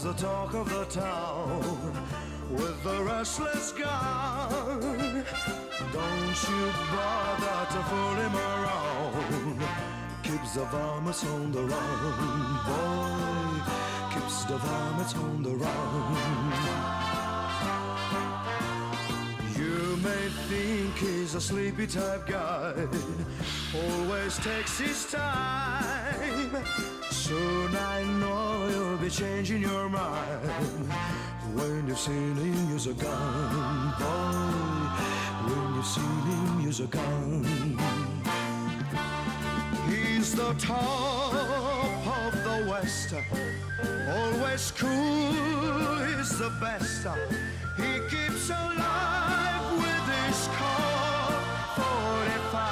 the talk of the town with the restless guy. Don't you bother to fool him around. Keeps the varmints on the run, boy. Keeps the varmints on the run. You may think he's a sleepy type guy, always takes his time. Soon I know you'll be changing your mind when you've seen him use a gun, boy. When you've seen him use a gun. He's the top of the West, always cool, he's the best. He keeps alive with his Colt 45.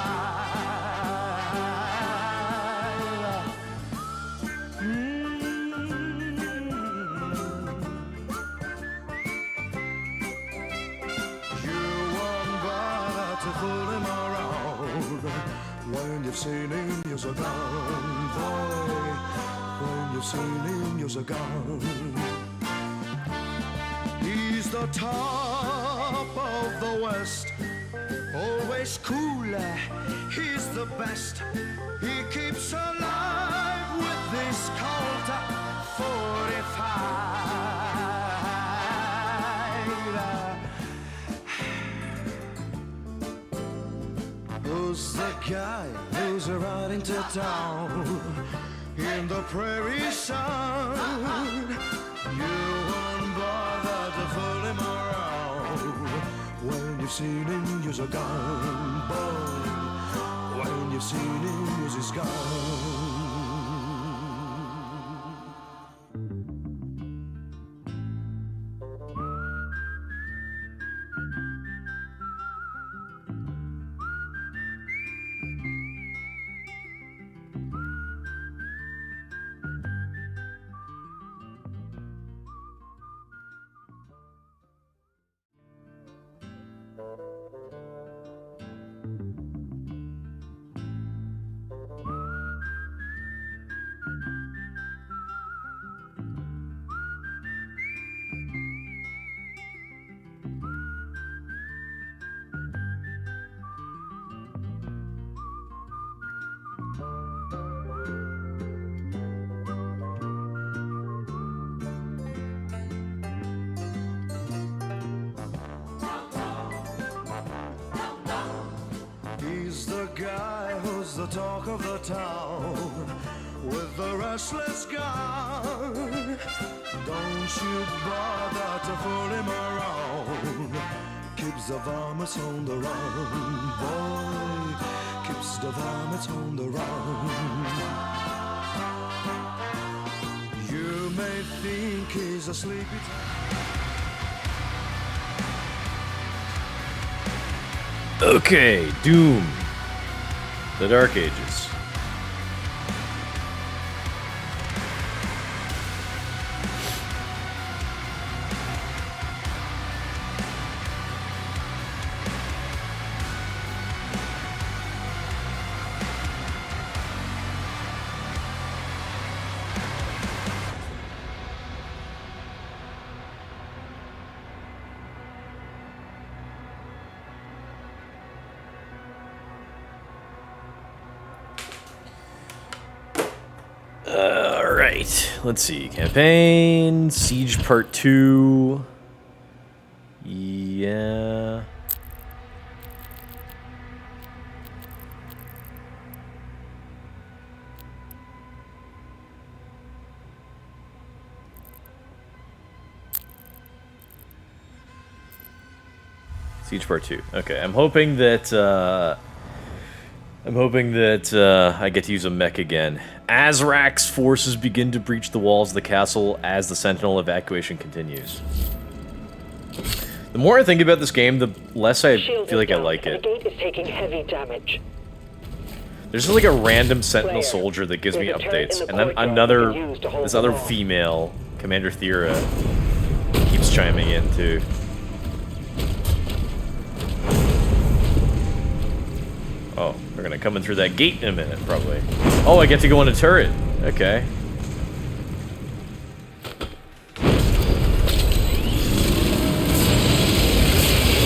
You won't bother to fool him around when you've seen him use a gun, boy. When you've seen him use a gun. He's the top of the West, always cool, he's the best. He keeps alive with this Colt 45. Who's the guy who's riding to town in the prairie sun? You won't bother to fool him around when you've seen him use a gun, boy. When you've seen him use his gun. He's the guy who's the talk of the town with the restless gun. Don't you bother to fool him around. Keeps the varmints on the run, boy. Keeps the varmints on the run. You may think he's a sleepy Okay, Doom. The Dark Ages. Alright, let's see. Campaign, Siege Part 2. Yeah. Siege Part 2. Okay, I'm hoping that I get to use a mech again. Azrak's forces begin to breach the walls of the castle as the Sentinel evacuation continues. The more I think about this game, the less I feel like I like it. The gate is taking heavy damage. There's just like a random Sentinel soldier that gives me updates, and then this other female, Commander Thera, keeps chiming in too. Oh, they're gonna come in through that gate in a minute, probably. Oh, I get to go in a turret. Okay.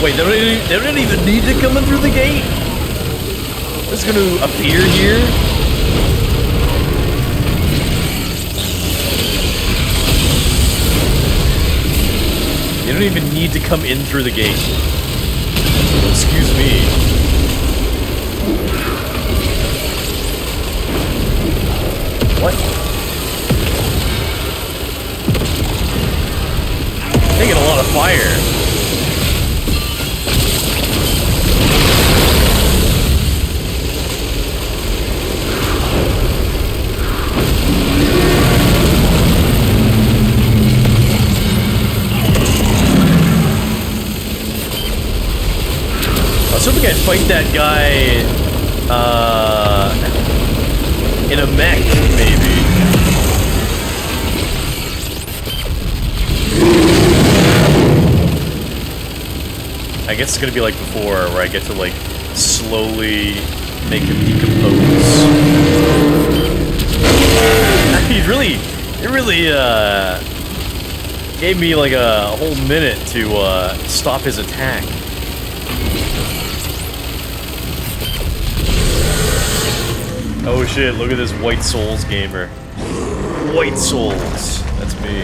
Wait, they don't even need to come in through the gate? It's gonna appear here? They don't even need to come in through the gate. Excuse me. What? Taking a lot of fire. I was hoping I'd fight that guy, in a mech, maybe. I guess it's gonna be like before, where I get to, like, slowly make him decompose. It really, gave me, like, a whole minute to, stop his attack. Oh shit, look at this White Souls gamer. White Souls. That's me.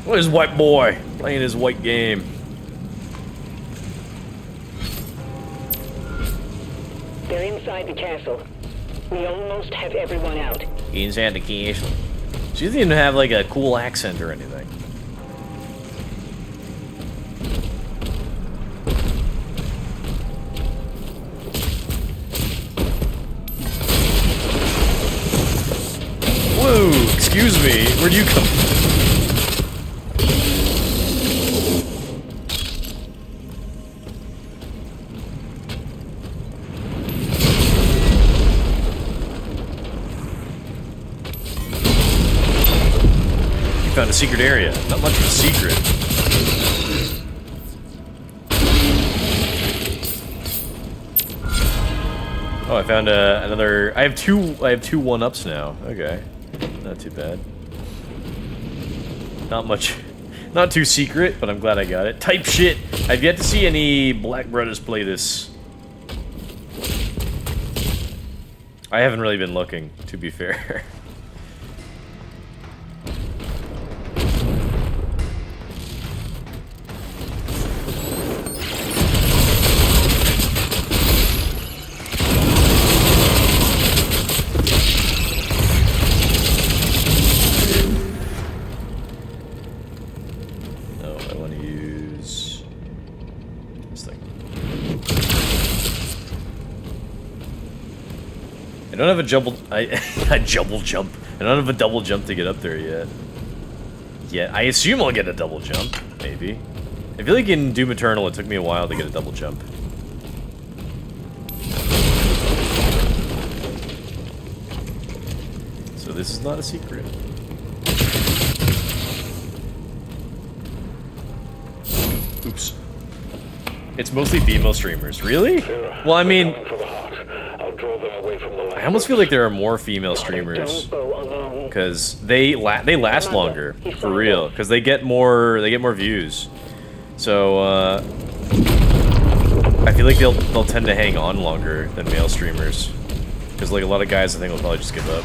Look at this white boy playing his white game. They're inside the castle. We almost have everyone out. Inside the castle. She doesn't even have like a cool accent or anything. Whoa, excuse me, where'd you come from? You found a secret area. Not much of a secret. Oh, I found another. I have two 1-ups now. Okay. Not too bad. Not much. Not too secret, but I'm glad I got it. Type shit! I've yet to see any Black Brothers play this. I haven't really been looking, to be fair. I don't have a a double jump. I don't have a double jump to get up there yet. I assume I'll get a double jump, maybe. I feel like in Doom Eternal it took me a while to get a double jump. So this is not a secret. Oops. It's mostly female streamers. Really? Well, I mean, I almost feel like there are more female streamers because they last longer, for real, because they get more views. So I feel like they'll tend to hang on longer than male streamers, because like a lot of guys I think will probably just give up.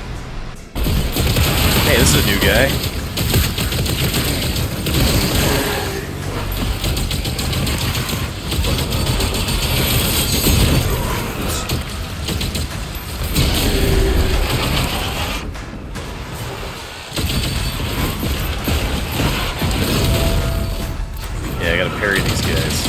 Hey, this is a new guy. Yeah, I gotta parry these guys.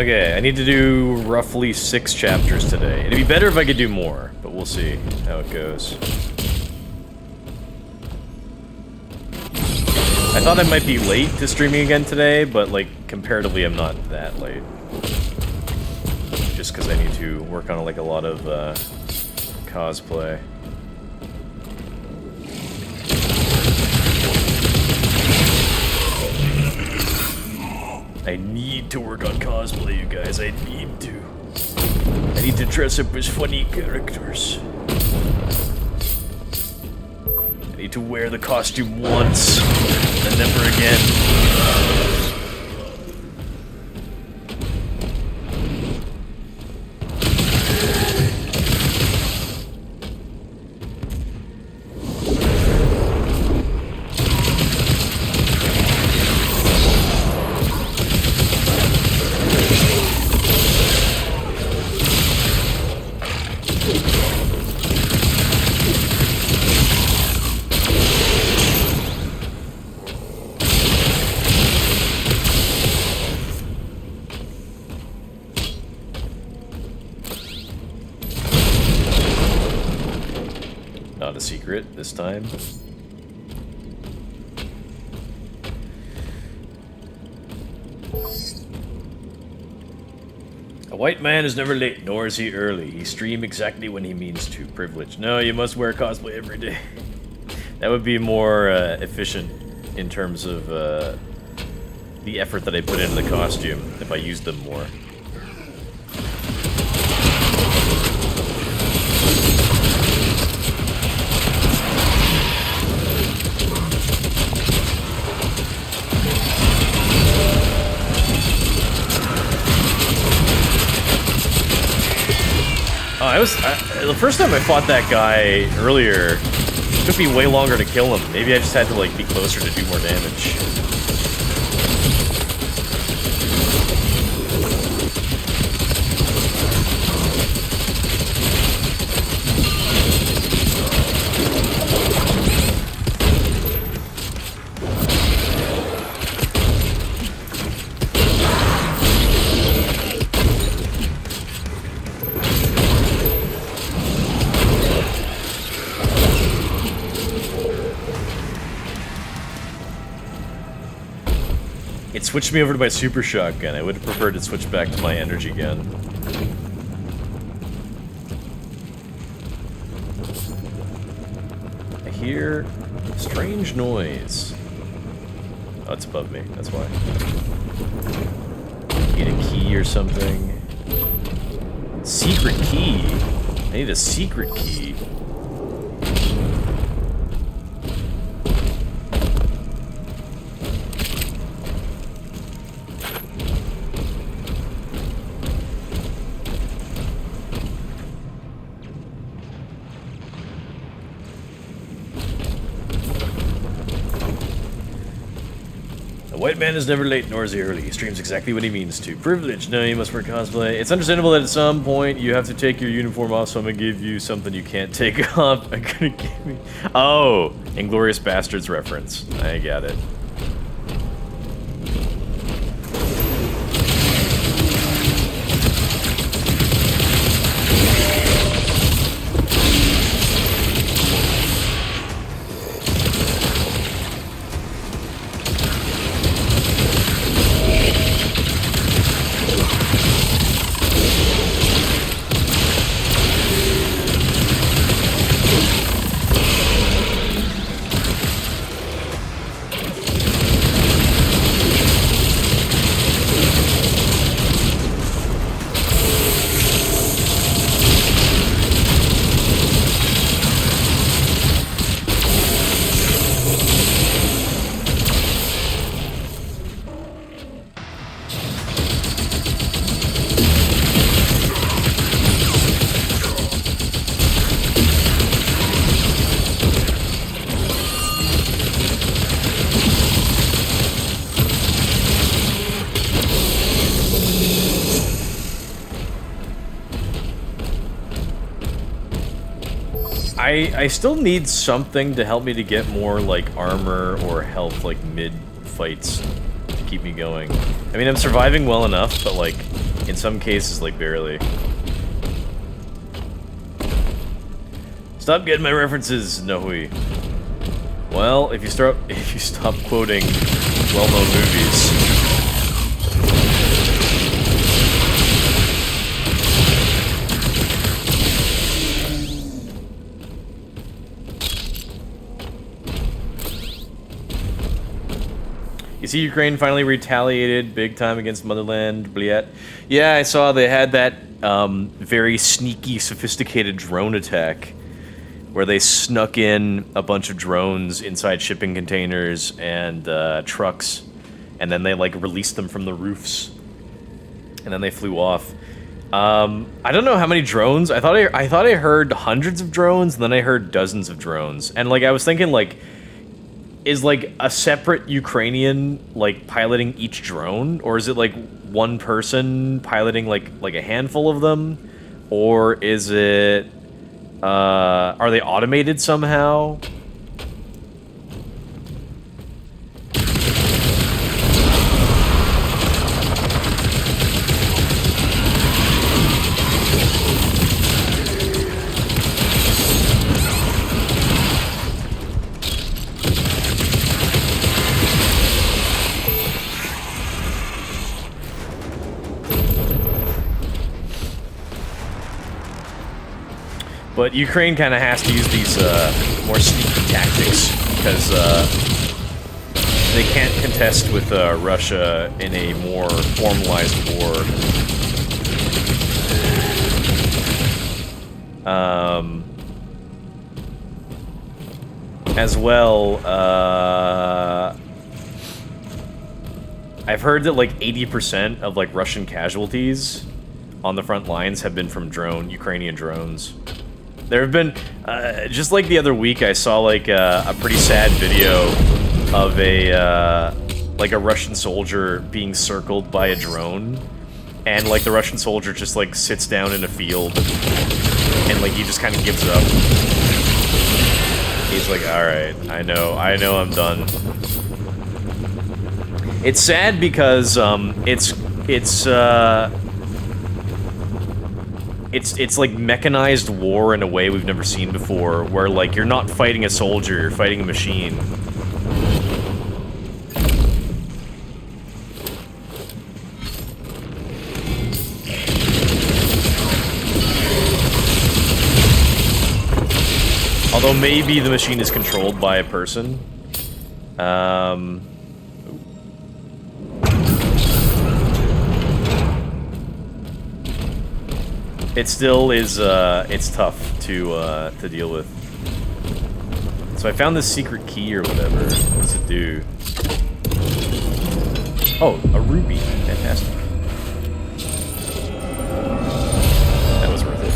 Okay, I need to do roughly 6 chapters today. It'd be better if I could do more, but we'll see how it goes. I thought I might be late to streaming again today, but, like, comparatively I'm not that late. Just because I need to work on, like, a lot of, cosplay. I need to work on cosplay, you guys. I need to. I need to dress up as funny characters. I need to wear the costume once, and never again. Not a secret this time. A white man is never late, nor is he early. He streams exactly when he means to. Privilege. No, you must wear cosplay every day. That would be more efficient in terms of the effort that I put into the costume if I used them more. The first time I fought that guy earlier, it took me way longer to kill him. Maybe I just had to, like, be closer to do more damage. It switched me over to my super shotgun. I would have preferred to switch back to my energy gun. I hear a strange noise. Oh, it's above me. That's why. Get a key or something. Secret key? I need a secret key. White man is never late, nor is he early. He streams exactly what he means to. Privilege. No, you must wear cosplay. It's understandable that at some point you have to take your uniform off, so I'm gonna give you something you can't take off. I'm gonna give me... Oh! Inglourious Bastards reference. I got it. I still need something to help me to get more, like, armor or health, like, mid-fights to keep me going. I mean, I'm surviving well enough, but, like, In some cases, like, barely. Stop getting my references, Nohui. Well, if you stop quoting well-known movies. You see, Ukraine finally retaliated big time against Motherland, Bliet. Yeah, I saw they had that very sneaky, sophisticated drone attack where they snuck in a bunch of drones inside shipping containers and trucks, and then they like released them from the roofs, and then they flew off. I don't know how many drones. I thought I heard hundreds of drones, and then I heard dozens of drones, and like I was thinking like, is like a separate Ukrainian like piloting each drone, or is it like one person piloting like a handful of them, or is it are they automated somehow? But Ukraine kind of has to use these more sneaky tactics because they can't contest with Russia in a more formalized war. As well, I've heard that like 80% of like Russian casualties on the front lines have been from Ukrainian drones. There have been, just like the other week, I saw like a pretty sad video of like a Russian soldier being circled by a drone, and like the Russian soldier just like sits down in a field, and like he just kind of gives up. He's like, all right, I know I'm done. It's sad because it's like mechanized war in a way we've never seen before, where like you're not fighting a soldier, you're fighting a machine. Although maybe the machine is controlled by a person. It still is, it's tough to deal with. So I found this secret key or whatever. What does it do? Oh, a ruby. Fantastic. That was worth it.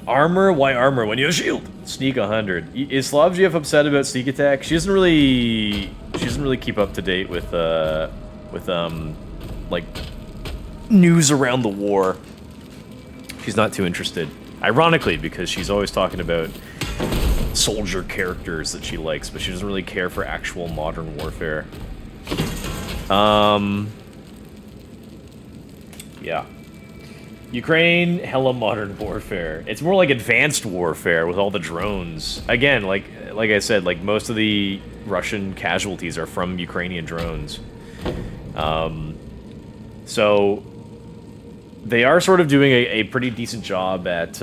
Armor? Why armor when you have shield? Sneak 100. Is Slavgiev upset about sneak attack? She doesn't really keep up to date with like news around the war. She's not too interested. Ironically, because she's always talking about soldier characters that she likes, but she doesn't really care for actual modern warfare. Yeah. Ukraine, hella modern warfare. It's more like advanced warfare with all the drones. Again, like I said, like most of the Russian casualties are from Ukrainian drones. So they are sort of doing a pretty decent job at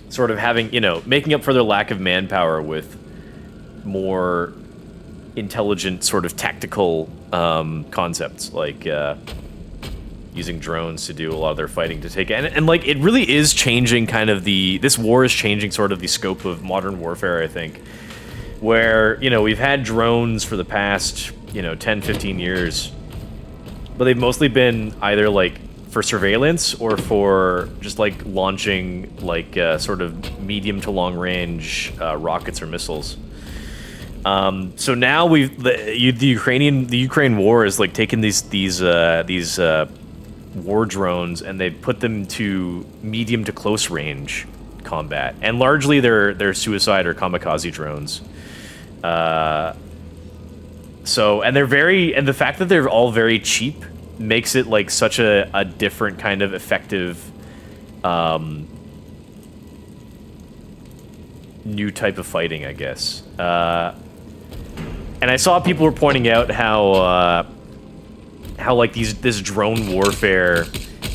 sort of having, you know, making up for their lack of manpower with more intelligent sort of tactical concepts, like using drones to do a lot of their fighting to take it. And like, it really is changing kind of this war is changing sort of the scope of modern warfare, I think. Where, you know, we've had drones for the past, you know, 10, 15 years. but they've mostly been either like for surveillance or for just like launching like sort of medium to long range rockets or missiles. So now the Ukraine war is like taking these war drones and they've put them to medium to close range combat, and largely they're suicide or kamikaze drones. So and the fact that they're all very cheap makes it like such a different kind of effective new type of fighting, I guess. And I saw people were pointing out how like this drone warfare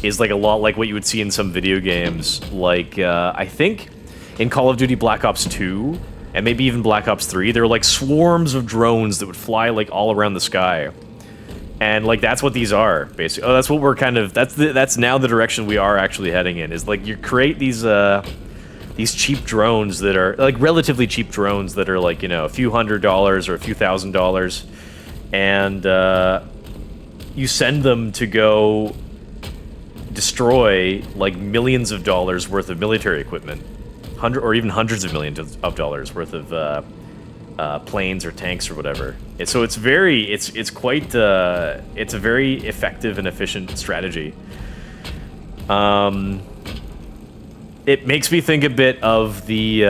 is like a lot like what you would see in some video games, like I think in Call of Duty Black Ops 2 and maybe even Black Ops 3, there were like swarms of drones that would fly like all around the sky. And like that's what these are, basically. Oh, that's what we're kind of that's now the direction we are actually heading in, is like you create these cheap drones that are like relatively cheap drones that are like, you know, a few $100s or a few $1,000s, and you send them to go destroy like millions of dollars worth of military equipment, or even hundreds of millions of dollars worth of planes or tanks or whatever. So it's quite it's a very effective and efficient strategy. It makes me think a bit of the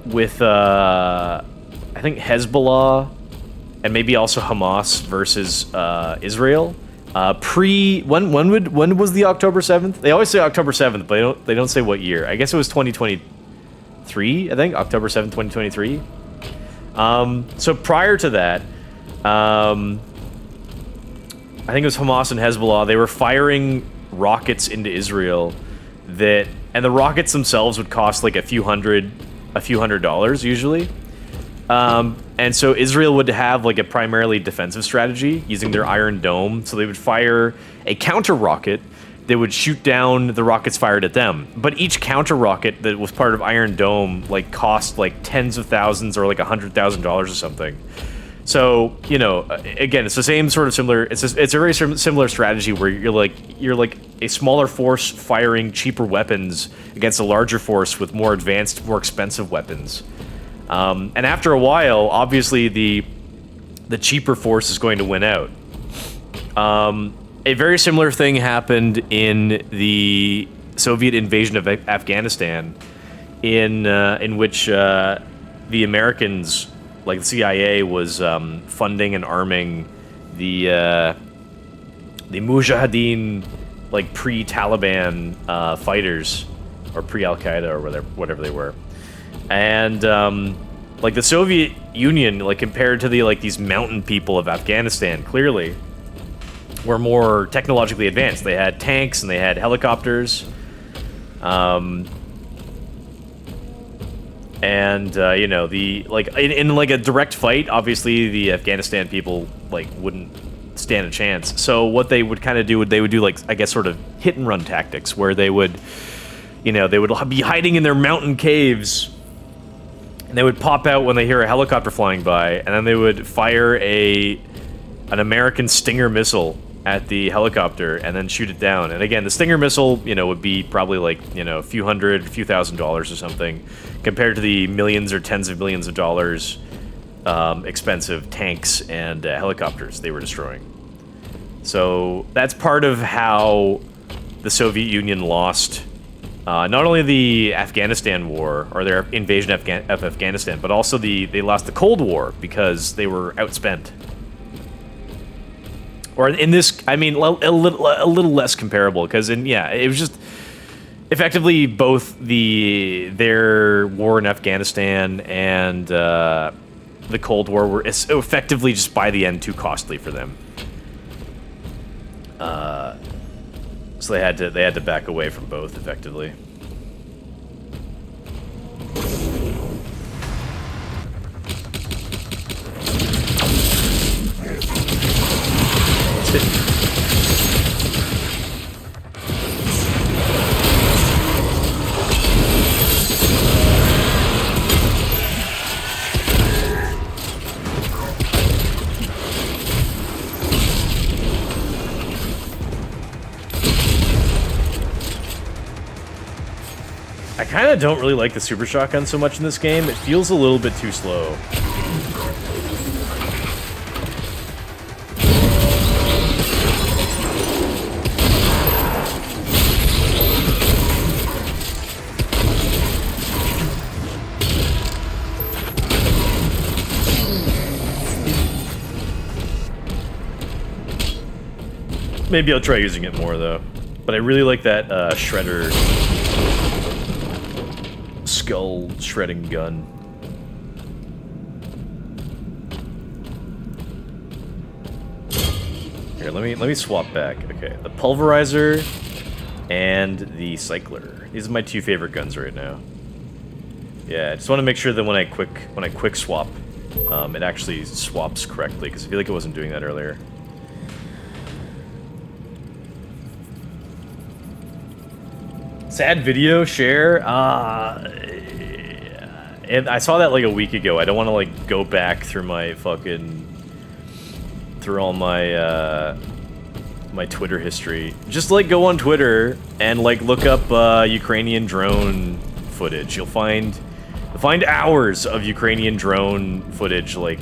with I think Hezbollah and maybe also Hamas versus Israel. When was the October 7th? They always say October 7th, but they don't say what year. I guess it was 2023, I think, October 7th, 2023. So prior to that, I think it was Hamas and Hezbollah. They were firing rockets into Israel and the rockets themselves would cost like a few hundred dollars usually. And so Israel would have like a primarily defensive strategy using their Iron Dome. So they would fire a counter rocket that would shoot down the rockets fired at them. But each counter rocket that was part of Iron Dome like cost like tens of thousands or like $100,000 or something. So, you know, again, it's the same sort of similar. It's a very similar strategy where you're like a smaller force firing cheaper weapons against a larger force with more advanced, more expensive weapons. And after a while, obviously the cheaper force is going to win out. A very similar thing happened in the Soviet invasion of Afghanistan, in which the Americans, like the CIA, was funding and arming the Mujahideen, like pre-Taliban fighters, or pre-Al-Qaeda, or whatever they were. And like the Soviet Union, like compared to these mountain people of Afghanistan, clearly were more technologically advanced. They had tanks and they had helicopters. You know, in like a direct fight, obviously the Afghanistan people like wouldn't stand a chance. So what they would kind of do, they would do like, I guess, sort of hit and run tactics, where they would, you know, they would be hiding in their mountain caves, and they would pop out when they hear a helicopter flying by, and then they would fire an American Stinger missile at the helicopter and then shoot it down. And again, the Stinger missile, you know, would be probably like, you know, a few $1,000s or something, compared to the millions or tens of millions of dollars expensive tanks and helicopters they were destroying. So that's part of how the Soviet Union lost not only the Afghanistan war, or their invasion of Afghanistan, but also they lost the Cold War because they were outspent. Or in this, I mean, a little less comparable, because it was just effectively both their war in Afghanistan and the Cold War were effectively just by the end too costly for them. So they had to back away from both effectively. I kind of don't really like the super shotgun so much in this game. It feels a little bit too slow. Maybe I'll try using it more, though. But I really like that shredder skull shredding gun. Here, let me swap back. Okay, the pulverizer and the cycler. These are my two favorite guns right now. Yeah, I just want to make sure that when I quick swap, it actually swaps correctly, because I feel like it wasn't doing that earlier. Sad video share. And I saw that like a week ago. I don't want to like go back through my all my my Twitter history. Just like go on Twitter and like look up Ukrainian drone footage. You'll find hours of Ukrainian drone footage like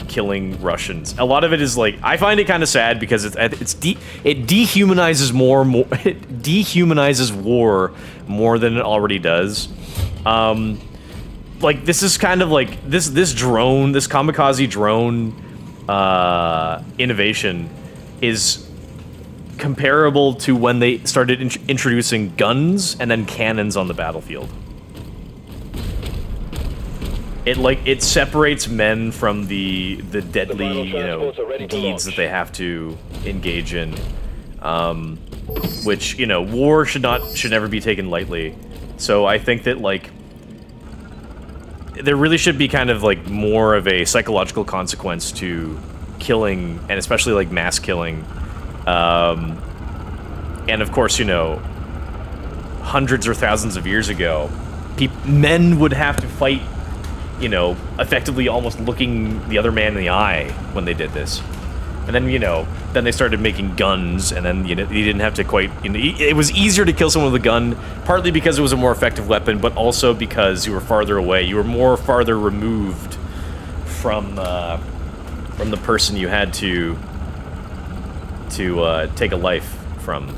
killing Russians. A lot of it is like, I find it kind of sad because it dehumanizes it dehumanizes war more than it already does. Like this is kind of like this kamikaze drone innovation is comparable to when they started introducing guns and then cannons on the battlefield. It separates men from the deadly, you know, deeds that they have to engage in, which, you know, war should never be taken lightly. So I think that like there really should be kind of like more of a psychological consequence to killing, and especially like mass killing. And of course, you know, hundreds or thousands of years ago, men would have to fight, you know, effectively almost looking the other man in the eye when they did this. And then, you know, then they started making guns, and then, you know, you didn't have to quite, you know, it was easier to kill someone with a gun, partly because it was a more effective weapon, but also because you were farther away. You were farther removed from the person you had to take a life from.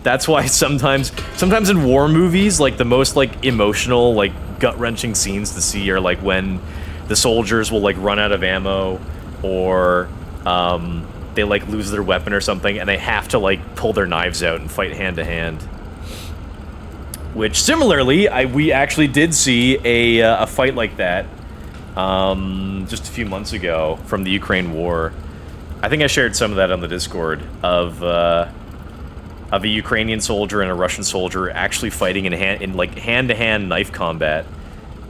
That's why sometimes in war movies, like the most like emotional, like gut-wrenching scenes to see are like when the soldiers will like run out of ammo, or they like lose their weapon or something, and they have to like pull their knives out and fight hand to hand. Which similarly, we actually did see a fight like that just a few months ago from the Ukraine war. I think I shared some of that on the Discord of a Ukrainian soldier and a Russian soldier actually fighting in hand-to-hand knife combat,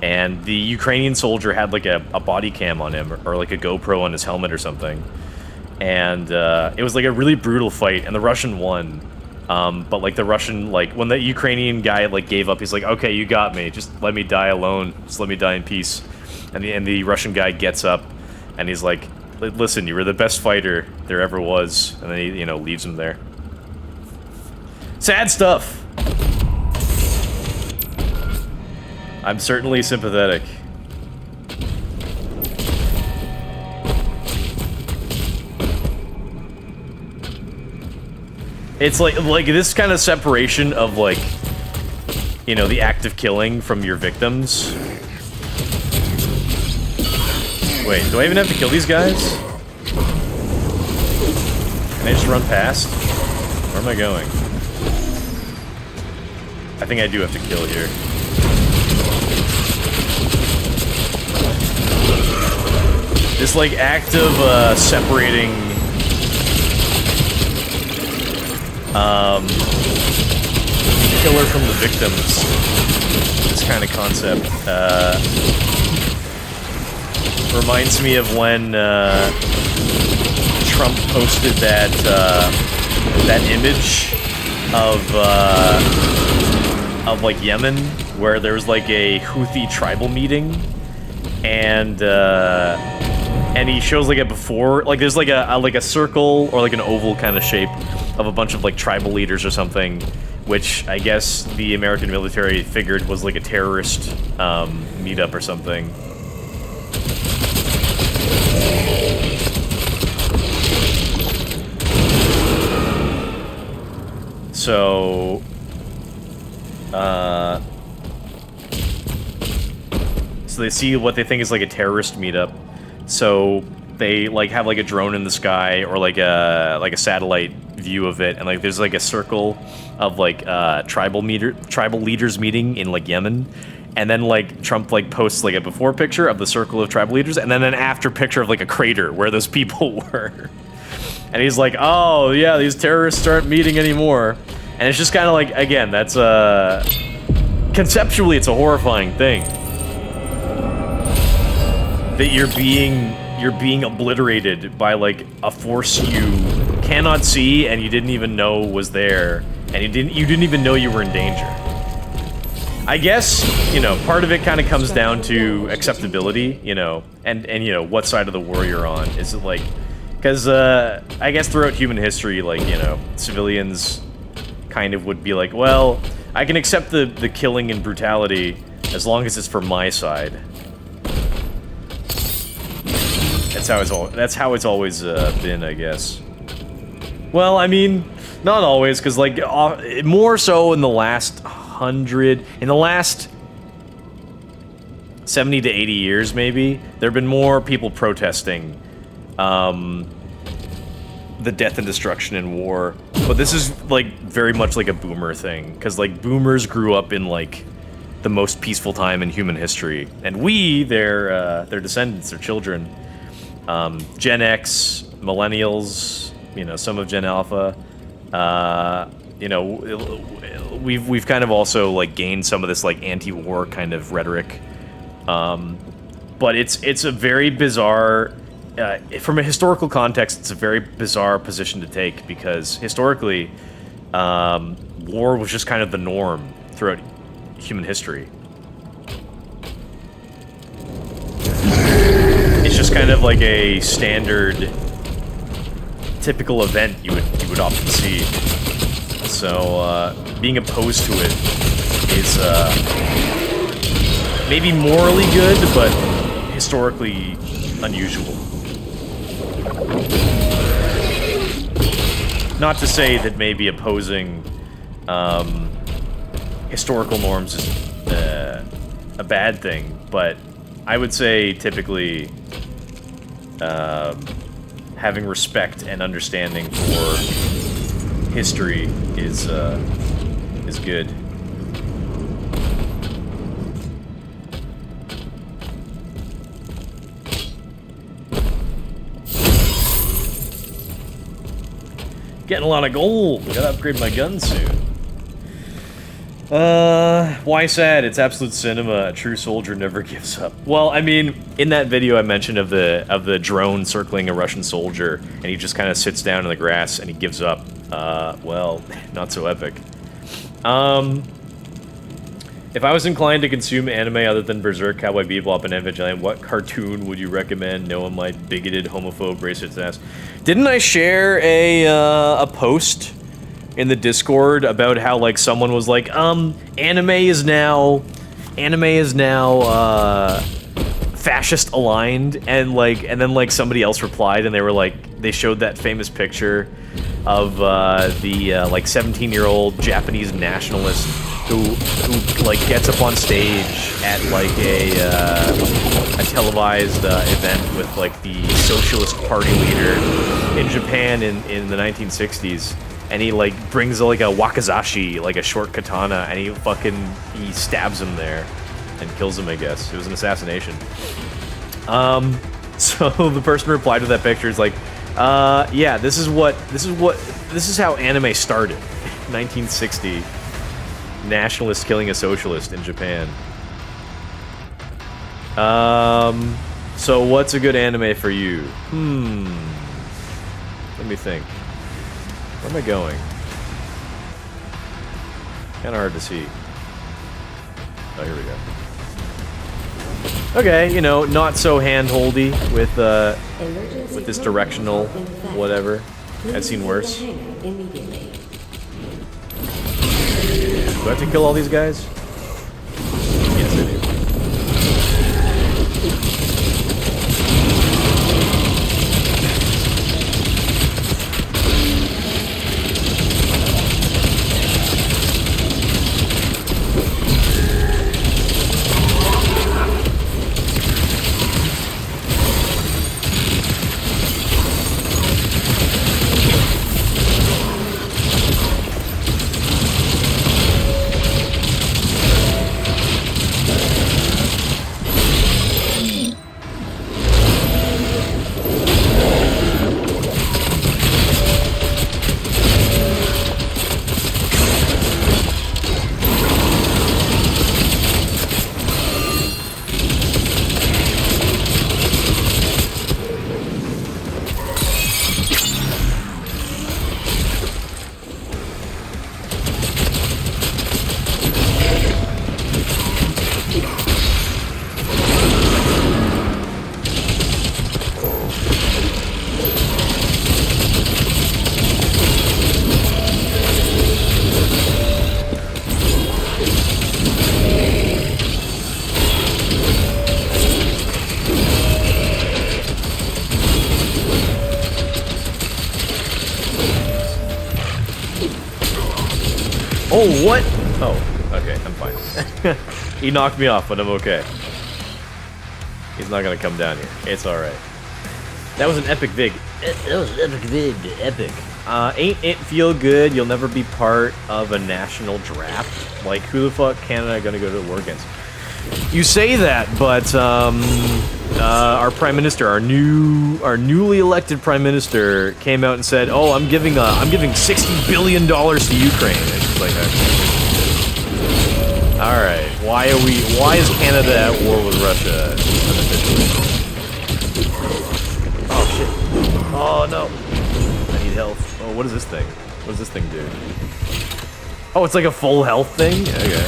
and the Ukrainian soldier had like a body cam on him, or like a GoPro on his helmet or something, and it was like a really brutal fight, and the Russian won. But like the Russian, like when the Ukrainian guy like gave up, he's like, "Okay, you got me. Just let me die alone. Just let me die in peace." And the Russian guy gets up, and he's like, "Listen, you were the best fighter there ever was," and then he, you know, leaves him there. Sad stuff. I'm certainly sympathetic. It's like this kind of separation of like, you know, the act of killing from your victims. Wait, do I even have to kill these guys? Can I just run past? Where am I going? I think I do have to kill here. This like act of separating killer from the victims, this kind of concept reminds me of when Trump posted that image of like Yemen, where there was like a Houthi tribal meeting, and he shows like a before, like there's like a circle or like an oval kind of shape of a bunch of like tribal leaders or something, which I guess the American military figured was like a terrorist meetup or something. So, so they see what they think is like a terrorist meetup. So they like have like a drone in the sky or like a satellite view of it, and like there's like a circle of like tribal leaders meeting in like Yemen, and then like Trump like posts like a before picture of the circle of tribal leaders, and then an after picture of like a crater where those people were. And he's like, oh yeah, these terrorists aren't meeting anymore. And it's just kind of like, again, that's conceptually it's a horrifying thing that you're being obliterated by like a force you cannot see and you didn't even know was there, and you didn't even know you were in danger. I guess, you know, part of it kind of comes down to acceptability, you know, and you know, what side of the war you're on. Is it like, because I guess throughout human history, like, you know, civilians kind of would be like, well, I can accept the killing and brutality as long as it's for my side. That's how it's always been, I guess. Well, I mean, not always, because like more so in the last 70 to 80 years, maybe there have been more people protesting the death and destruction in war. But this is like very much like a boomer thing, because like boomers grew up in like the most peaceful time in human history, and we, their descendants, their children. Gen X, millennials, you know, some of Gen Alpha, you know, we've kind of also like gained some of this like anti-war kind of rhetoric, but it's a very bizarre, from a historical context, it's a very bizarre position to take, because historically, war was just kind of the norm throughout human history. It's just kind of like a standard, typical event you would often see. So being opposed to it is maybe morally good, but historically unusual. Not to say that maybe opposing historical norms is a bad thing, but I would say typically having respect and understanding for history is good. Getting a lot of gold. Gotta upgrade my gun soon. Why sad? It's absolute cinema. A true soldier never gives up. Well, I mean, in that video I mentioned of the drone circling a Russian soldier, and he just kind of sits down in the grass and he gives up. Well, not so epic. If I was inclined to consume anime other than Berserk, Cowboy Bebop, and Evangelion, what cartoon would you recommend? Knowing my bigoted homophobe racist ass. Didn't I share a post in the Discord about how like someone was like, anime is now fascist aligned, and then like somebody else replied, and they were like, they showed that famous picture of the like 17-year-old Japanese nationalist who like gets up on stage at like a televised event with like the Socialist Party leader in Japan in the 1960s, and he like brings like a wakizashi, like a short katana, and he stabs him there and kills him. I guess it was an assassination. So the person who replied to that picture is like, yeah, this is how anime started. 1960. Nationalist killing a socialist in Japan. So what's a good anime for you? Let me think. Where am I going? Kinda hard to see. Oh, here we go. Okay, you know, not so hand-holdy with this directional whatever. I've seen worse. Do I have to kill all these guys? Yes, I do. Oh, what? Oh, okay, I'm fine. He knocked me off, but I'm okay. He's not gonna come down here. It's alright. That was an epic vig. That was an epic vig. Epic. Ain't it feel good? You'll never be part of a national draft. Like, who the fuck Canada gonna go to war against? You say that, but our prime minister, our newly elected prime minister, came out and said, "Oh, I'm giving $60 billion to Ukraine." And it's like, all right, why is Canada at war with Russia unofficially? Oh shit! Oh no! I need health. Oh, what is this thing? What does this thing do? Oh, it's like a full health thing. Okay.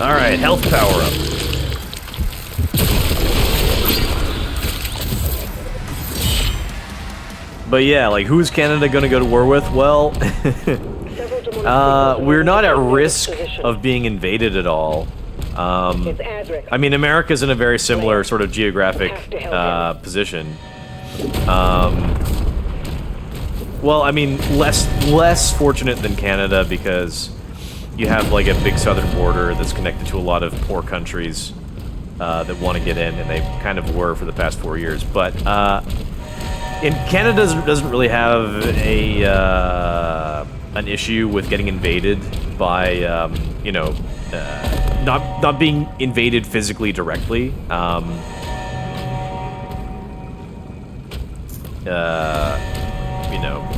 Alright, health power up. But yeah, like, who's Canada gonna go to war with? Well, we're not at risk of being invaded at all. I mean, America's in a very similar sort of geographic position. Well, I mean, less fortunate than Canada because you have like a big southern border that's connected to a lot of poor countries that want to get in, and they kind of were for the past 4 years. But Canada doesn't really have an issue with getting invaded by not being invaded physically directly.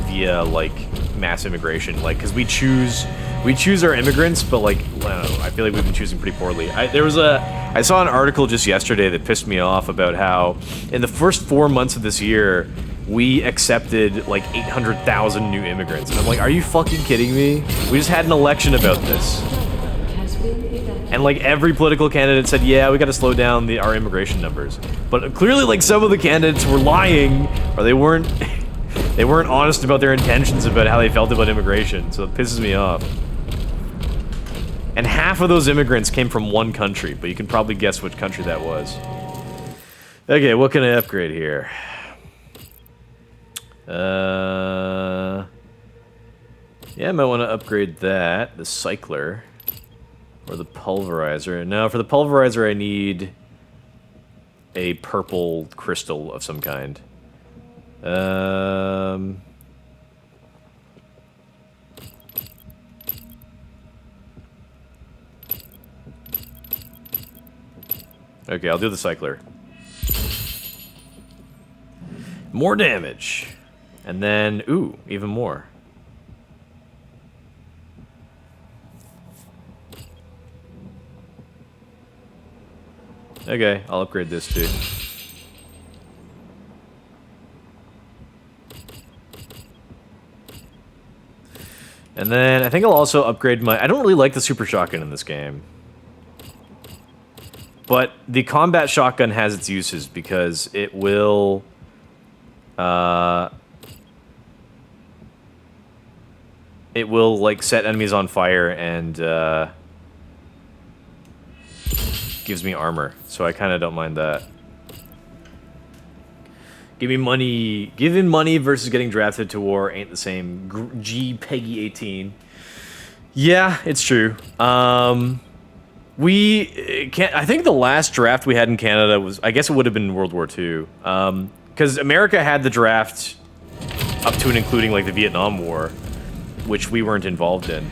Via like mass immigration, like because we choose our immigrants, but like I don't know, I feel like we've been choosing pretty poorly. I saw an article just yesterday that pissed me off about how in the first 4 months of this year we accepted like 800,000 new immigrants, and I'm like, are you fucking kidding me? We just had an election about this, and like every political candidate said, yeah, we got to slow down our immigration numbers, but clearly like some of the candidates were lying, or they weren't honest about their intentions about how they felt about immigration, so it pisses me off. And half of those immigrants came from one country, but you can probably guess which country that was. Okay, what can I upgrade here? Yeah, I might want to upgrade that, the cycler, or the pulverizer. No, for the pulverizer I need a purple crystal of some kind. Okay, I'll do the cycler. More damage. And then, ooh, even more. Okay, I'll upgrade this too. And then I think I'll also upgrade my... I don't really like the super shotgun in this game. But the combat shotgun has its uses because it will... it will, like, set enemies on fire and, gives me armor. So I kind of don't mind that. Give me money. Giving money versus getting drafted to war ain't the same. G Peggy 18. Yeah, it's true. We can't. I think the last draft we had in Canada was. I guess it would have been World War II. Because America had the draft up to and including like the Vietnam War, which we weren't involved in.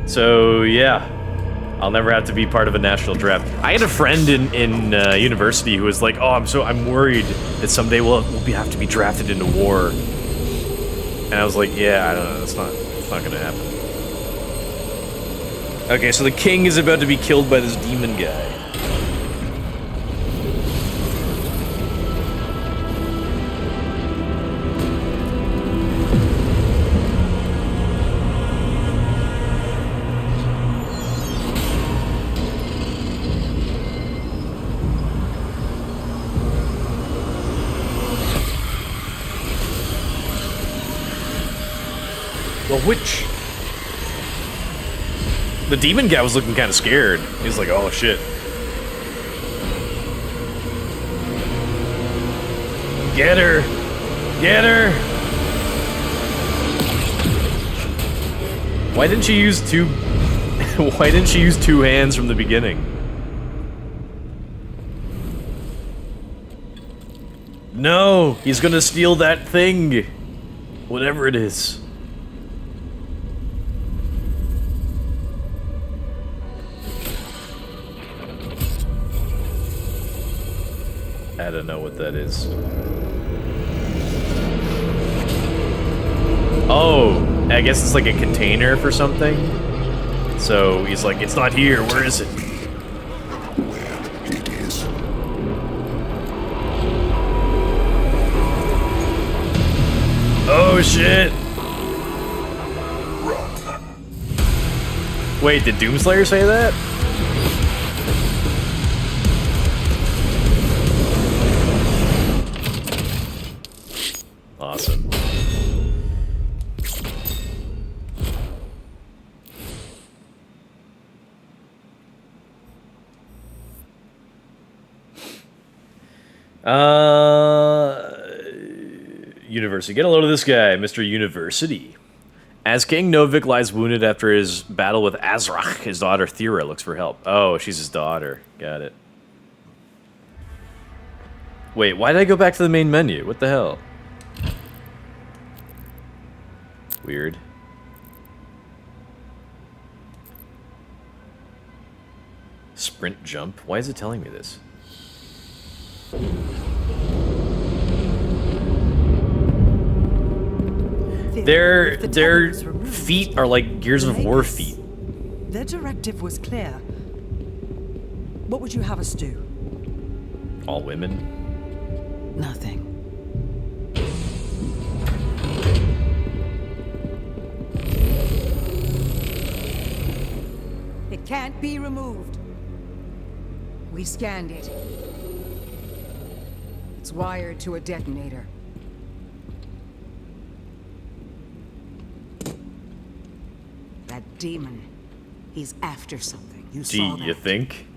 So yeah, I'll never have to be part of a national draft. I had a friend in university who was like, "Oh, I'm worried that someday we'll have to be drafted into war." And I was like, "Yeah, I don't know. It's not gonna happen." Okay, so the king is about to be killed by this demon guy. Well, which... The demon guy was looking kind of scared. He's like, oh shit. Get her! Get her! Why didn't she use two... Why didn't she use two hands from the beginning? No! He's gonna steal that thing! Whatever it is. I don't know what that is. Oh, I guess it's like a container for something. So he's like, it's not here, where is it? It is. Oh shit! Wait, did Doomslayer say that? Awesome. University. Get a load of this guy, Mr. University. As King Novik lies wounded after his battle with Azrak, his daughter Thera looks for help. Oh, she's his daughter. Got it. Wait, why did I go back to the main menu? What the hell? Weird. Sprint jump? Why is it telling me this? Their feet are like Gears of War feet. Their directive was clear. What would you have us do? All women? Nothing. It can't be removed. We scanned it. It's wired to a detonator. That demon, he's after something. You saw that. You think?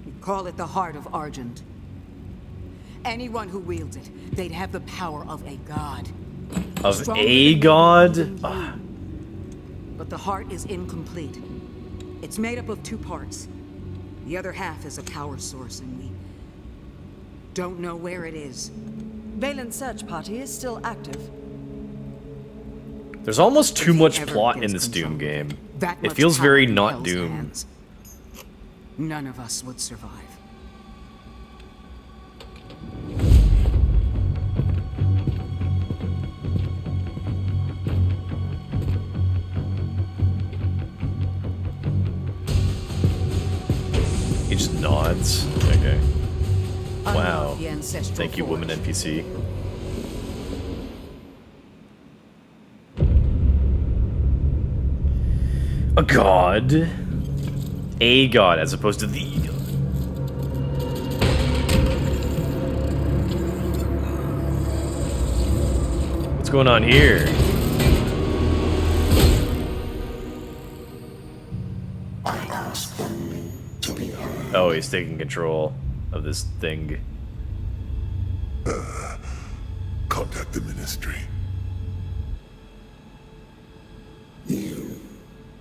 You call it the heart of Argent. Anyone who wields it, they'd have the power of a god. Of Stronger a than god? you. But the heart is incomplete. It's made up of two parts. The other half is a power source, and we don't know where it is. Valen's search party is still active. There's almost too much Ever plot in gets this Doom control. game. That It much feels power very in not Hell's Doom. hands. None of us would survive. He just nods. Okay. Wow. Unlock the ancestral Thank you, woman forge. NPC. A god? A god as opposed to the god. What's going on here? Oh, he's taking control of this thing. Contact the ministry. You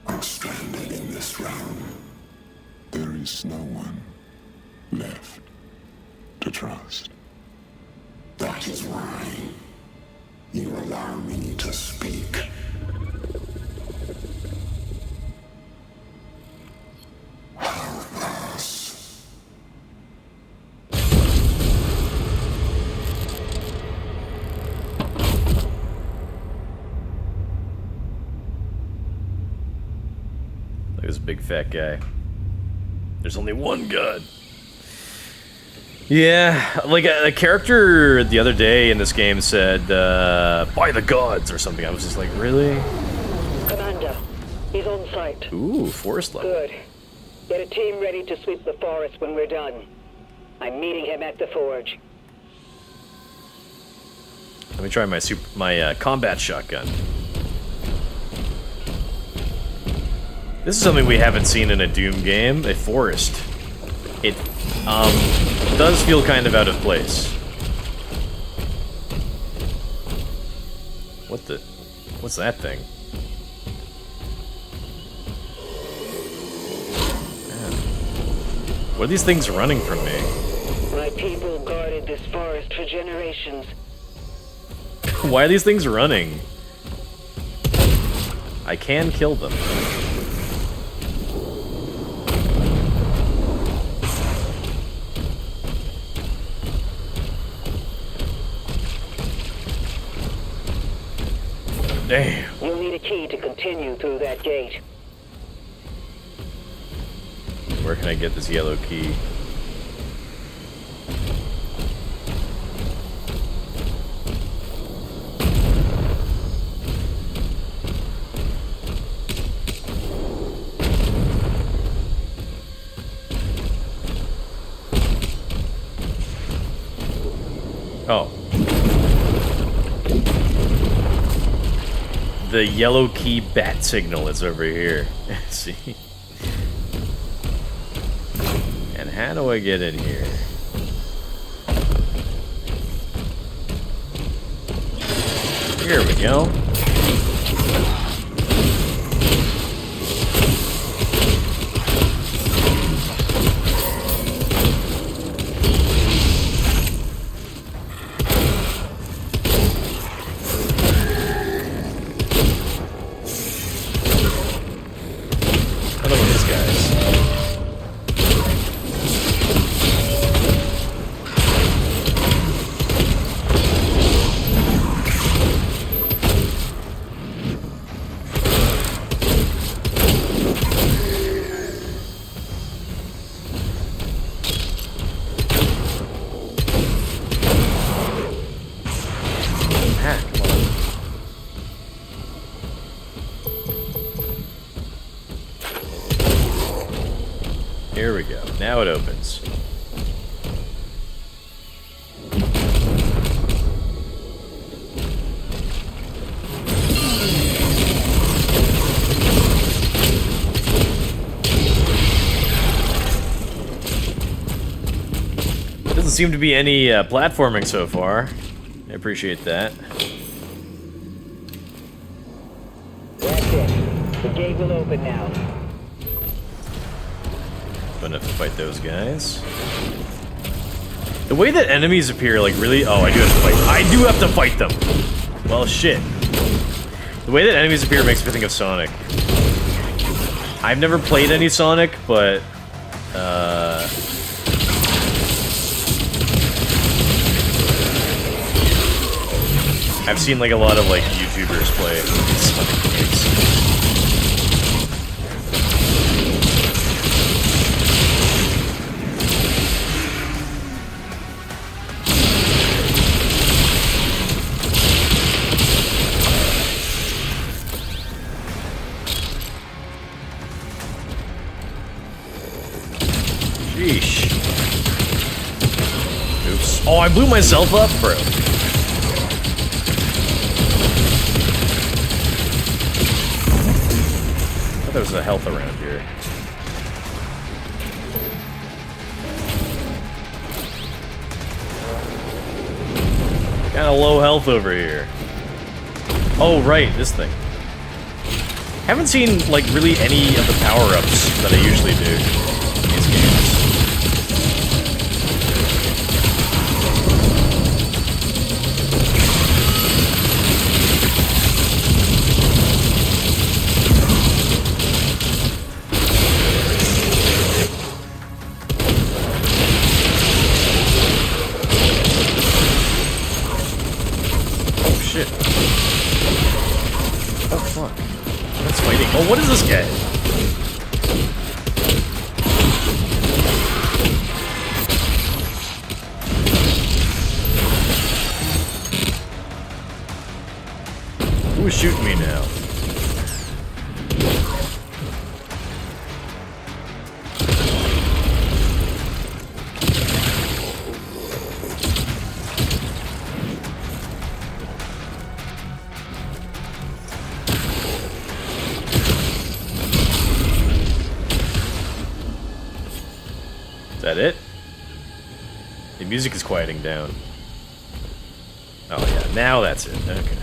are stranded in this realm. There is no one left to trust. That is why you allow me to speak. Help us. Look at this big fat guy. There's only one god. Yeah, like a character the other day in this game said, by the gods or something. I was just like, really? Commander, he's on site. Ooh, forest level. Good. Get a team ready to sweep the forest when we're done. I'm meeting him at the forge. Let me try my combat shotgun. This is something we haven't seen in a Doom game, a forest. It does feel kind of out of place. What's that thing? Man. What are these things running from me? My people guarded this forest for generations. Why are these things running? I can kill them. Damn. You'll need a key to continue through that gate. Where can I get this yellow key? Oh. The yellow key bat signal is over here. See? And how do I get in here? Here we go. Here we go. Now it opens. Doesn't seem to be any platforming so far. I appreciate that. That's it. The gate will open now. Gonna have to fight those guys. The way that enemies appear, like, really... Oh, I do have to fight. I do have to fight them! Well, shit. The way that enemies appear makes me think of Sonic. I've never played any Sonic, but... I've seen, like, a lot of, like, YouTubers play Sonic games. I blew myself up, bro. I thought there was a health around here. Kinda low health over here. Oh, right, this thing. Haven't seen, like, really any of the power-ups that I usually do in these games. Oh, shit. Oh, fuck. That's fighting. Oh, what is this guy? Who is shooting me now? Is that it? The music is quieting down. Oh yeah, now that's it. Okay.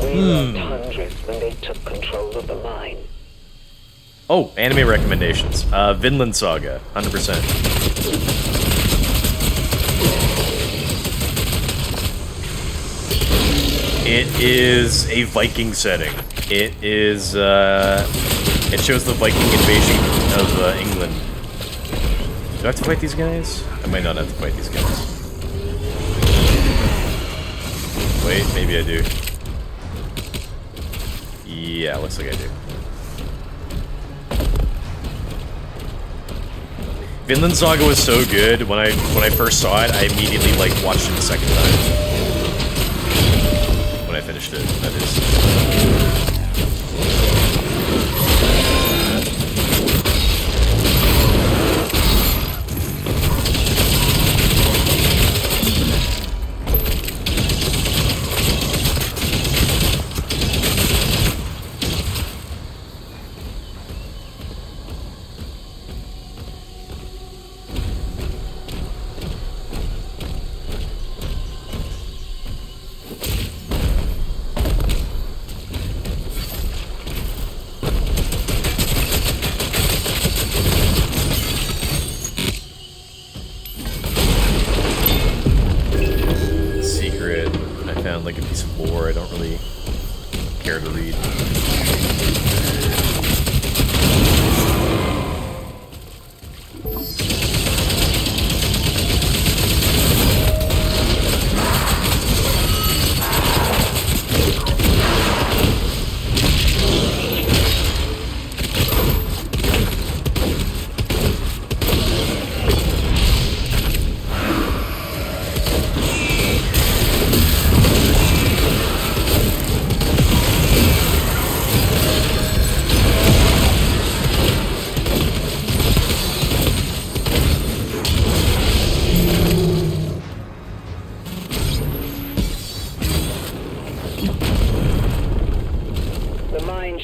We lost hundreds when they took control of the mine. Oh, anime recommendations. Vinland Saga, 100%. It is a Viking setting. It is, it shows the Viking invasion of England. Do I have to fight these guys? I might not have to fight these guys. Wait, maybe I do. Yeah, looks like I do. Vinland Saga was so good, when I first saw it, I immediately, like, watched it a second time. When I finished it, that is. Like a piece of lore I don't really care to read.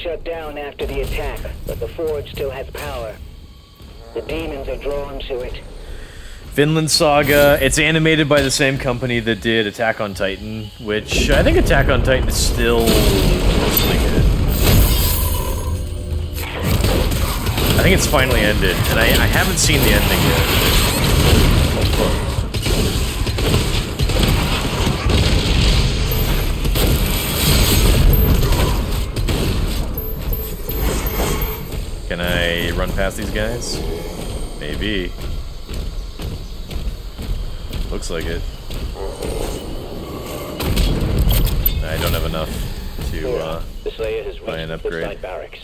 Shut down after the attack, but the forge still has power. The demons are drawn to it. Vinland Saga, it's animated by the same company that did Attack on Titan, which I think Attack on Titan is still mostly good. I think it's finally ended, and I haven't seen the ending yet. Can I run past these guys? Maybe. Looks like it. I don't have enough to the Slayer has buy an reached the upgrade. side barracks.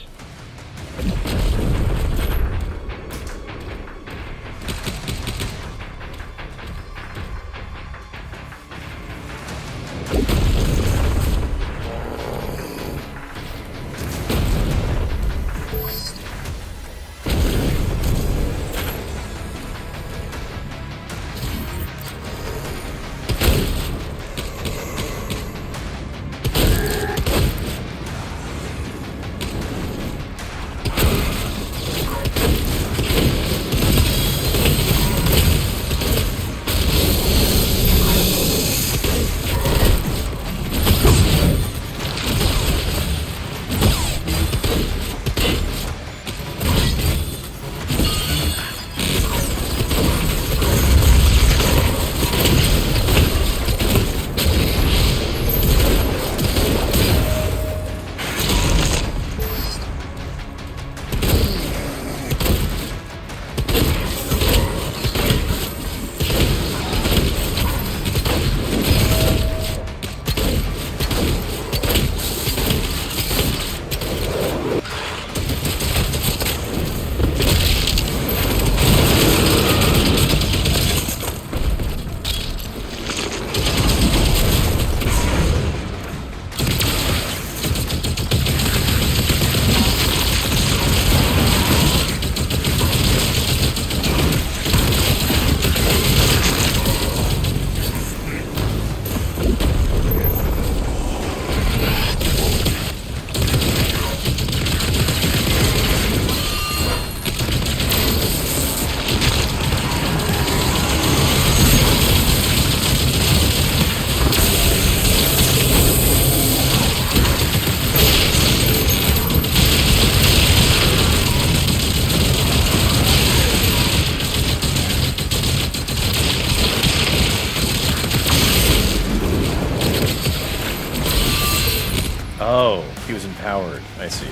is empowered. I see.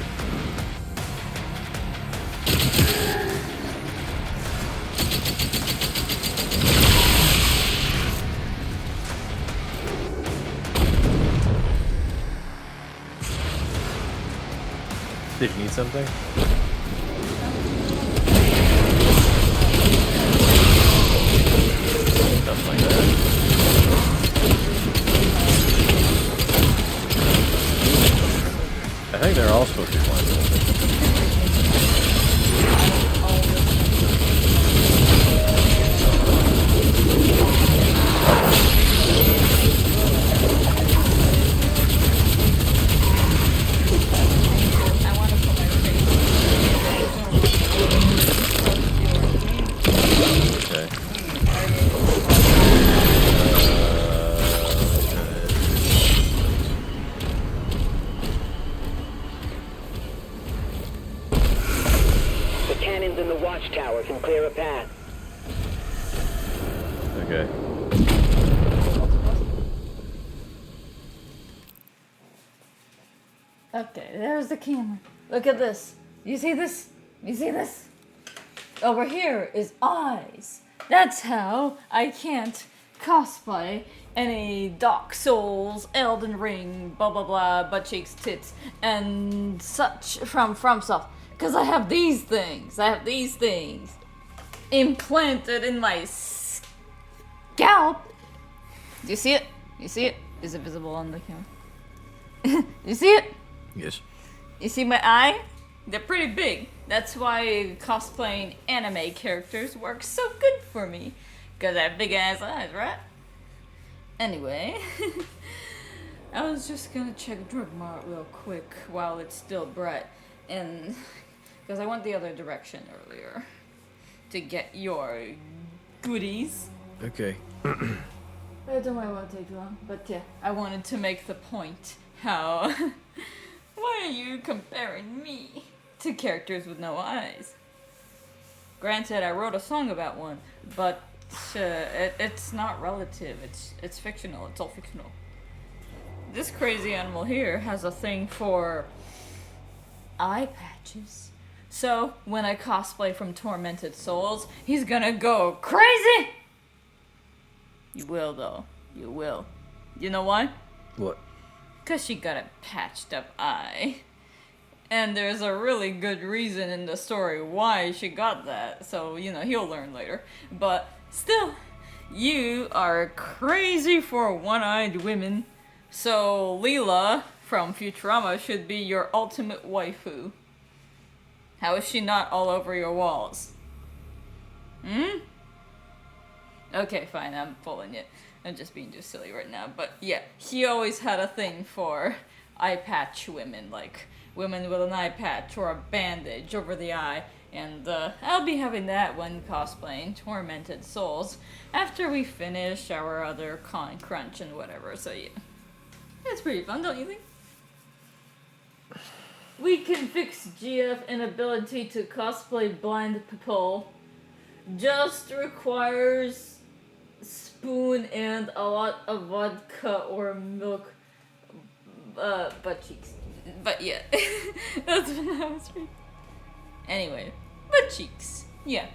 Did you need something? Stuff like that. I think they're all supposed to be flying. Watchtower can clear a path. Okay. Okay, there's the camera. Look at this. You see this? You see this? Over here is eyes. That's how I can't cosplay any Dark Souls, Elden Ring, blah blah blah, butt cheeks, tits, and such from FromSoft. Because I have these things. I have these things implanted in my scalp. Do you see it? You see it? Is it visible on the camera? You see it? Yes. You see my eye? They're pretty big. That's why cosplaying anime characters works so good for me. Because I have big ass eyes, right? Anyway. I was just gonna check Drug Mart real quick while it's still bright. And because I went the other direction earlier to get your goodies. Okay. I don't know why it take long, but yeah, I wanted to make the point how why are you comparing me to characters with no eyes? Granted, I wrote a song about one, but it's not relative. It's fictional. It's all fictional. This crazy animal here has a thing for eye patches. So, when I cosplay from Tormented Souls, he's gonna go crazy! You will, though. You will. You know why? What? Because she got a patched up eye. And there's a really good reason in the story why she got that. So, you know, he'll learn later. But still, you are crazy for one-eyed women. So, Leela from Futurama should be your ultimate waifu. How is she not all over your walls? Hmm? Okay, fine, I'm pulling it. I'm just being too silly right now. But yeah, he always had a thing for eye patch women. Like, women with an eye patch or a bandage over the eye. And I'll be having that when cosplaying Tormented Souls after we finish our other con crunch and whatever. So yeah, it's pretty fun, don't you think? We can fix GF inability to cosplay blind people. Just requires spoon and a lot of vodka or milk. Butt cheeks. But yeah, that's what I was reading. Anyway, butt cheeks. Yeah.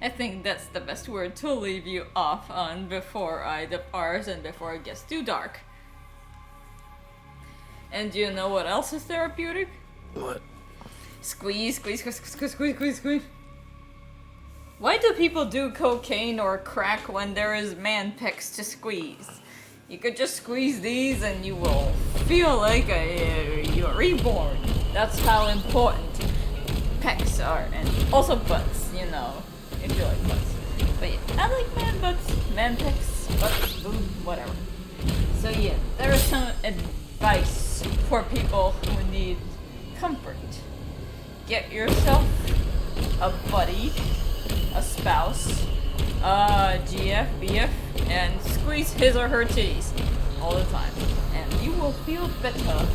I think that's the best word to leave you off on before I depart and before it gets too dark. And do you know what else is therapeutic? What? Squeeze, squeeze, squeeze, squeeze, squeeze, squeeze, squeeze. Why do people do cocaine or crack when there is man pecs to squeeze? You could just squeeze these and you will feel like you're reborn. That's how important pecs are. And also butts, you know, if you like butts. But yeah, I like man butts, man pecs, butts, boob, whatever. So yeah, there is some advice for people who need comfort. Get yourself a buddy, a spouse, a GF, BF, and squeeze his or her titties all the time. And you will feel better.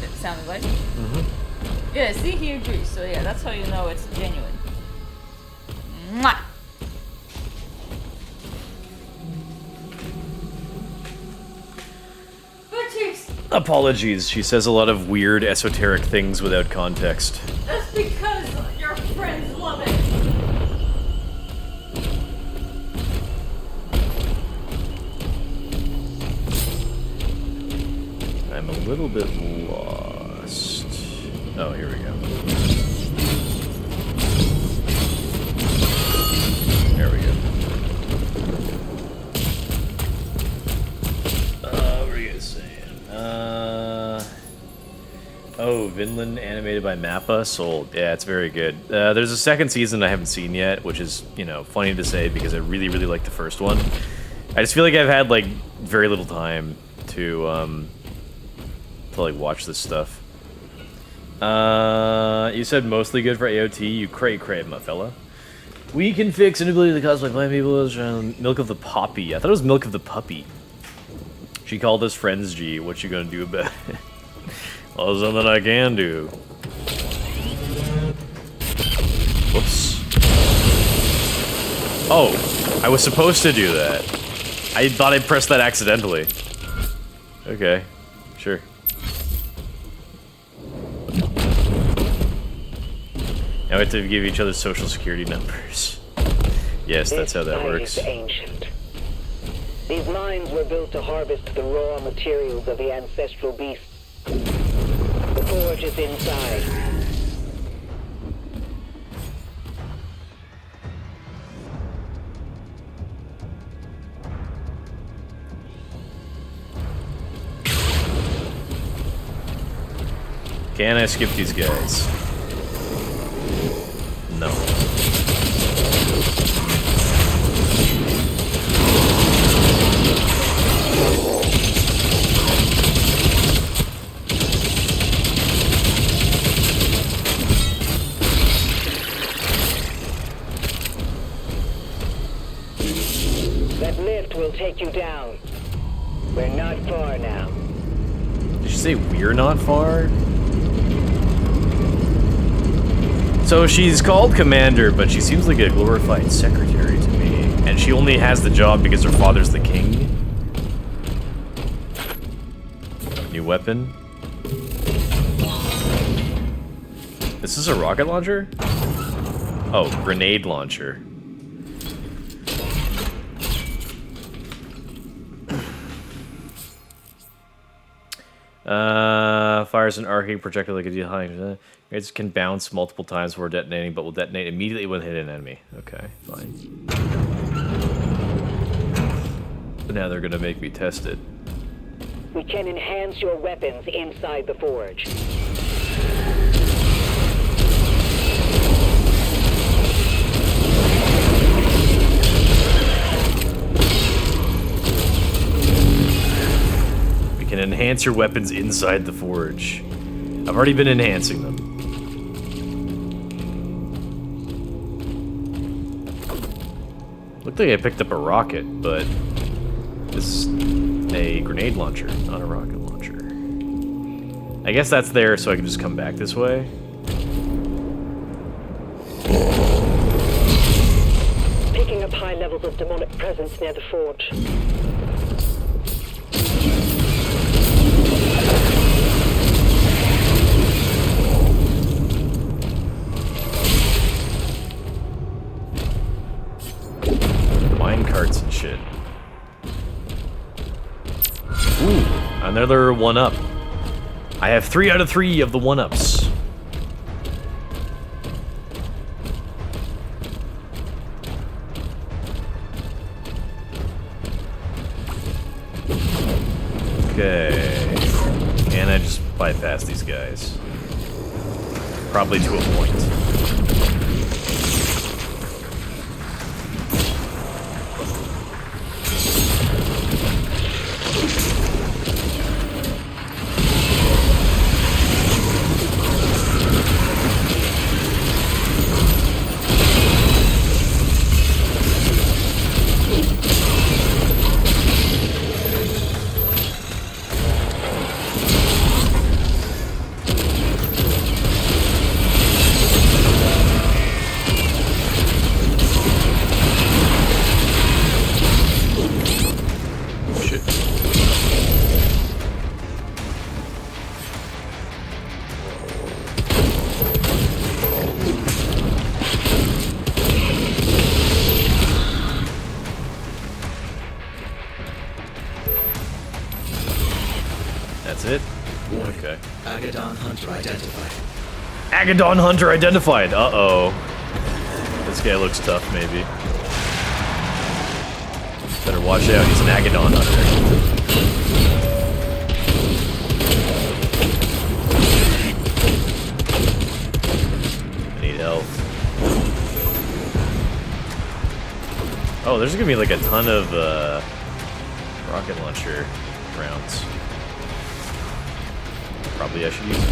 It sounded like? Mm-hmm. Yeah, see, he agrees. So yeah, that's how you know it's genuine. Mwah! Butt cheeks! Apologies, she says a lot of weird, esoteric things without context. That's because your friends love it. I'm a little bit lost. Oh, here we go. There we go. What were you guys saying? Oh, Vinland animated by Mappa, sold. Yeah, it's very good. There's a second season I haven't seen yet, which is, you know, funny to say because I really, really like the first one. I just feel like I've had, like, very little time to like, watch this stuff. You said mostly good for AOT, you cray, my fella. We can fix inability to cosplay blind people. Milk of the Poppy. I thought it was Milk of the Puppy. She called us friends, G. What you gonna do about it? Well, there's something I can do. Whoops. Oh, I was supposed to do that. I thought I pressed that accidentally. Okay, sure. Now we have to give each other social security numbers. Yes, that's how that works. This site is ancient. These mines were built to harvest the raw materials of the ancestral beasts. The forge is inside. Can I skip these guys? No. That lift will take you down. We're not far now. Did you say we're not far? So she's called Commander, but she seems like a glorified secretary to me. And she only has the job because her father's the king. New weapon. This is a rocket launcher? Oh, grenade launcher. Fires an arcing projectile like a dehydrator. It can bounce multiple times before detonating, but will detonate immediately when hit an enemy. Okay, fine. But now they're gonna make me test it. We can enhance your weapons inside the forge. We can enhance your weapons inside the forge. I've already been enhancing them. Looked like I picked up a rocket, but this is a grenade launcher, not a rocket launcher. I guess that's there so I can just come back this way. Picking up high levels of demonic presence near the forge. Minecarts and shit. Ooh, another 1-up. I have 3 out of 3 of the 1-ups. Okay. Can I just bypass these guys? Probably to a point. Okay. Agadon Hunter identified. Agadon Hunter identified! Uh-oh. This guy looks tough, maybe. Better watch out, he's an Agadon Hunter. I need help. Oh, there's gonna be like a ton of, rocket launcher rounds. Probably I should use it.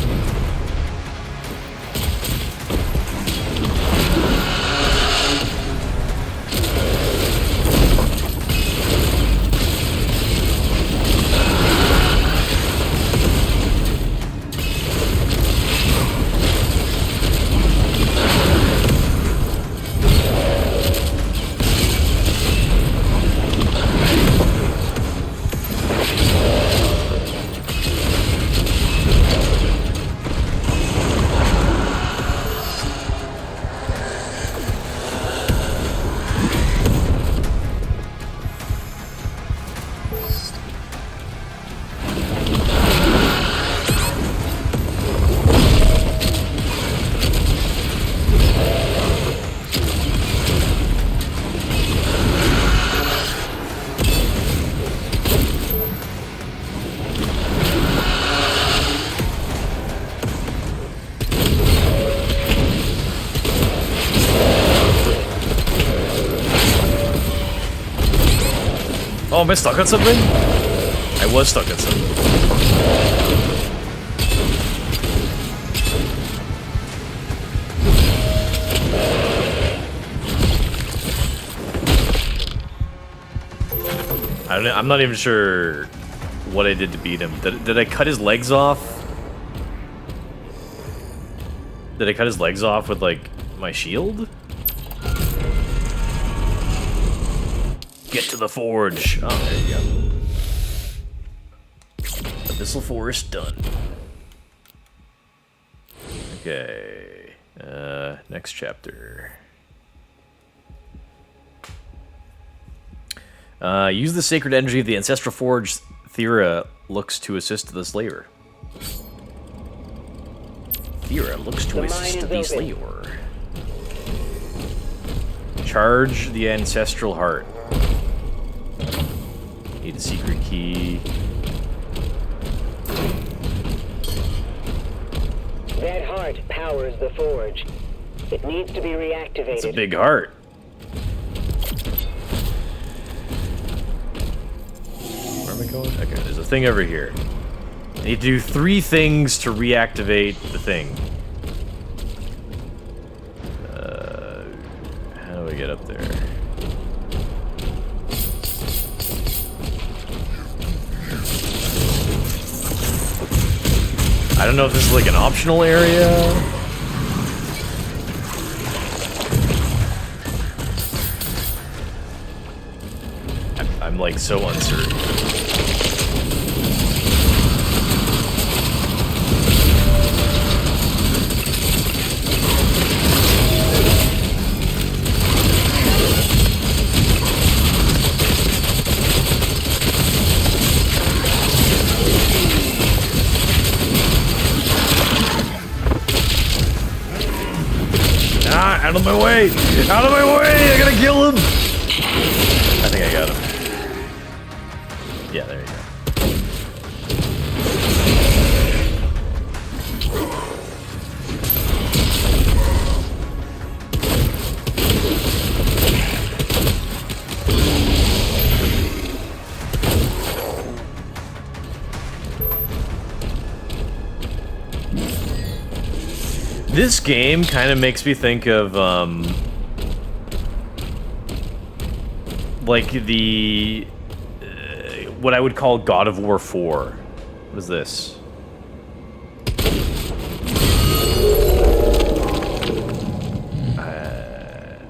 Oh, am I stuck on something? I was stuck on something. I'm not even sure what I did to beat him. Did I cut his legs off? Did I cut his legs off with, like, my shield? Get to the forge. Oh, there you go. Abyssal Forest done. Okay. Next chapter. Use the sacred energy of the ancestral forge. Thera looks to assist the Slayer. Thera looks to assist the Slayer. Charge the ancestral heart. Need a secret key. That heart powers the forge. It needs to be reactivated. It's a big heart. Where am I going? Okay, there's a thing over here. I need to do 3 things to reactivate the thing. How do we get up there? I don't know if this is like an optional area. I'm like so uncertain. Out of my way! Out of my way! I gotta kill him! I think I got him. Yeah, there you go. This game kind of makes me think of, like the, what I would call God of War 4. What is this?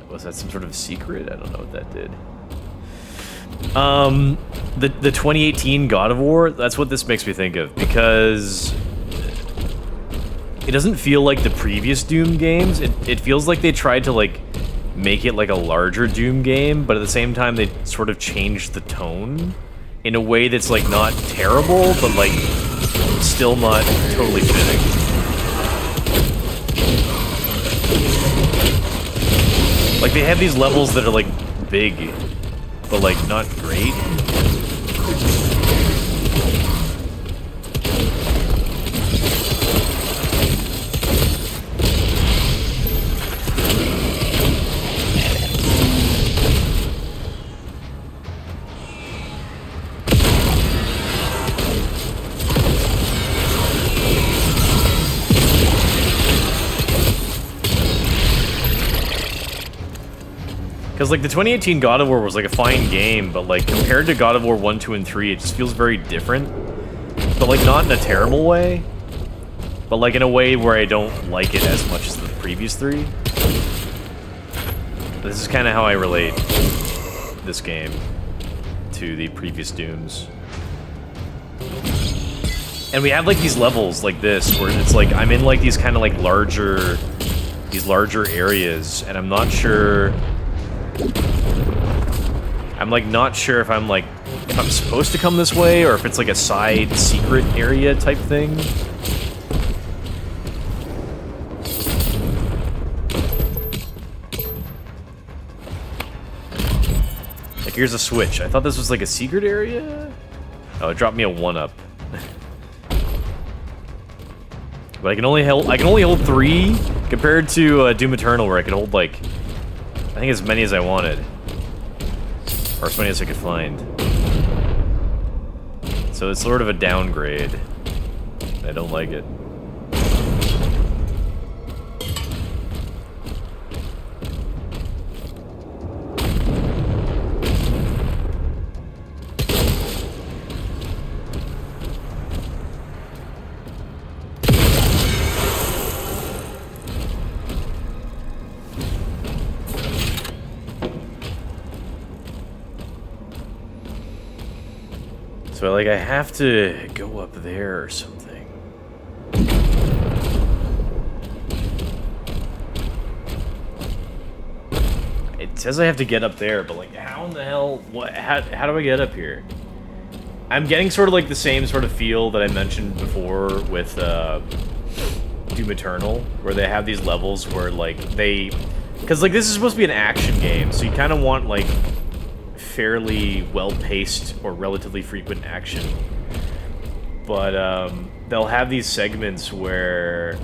Was that some sort of secret? I don't know what that did. The 2018 God of War, that's what this makes me think of, because it doesn't feel like the previous Doom games. It feels like they tried to, like, make it like a larger Doom game, but at the same time they sort of changed the tone in a way that's, like, not terrible, but, like, still not totally fitting. Like, they have these levels that are, like, big, but, like, not great. Because, like, the 2018 God of War was, like, a fine game, but, like, compared to God of War 1, 2, and 3, it just feels very different. But, like, not in a terrible way. But, like, in a way where I don't like it as much as the previous 3. This is kind of how I relate this game to the previous Dooms. And we have, like, these levels like this, where it's, like, I'm in, like, these kind of, like, larger areas, and I'm not sure... I'm, like, not sure if I'm, like, if I'm supposed to come this way, or if it's, like, a side secret area type thing. Like, here's a switch. I thought this was, like, a secret area? Oh, it dropped me a 1-up. But I can only hold 3, compared to Doom Eternal, where I could hold, like, I think as many as I wanted. Or as many as I could find. So it's sort of a downgrade. I don't like it. So, like, I have to go up there or something. It says I have to get up there, but, like, how in the hell... How do I get up here? I'm getting sort of, like, the same sort of feel that I mentioned before with Doom Eternal, where they have these levels where, like, they... Because, like, this is supposed to be an action game, so you kind of want, like... fairly well-paced or relatively frequent action. But they'll have these segments where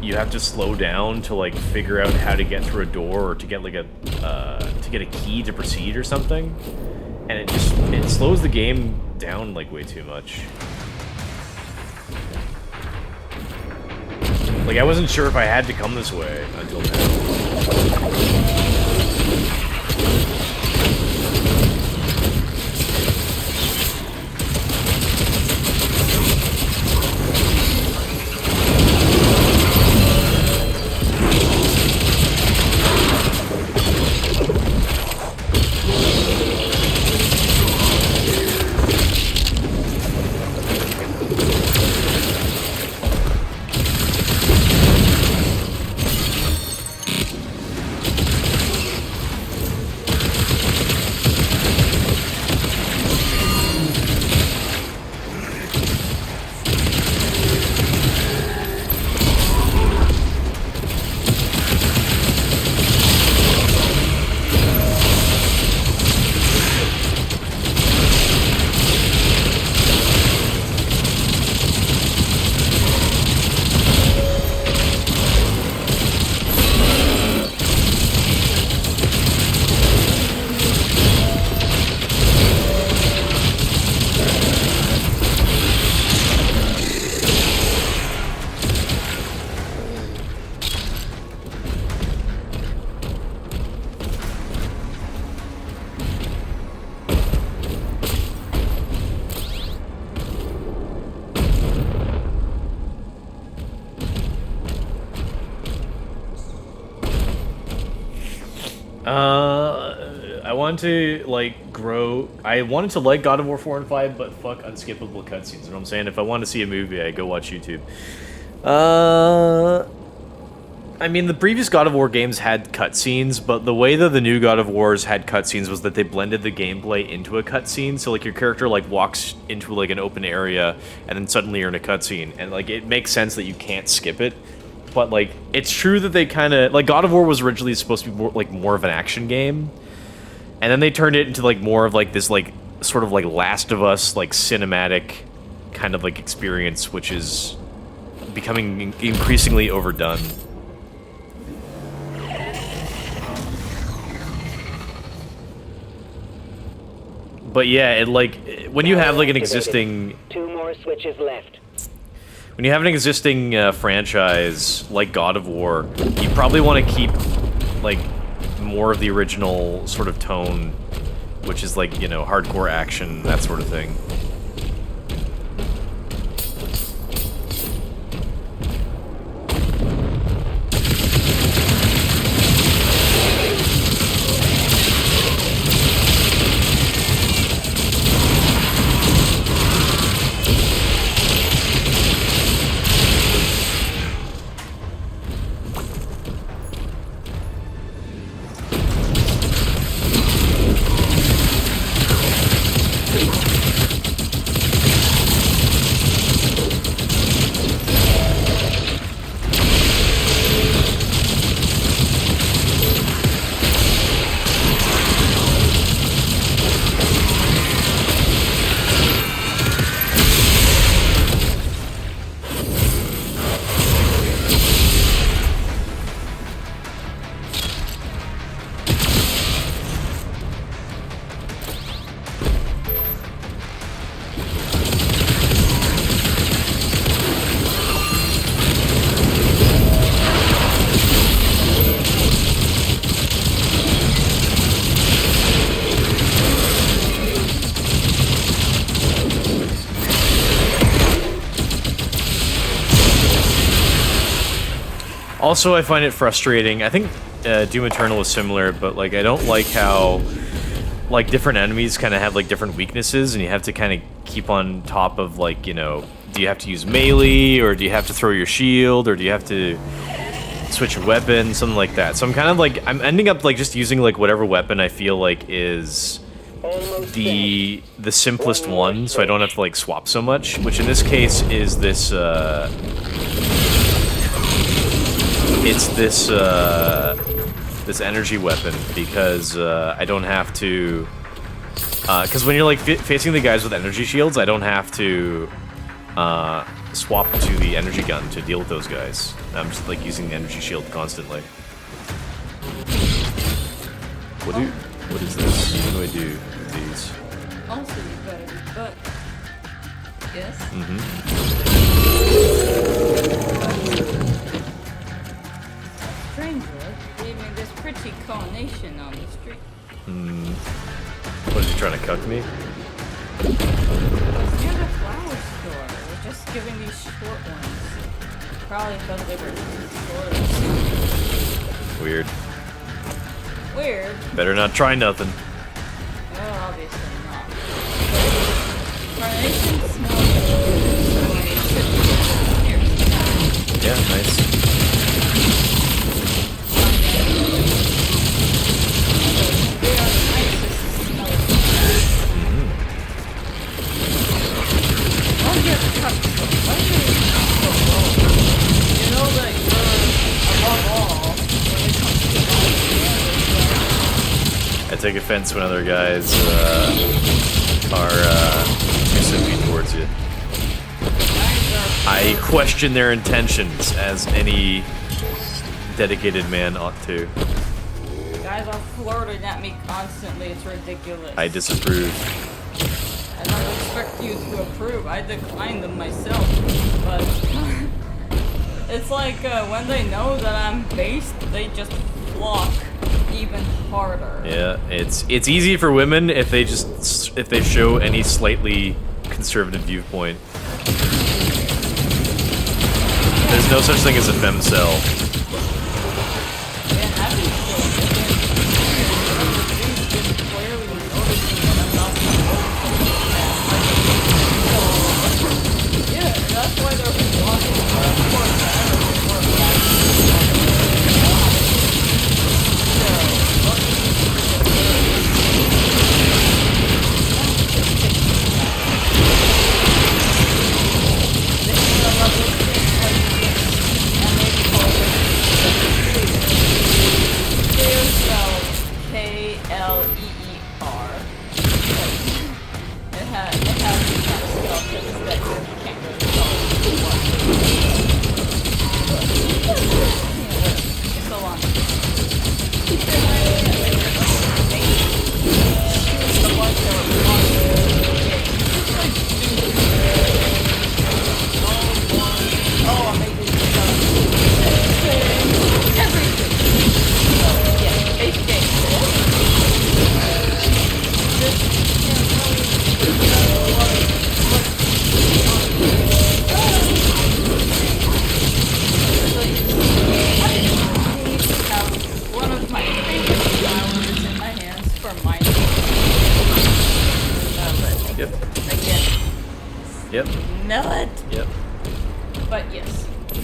you have to slow down to like figure out how to get through a door or to get like a key to proceed or something. And it slows the game down like way too much. Like I wasn't sure if I had to come this way until now. I want to, like, grow... I wanted to like God of War 4 and 5, but fuck unskippable cutscenes. You know what I'm saying? If I want to see a movie, I go watch YouTube. I mean, the previous God of War games had cutscenes, but the way that the new God of Wars had cutscenes was that they blended the gameplay into a cutscene. So, like, your character, like, walks into, like, an open area, and then suddenly you're in a cutscene. And, like, it makes sense that you can't skip it. But, like, it's true that they kind of... Like, God of War was originally supposed to be more of an action game. And then they turned it into, like, more of, like, this, like, sort of, like, Last of Us, like, cinematic kind of, like, experience, which is becoming increasingly overdone. But yeah, it like when you have like an existing 2 more switches left. when you have an existing franchise like God of War, you probably want to keep like more of the original sort of tone, which is like, you know, hardcore action, that sort of thing. Also, I find it frustrating. I think Doom Eternal is similar, but like I don't like how like different enemies kind of have like different weaknesses, and you have to kind of keep on top of like, you know, do you have to use melee, or do you have to throw your shield, or do you have to switch your weapon, something like that. So I'm kind of like I'm ending up like just using like whatever weapon I feel like is the simplest one, so I don't have to like swap so much. Which in this case is this. It's this this energy weapon, because I don't have to. Because when you're like facing the guys with energy shields, I don't have to swap to the energy gun to deal with those guys. I'm just like using the energy shield constantly. What is this? What do I do with these? Also, you better be butt. Yes? Stranger leaving this pretty carnation on the street. What, is he trying to cuck me? It's near the flower store. We're just giving these short ones. Probably because they were short. Weird. Weird. Better not try nothing. Well, obviously not. Carnation smells good, so it should be here. Yeah, nice. They are the nicest smelling. Why do you have to cut so? Why do you have to cut so low? You know that you're above all when it comes to I take offense when other guys are too simpy towards you. I question their intentions, as any dedicated man ought to. guys are flirting at me constantly. It's ridiculous. I disapprove. I don't expect you to approve. I decline them myself, but it's like when they know that I'm based, they just flock even harder. Yeah, it's easy for women if they show any slightly conservative viewpoint. There's no such thing as a femcel. Yeah, having clearly noticing that I'm not yeah, that's why they're blocking. Of course, I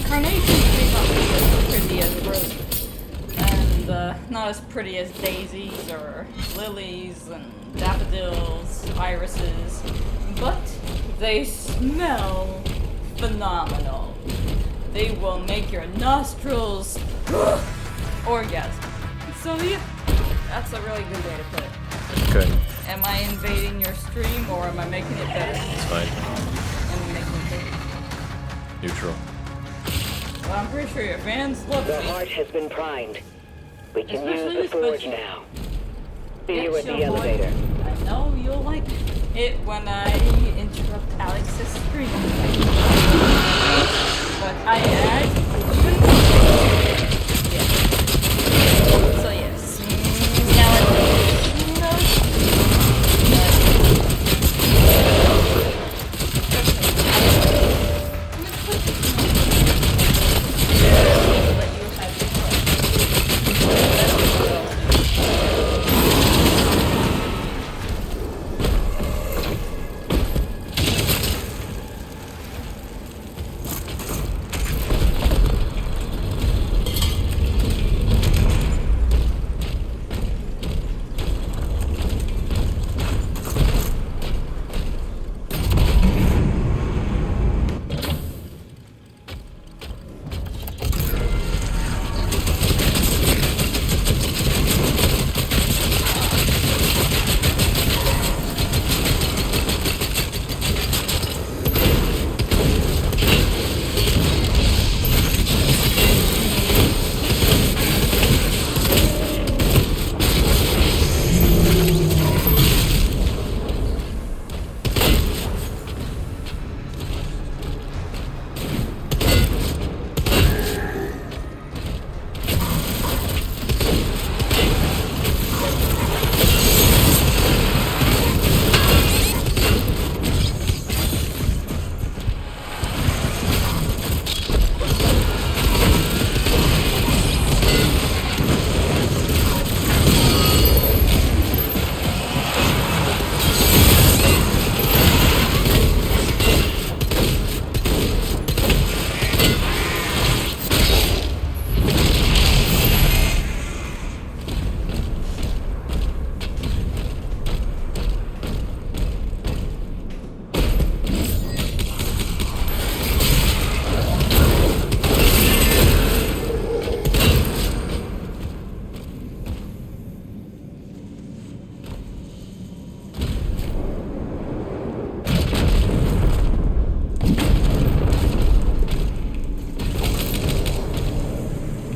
Carnations may not be as pretty as roses, and not as pretty as daisies or lilies and daffodils, irises, but they smell phenomenal. They will make your nostrils orgasm. So yeah, that's a really good way to put it. Okay, Am I invading your stream or am I making it better? it's fine. I'm making it better. Neutral. Well, I'm pretty sure your fans love The me. heart has been primed. We can Especially use the forge special. now. See you at Yes, the you'll like- elevator. I know you'll like it when I interrupt Alex's stream. But I add even yeah. So yes. Now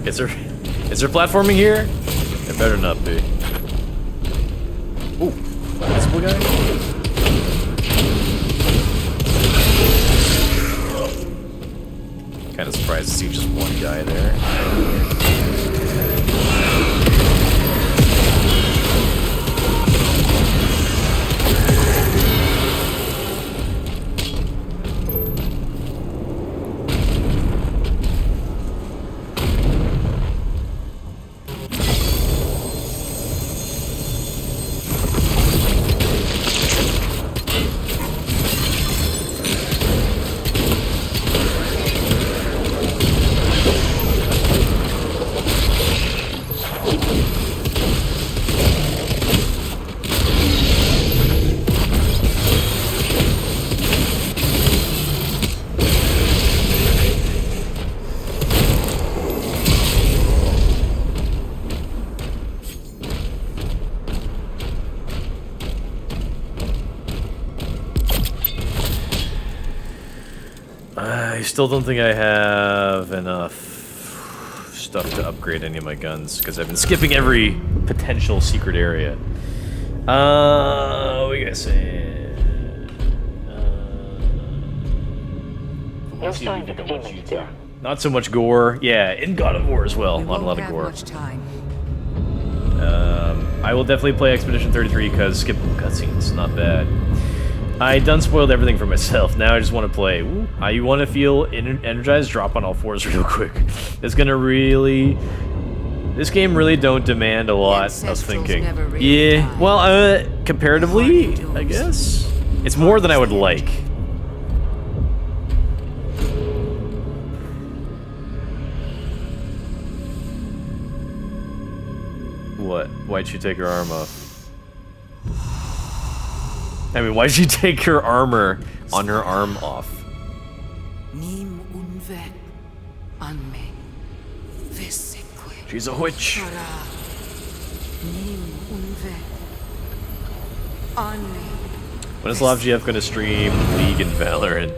Is there platforming here? It better not be. Ooh, invisible guy? Kind of surprised to see just one guy there. I still don't think I have enough stuff to upgrade any of my guns because I've been skipping every potential secret area. What you guys saying? No signs of demons still. Not so much gore. Yeah, in God of War as well. We Not a won't lot of have gore. much time. I will definitely play Expedition 33 because skippable cutscenes, not bad. I done spoiled everything for myself. Now I just want to play. Ooh, you want to feel energized? Drop on all fours real quick. It's gonna really. This game really don't demand a lot of Ancestrals thinking. never really Yeah, die. well, comparatively, Hard endures. I guess it's more than I would like. What? Why'd she take her arm off? I mean, why'd she take her armor on her arm off? Nim unve anme veseque. She's a witch. Nim unve anme. When is Lavgiev gonna stream League and Valorant?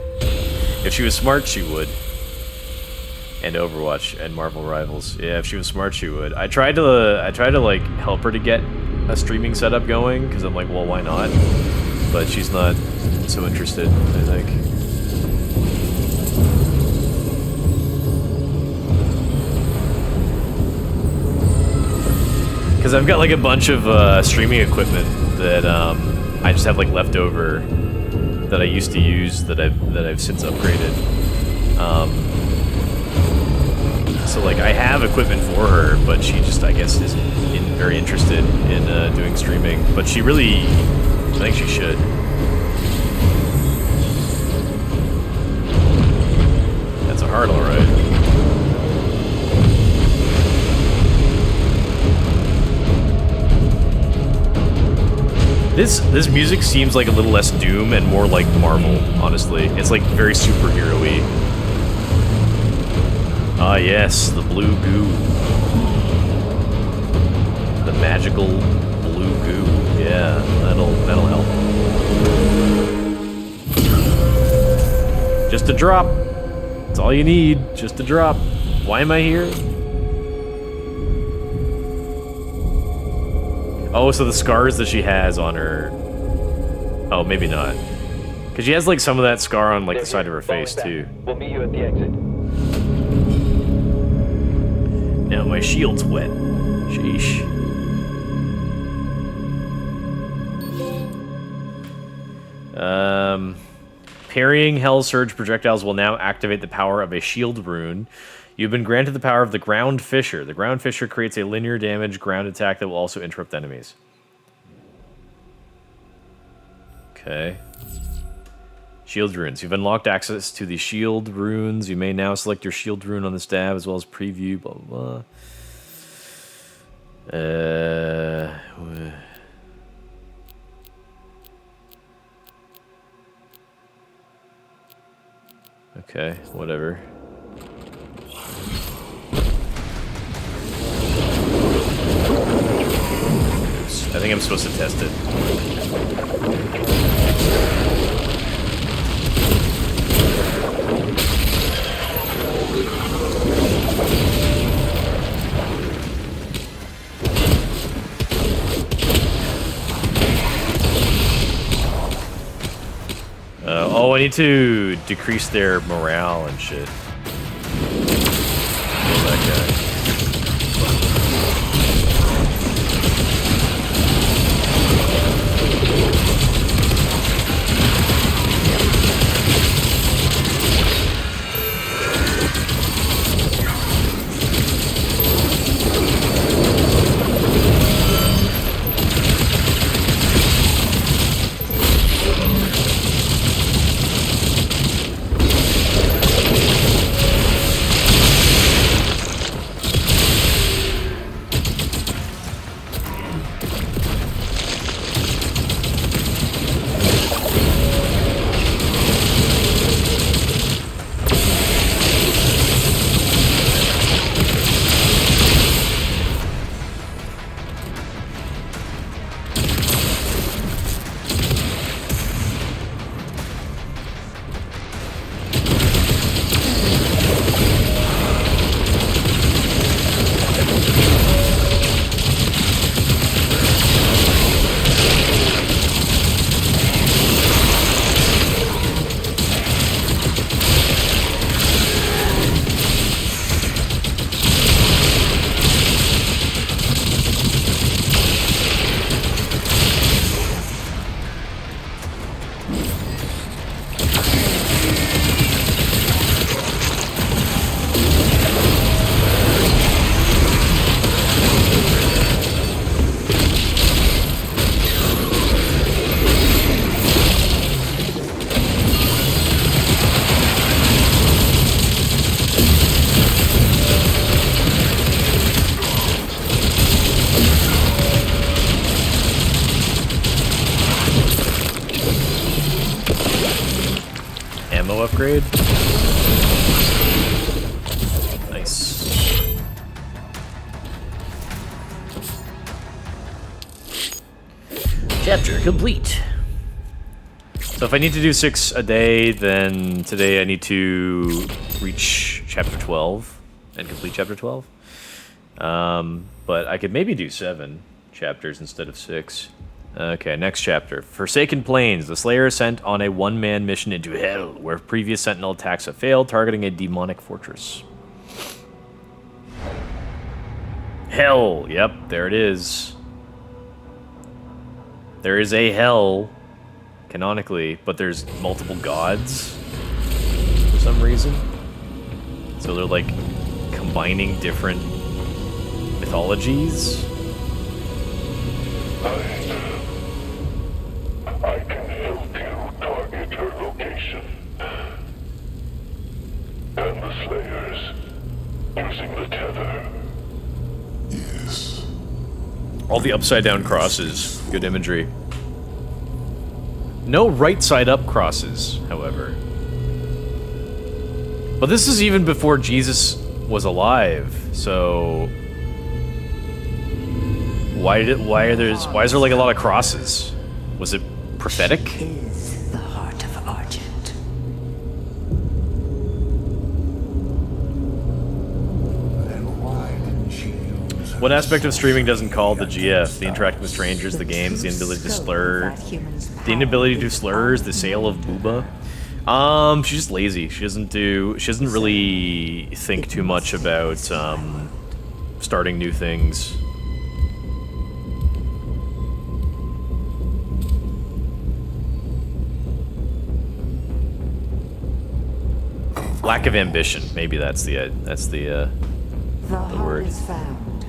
If she was smart, she would. And Overwatch and Marvel Rivals. Yeah, if she was smart, she would. I tried to like help her to get a streaming setup going because I'm like, well, why not? But she's not so interested, I think. Because I've got like a bunch of streaming equipment that I just have like leftover that I used to use that I've since upgraded. So like I have equipment for her, but she just I guess isn't very interested in doing streaming. But she really, I think she should. That's a heart, all right. This music seems like a little less Doom and more like Marvel, honestly. It's like very superhero-y. Ah yes, the blue goo. The magical blue goo. Yeah, that'll help. Just a drop. That's all you need. Just a drop. Why am I here? Oh, so the scars that she has on her... Oh, maybe not. Because she has, like, some of that scar on, like, the side of her face, too. We'll meet you at the exit. Now my shield's wet. Sheesh. Parrying Hell Surge projectiles will now activate the power of a shield rune. You've been granted the power of the Ground Fisher. The Ground Fisher creates a linear damage ground attack that will also interrupt enemies. Okay. Shield runes. You've unlocked access to the shield runes. You may now select your shield rune on the stab as well as preview, blah, blah, blah. Okay, whatever. I think I'm supposed to test it. Oh, I need to decrease their morale and shit. Kill that guy. upgrade. Nice. Chapter complete. So if I need to do 6 a day, then today I need to reach chapter 12 and complete chapter 12. But I could maybe do 7 chapters instead of 6. Okay, next chapter. Forsaken Plains. The Slayer is sent on a one-man mission into Hell, where previous Sentinel attacks have failed, targeting a demonic fortress. Hell. Yep, there it is. There is a Hell, canonically, but there's multiple gods for some reason. So they're like combining different mythologies. I can help you target her location. And the Slayers, using the tether. Yes. All the upside-down crosses. Good imagery. No right-side-up crosses, however. But this is even before Jesus was alive, so... Why is there like a lot of crosses? Was it prophetic? Is the heart of Argent. Then why didn't she use What aspect of streaming doesn't call the GF? The interacting with strangers, the games, the inability to slur... The inability to slurs, the sale of booba. She's just lazy. She doesn't really think too much about, starting new things. Lack of ambition. Maybe that's the The heart word. is found.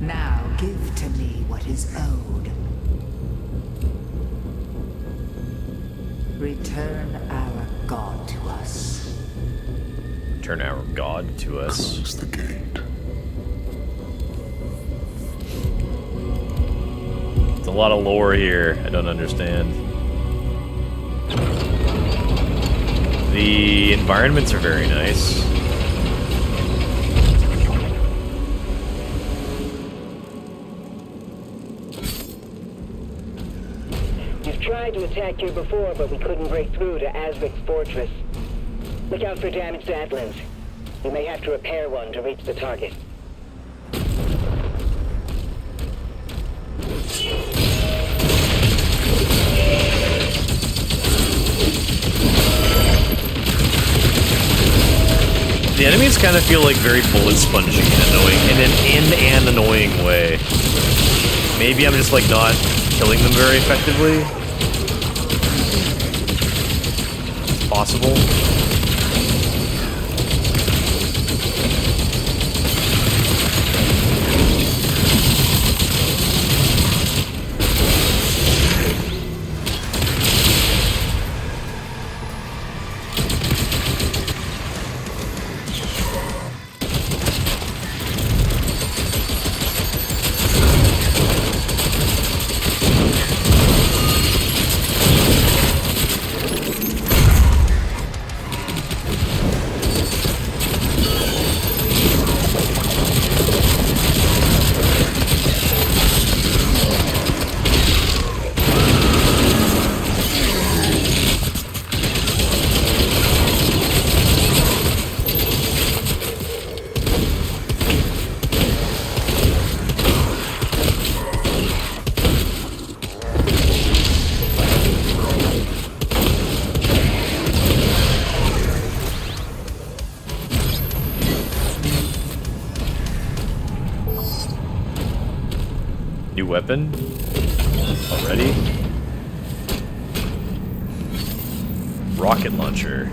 Now give to me what is owed. Return our God to us. Turn our God to us. Close the gate. It's a lot of lore here. I don't understand. The environments are very nice. You've tried to attack here before, but we couldn't break through to Azric's fortress. Look out for damaged Atlas. You may have to repair one to reach the target. The enemies kind of feel like very bullet spongy and annoying in an annoying way. Maybe I'm just like not killing them very effectively. It's possible. New weapon? Already? Rocket launcher.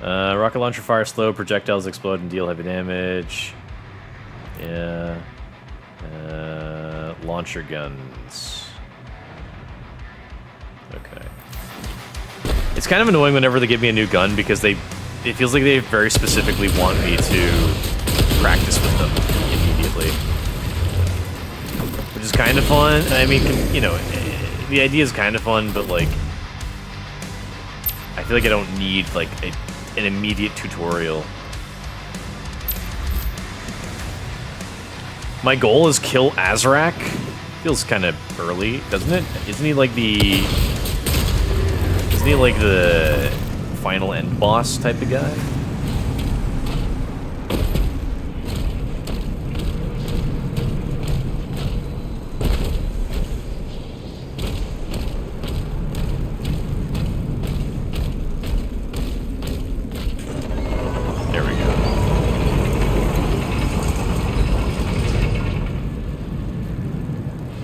Rocket launcher fires slow, projectiles explode and deal heavy damage. Yeah. Launcher guns. Okay. It's kind of annoying whenever they give me a new gun because it feels like they very specifically want me to practice with them immediately. Which is kind of fun. I mean, you know, the idea is kind of fun, but like, I feel like I don't need like an immediate tutorial. My goal is kill Azrak. Feels kind of early, doesn't it? Isn't he like the final end boss type of guy? There we go.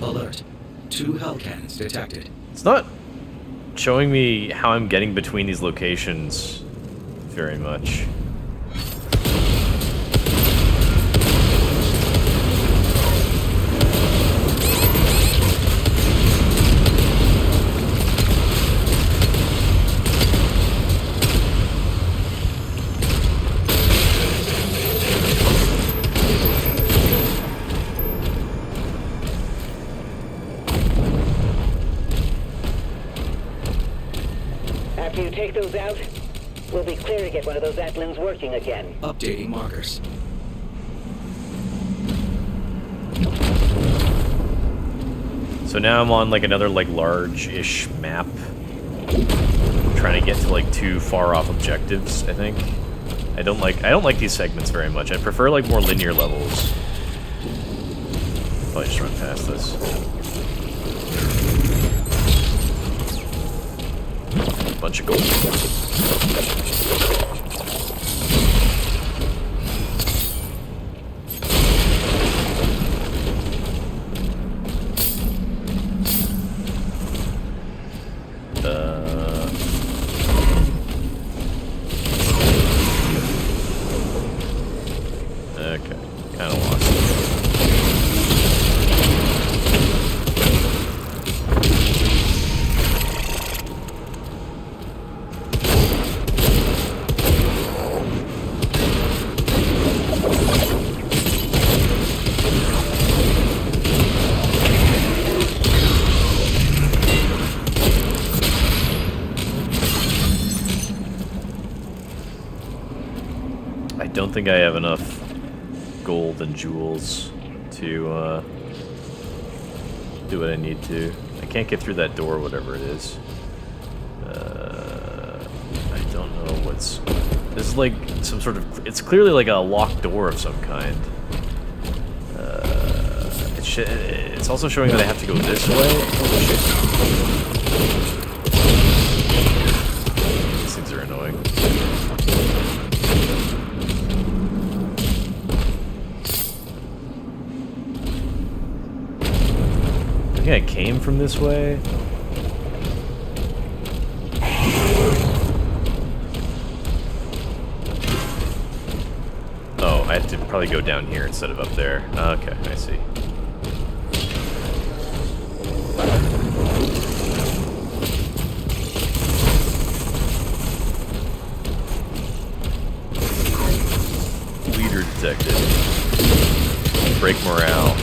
Alert. 2 hell cannons detected. It's not showing me how I'm getting between these locations very much. After you take those out, we'll be clear to get one of those Atlins working again. Updating markers. So now I'm on like another like large-ish map, trying to get to like 2 far-off objectives. I think I don't like these segments very much. I prefer like more linear levels. Probably just run past this. Bunch of gold. Okay, kind of lost it. I don't think I have enough gold and jewels to do what I need to. I can't get through that door, whatever it is. I don't know what's... This is like some sort of... It's clearly like a locked door of some kind. It's also showing that I have to go this way. Holy shit. These things are annoying. I think I came from this way. Oh, I have to probably go down here instead of up there. Okay, I see. Leader detected. Break morale.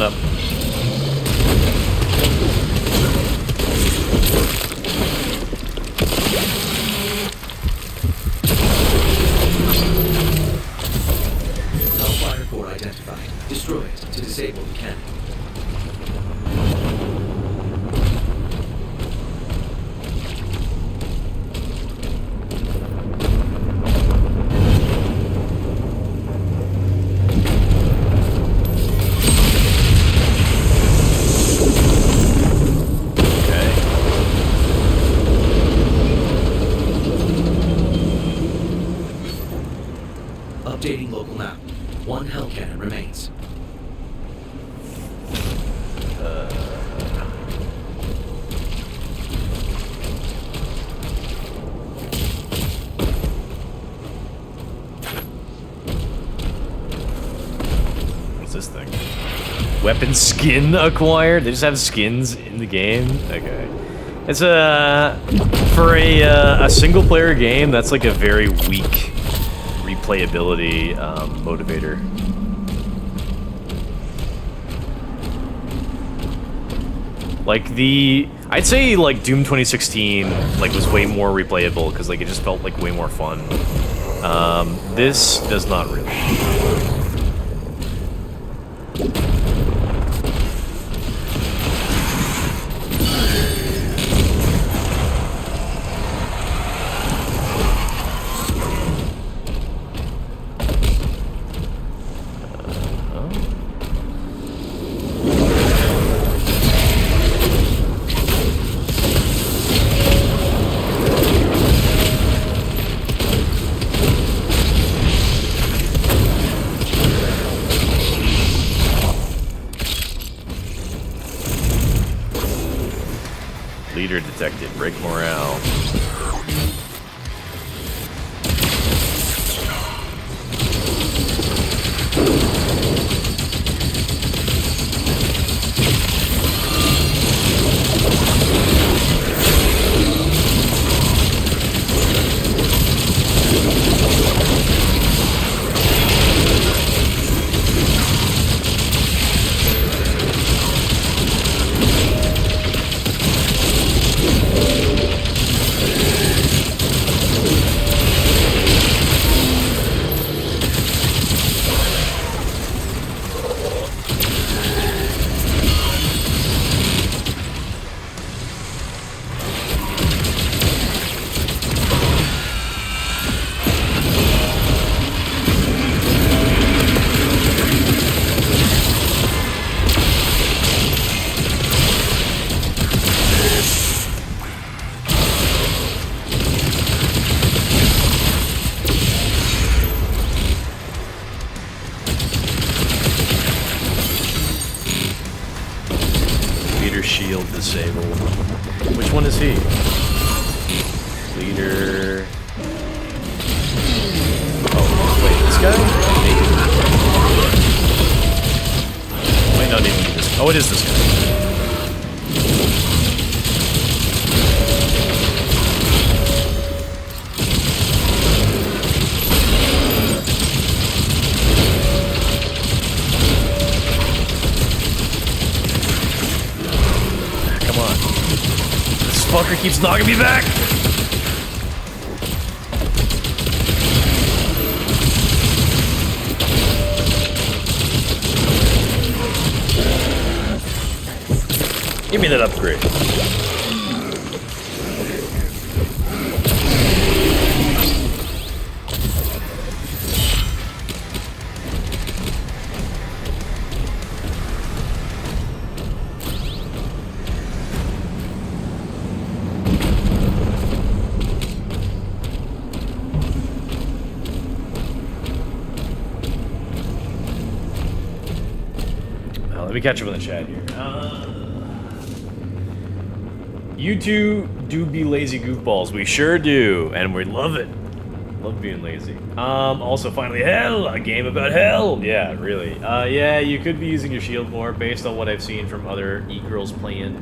on up. Hellfire 4 identified. Destroy it to disable the cannon. Updating local map. One hell cannon remains. What's this thing? Weapon skin acquired? They just have skins in the game? Okay. It's for a single player game, that's like a very weak replayability motivator. Like I'd say like Doom 2016 like was way more replayable because like it just felt like way more fun. This does not really. Leader detected. Break morale. Shield disabled. Which one is he? Leader. Oh, wait, this guy? Might not even be this. Oh, it is this guy. Fucker keeps knocking me back! Give me that upgrade. Let me catch up in the chat here. You two do be lazy goofballs. We sure do, and we love it. Love being lazy. Also, finally, hell! A game about hell! Yeah, really. Yeah, you could be using your shield more, based on what I've seen from other e-girls playing.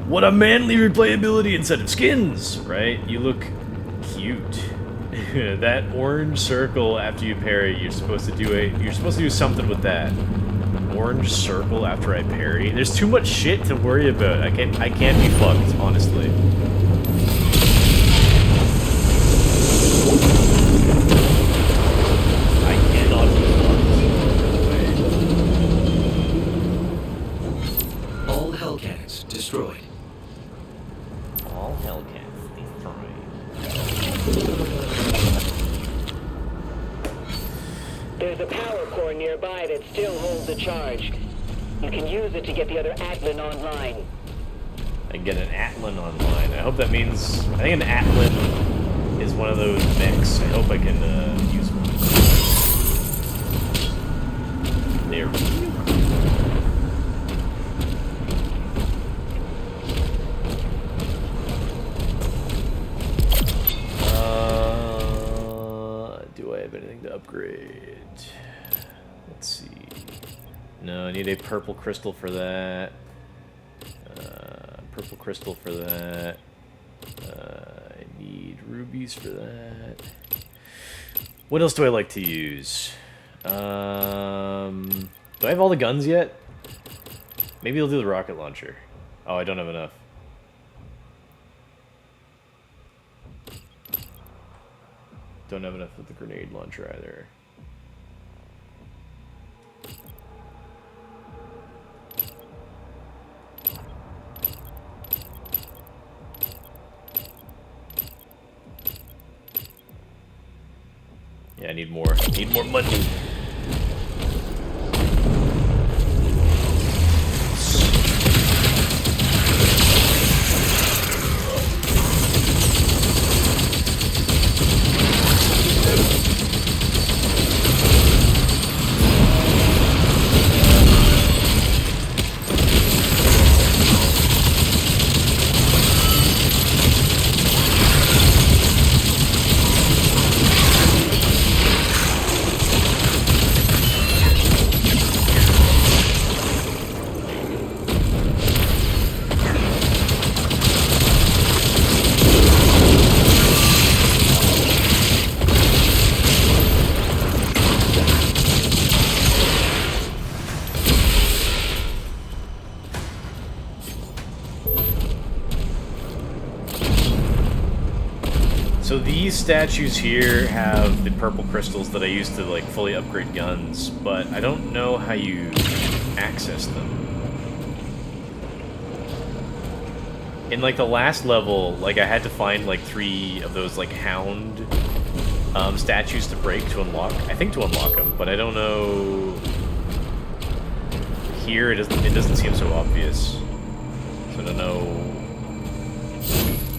What a manly replayability instead of skins, right? You look cute. That orange circle after you parry, you're supposed to do something with that. orange circle after I parry. There's too much shit to worry about. I can't be fucked, honestly. I cannot be fucked. All Hell Cannons destroyed. All hell cannons destroyed. There's a power core nearby that still holds a charge. You can use it to get the other Atlan online. I can get an Atlan online. I hope that means... I think an Atlan is one of those mechs. I hope I can use one. There we go. Do I have anything to upgrade? Let's see. No, I need a purple crystal for that. Purple crystal for that. I need rubies for that. What else do I like to use? Do I have all the guns yet? Maybe I'll do the rocket launcher. Oh, I don't have enough. Don't have enough with the grenade launcher either. Yeah, I need more. Need more money. So these statues here have the purple crystals that I use to like fully upgrade guns, but I don't know how you access them. In like the last level, like I had to find like 3 of those like hound statues to break to unlock. I think to unlock them, but I don't know. Here it doesn't seem so obvious. So I don't know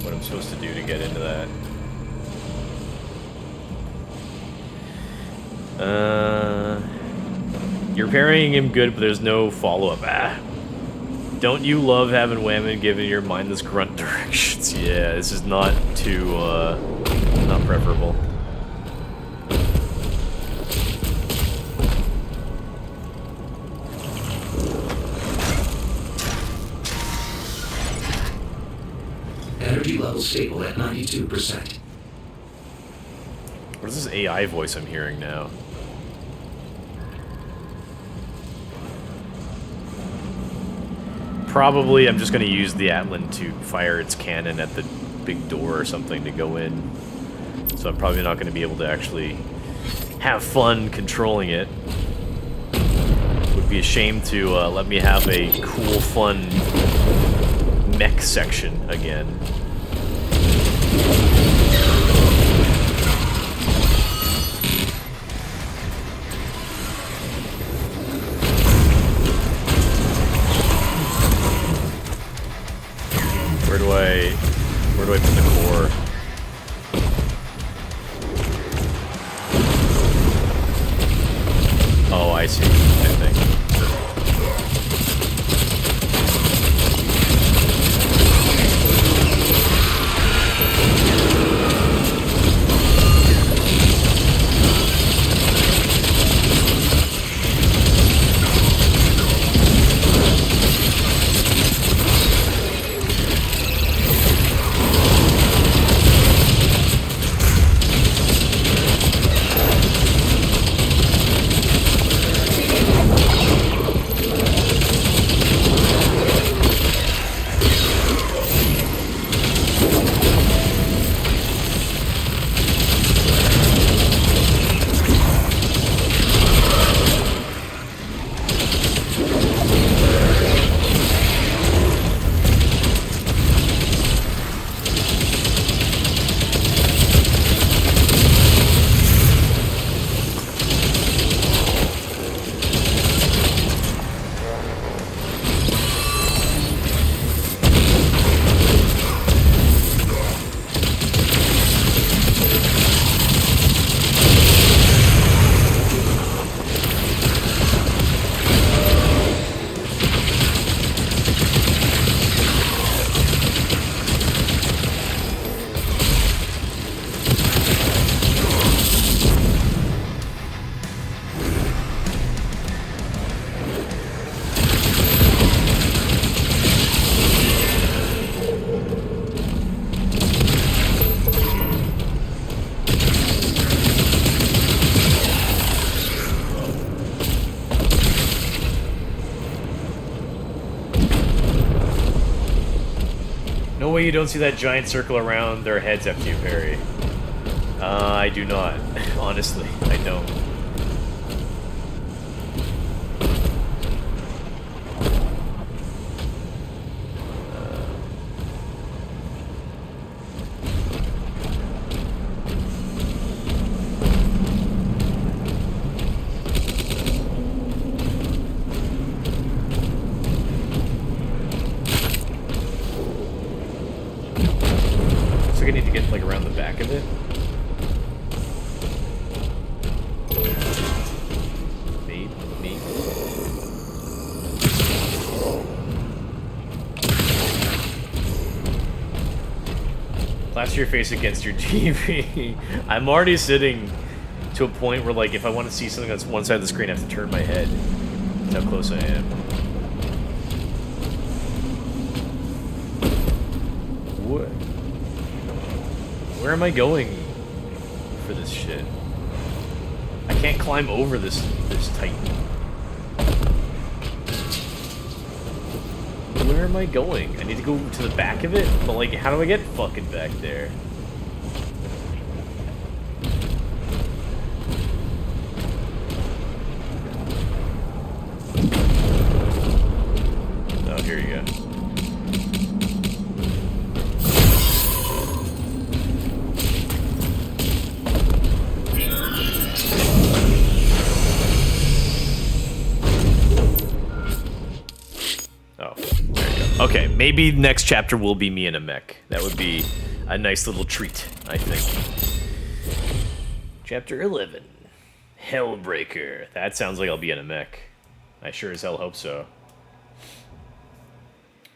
what I'm supposed to do to get into that. You're parrying him good, but there's no follow-up. Don't you love having Whammon giving your mindless grunt directions? Yeah, this is not too, not preferable. Energy level stable at 92%. What is this AI voice I'm hearing now? Probably I'm just going to use the Atlan to fire its cannon at the big door or something to go in. So I'm probably not going to be able to actually have fun controlling it. Would be a shame to let me have a cool, fun mech section again. Where do I put the core? Oh, I see, I think. No way you don't see that giant circle around their heads after you parry. I do not. Honestly, I don't. So I need to get like around the back of it. Maybe. Plaster your face against your TV. I'm already sitting to a point where, like, if I want to see something that's one side of the screen, I have to turn my head. That's how close I am. What? Where am I going for this shit? I can't climb over this titan. Where am I going? I need to go to the back of it? But, like, how do I get fucking back there? Oh, here you go. Okay, maybe next chapter will be me in a mech. That would be a nice little treat, I think. Chapter 11. Hellbreaker. That sounds like I'll be in a mech. I sure as hell hope so.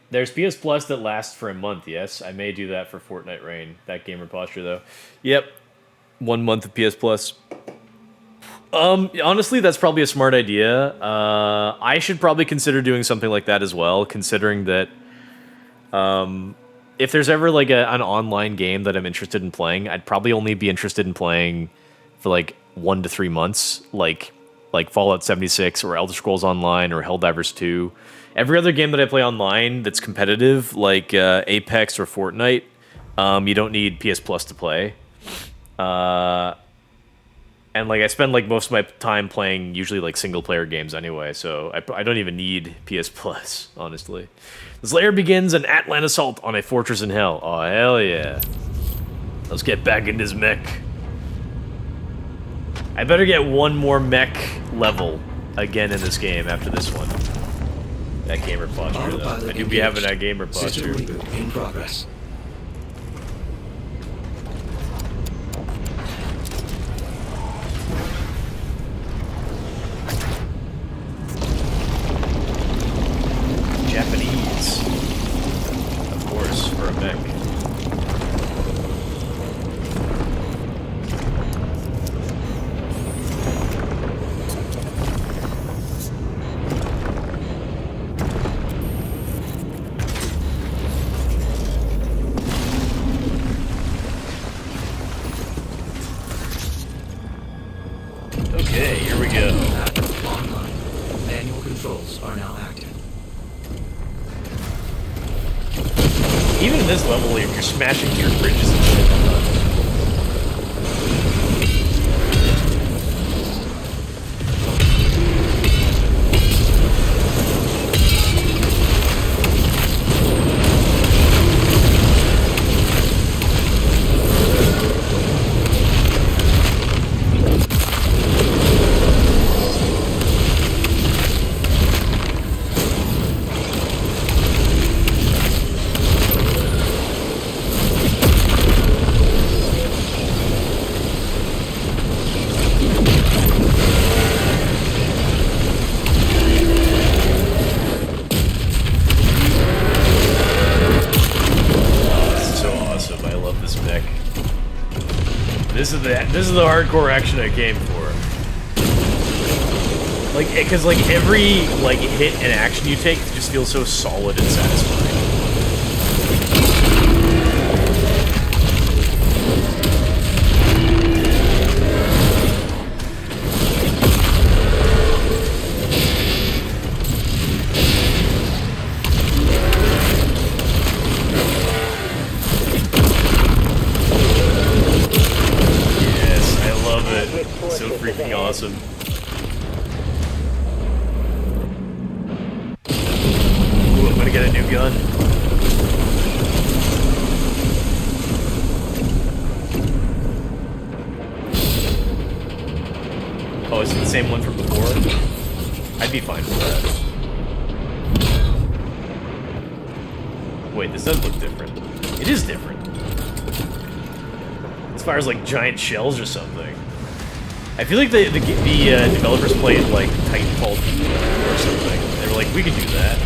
There's PS Plus that lasts for a month, yes. I may do that for Fortnite Reign. That gamer posture, though. Yep. 1 month of PS Plus. Honestly, that's probably a smart idea. I should probably consider doing something like that as well, considering that if there's ever like an online game that I'm interested in playing, I'd probably only be interested in playing for like 1 to 3 months, like Fallout 76 or Elder Scrolls Online or Helldivers 2. Every other game that I play online that's competitive, like Apex or Fortnite, you don't need PS Plus to play. And, like, I spend, like, most of my time playing usually, like, single-player games anyway, so I don't even need PS Plus, honestly. The Slayer begins an Atlan assault on a fortress in hell. Oh, hell yeah. Let's get back in this mech. I better get one more mech level again in this game after this one. That gamer posture, though. I do be having that gamer posture. System reboot in progress. Japanese. Of course, for a mech. Okay, here we go. Online. Manual controls are now active. Even in this level, you're smashing your bridges and shit. This is the hardcore action I came for. Like, because like every like hit and action you take just feels so solid and satisfying. get a new gun. Oh, is it the same one from before? I'd be fine with that. Wait, this does look different. It is different. As far as like giant shells or something. I feel like the developers played like Titanfall 2 or something. They were like, we could do that.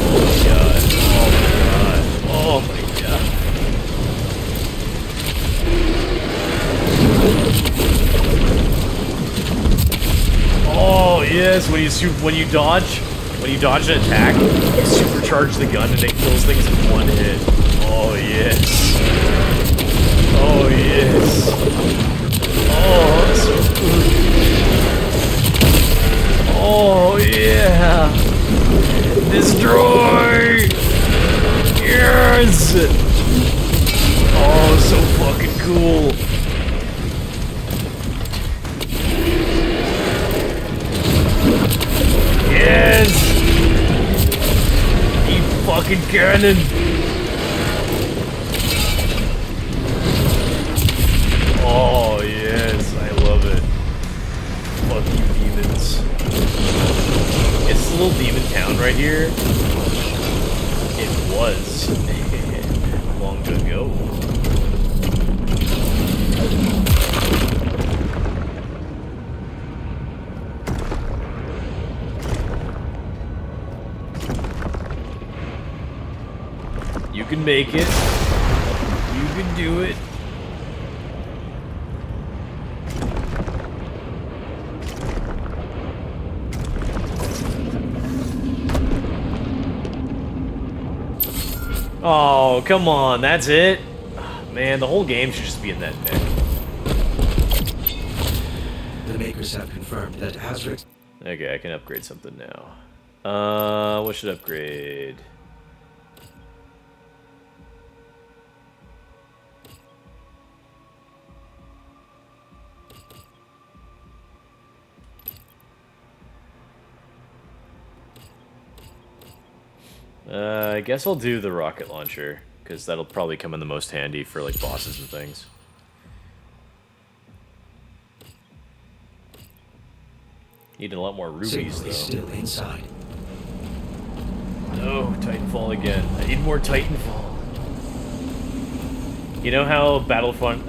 Oh my god. Oh my god. Oh yes, when you dodge an attack, you supercharge the gun and it kills things in one hit. Oh yes. Oh yes. Oh, so good. Oh yeah. Destroy. Yes. Oh, so fucking cool. Yes! You fucking cannon! Oh, yes, I love it. Fuck you, demons. It's this little demon town right here. It was long ago. You can make it. You can do it. Oh, come on. That's it? Man, the whole game should just be in that mech. The makers have confirmed that Azrix... Okay, I can upgrade something now. What should I upgrade? I guess I'll do the rocket launcher, because that'll probably come in the most handy for like bosses and things. Needed a lot more rubies Signal though. is still inside. No, Titanfall again. I need more Titanfall. You know how Battlefront,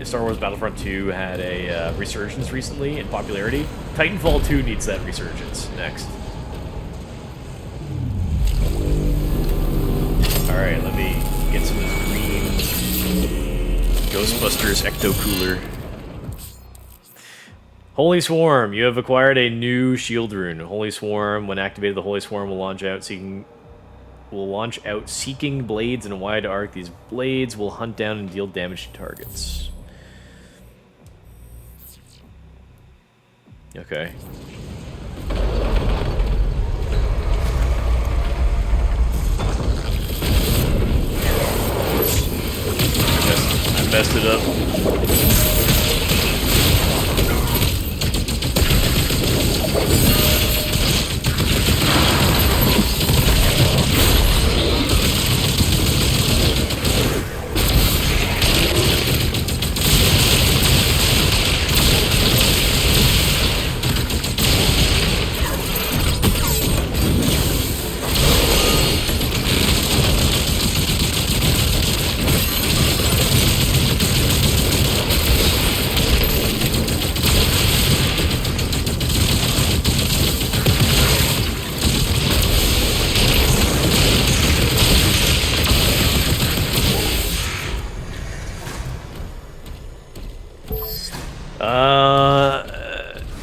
Star Wars Battlefront 2 had a resurgence recently in popularity? Titanfall 2 needs that resurgence next. Alright, let me get some of this green Ghostbusters Ecto Cooler. Holy Swarm, you have acquired a new shield rune. Holy Swarm, when activated, the Holy Swarm will launch out seeking blades in a wide arc. These blades will hunt down and deal damage to targets. Okay. I messed it up.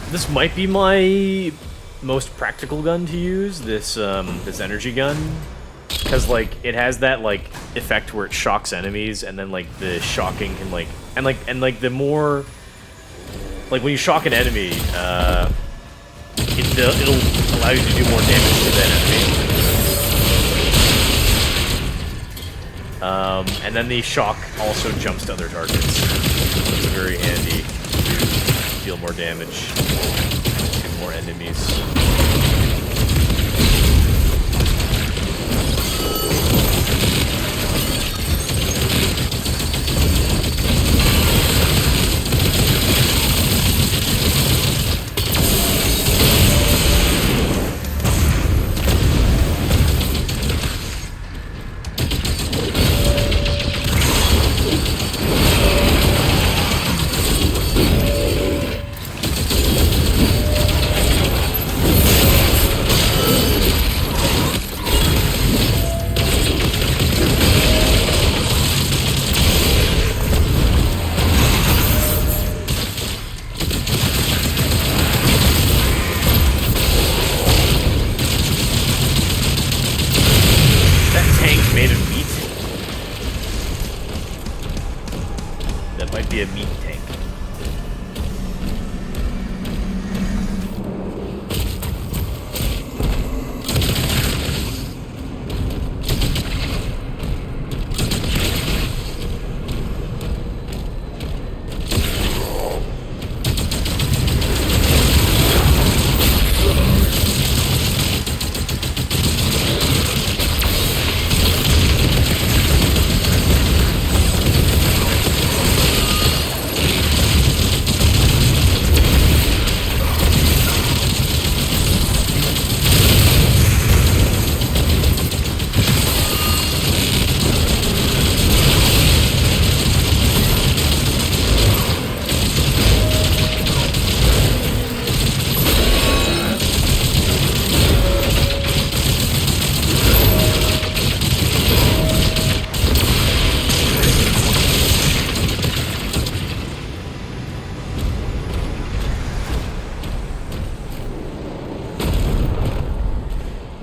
This might be my most practical gun to use, this energy gun, because like it has that like effect where it shocks enemies, and then like the shocking can like and the more like when you shock an enemy, it'll allow you to do more damage to that enemy. And then the shock also jumps to other targets. It's very handy. deal more damage to more enemies. Made of meat? That might be a meat tank.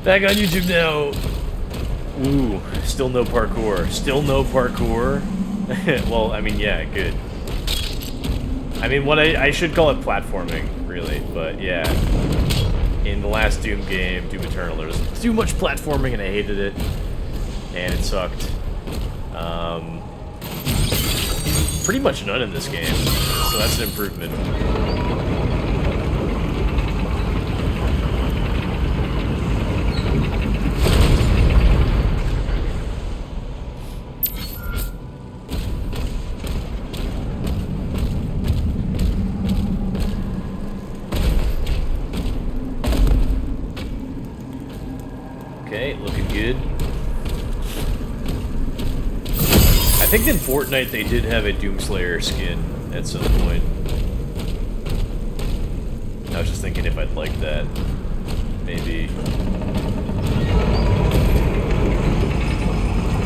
Back on YouTube now. Ooh, still no parkour. Still no parkour? Well, I mean, yeah, good. I mean, what I should call it platforming, really, but yeah. In the last Doom game, Doom Eternal, there was too much platforming and I hated it. And it sucked. Pretty much none in this game, so that's an improvement. Okay, looking good. I think in Fortnite they did have a Doomslayer skin at some point. I was just thinking if I'd like that. Maybe.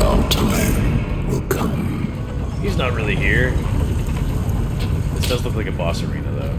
Our time will come. He's not really here. This does look like a boss arena, though.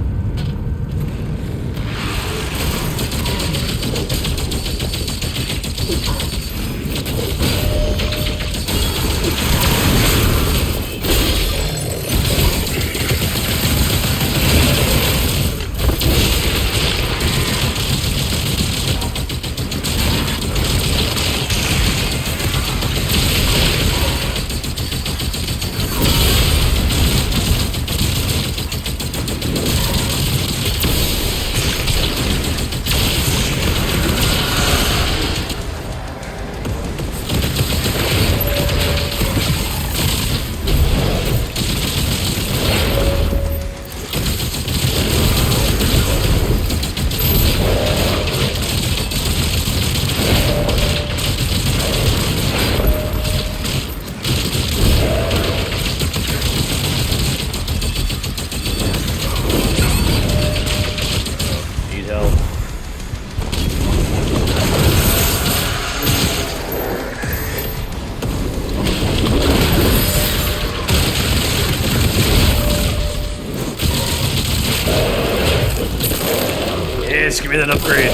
Yes, give me that upgrade.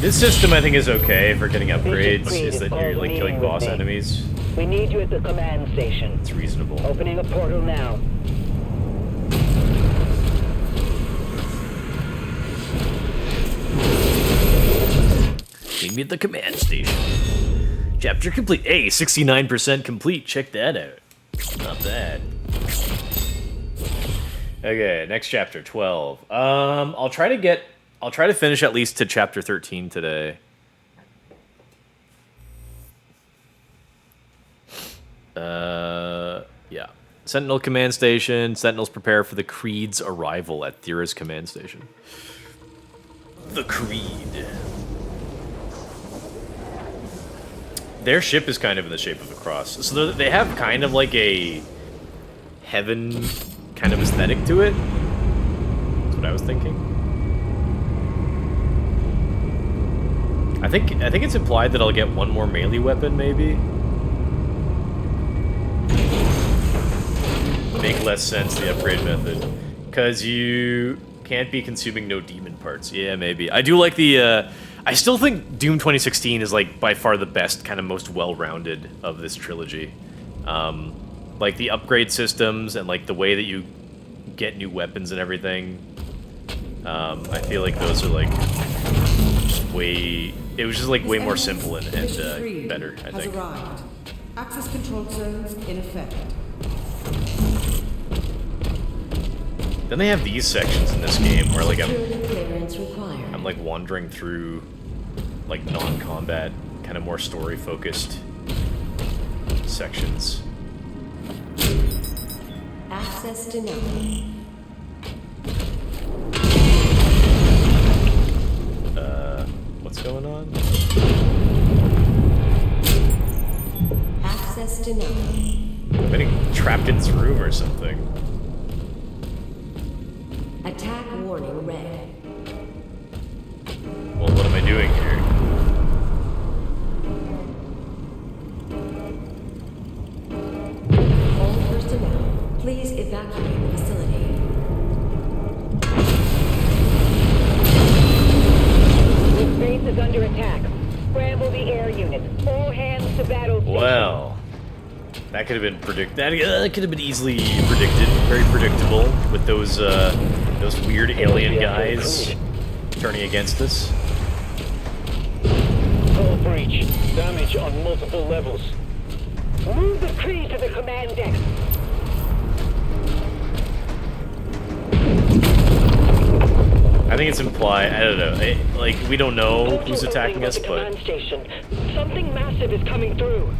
This system, I think, is okay for getting upgrades, is that you're, like, killing boss enemies. We need you at the command station. It's reasonable. Opening a portal now. Meet me at the command station. Chapter complete. Hey, 69% complete. Check that out. Not bad. Okay, next chapter, 12. I'll try to finish at least to chapter 13 today. Yeah. Sentinel command station. Sentinels prepare for the Creed's arrival at Thera's command station. The Creed. Their ship is kind of in the shape of a cross. So they have kind of like a heaven kind of aesthetic to it. That's what I was thinking. I think it's implied that I'll get one more melee weapon, maybe. Make less sense, the upgrade method. Because you can't be consuming no demon parts. Yeah, maybe. I do like the, I still think Doom 2016 is, like, by far the best, kind of most well-rounded of this trilogy. Like, the upgrade systems and, like, the way that you get new weapons and everything. I feel like those are, like, just way... It was just, like, way more simple and better, I think. Arrived. Access control zones in effect. Then they have these sections in this game where, like, Clearance required. I'm like wandering through like non-combat, kind of more story-focused sections. Access denied. What's going on? Access denied. I'm getting trapped in this room or something. Attack warning red. Well, what am I doing here? All personnel, please evacuate the facility. This base is under attack. Scramble the air units. All hands to battle station. Well, that could have been that could have been easily predicted. Very predictable with those weird alien guys turning against us. Hull breach. Damage on multiple levels. Move the Kree to the command deck. I think it's implied. I don't know. Like, we don't know who's attacking us, but Command station. Something massive is coming through.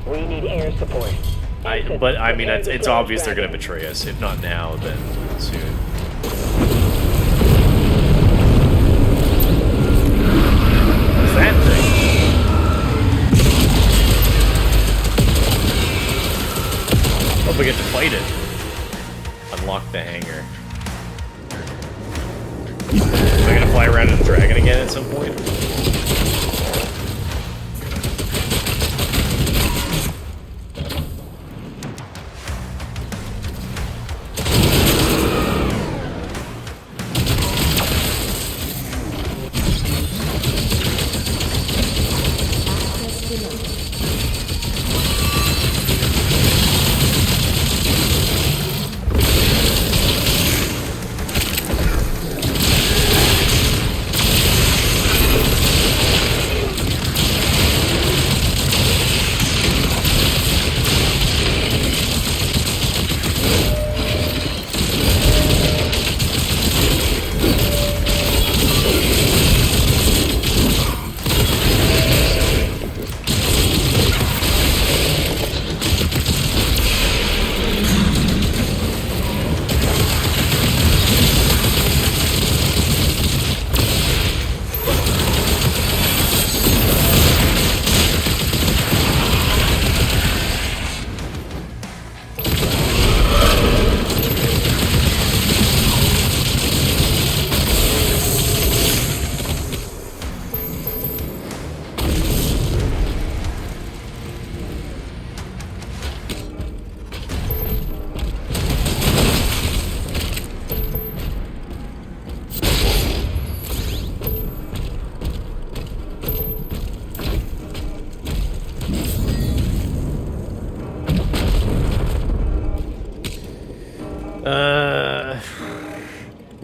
We need air support. But I mean, it's obvious they're gonna betray us. If not now, then soon. What's that thing? Hope we get to fight it. Unlock the hangar. Am I gonna fly around in a dragon again at some point?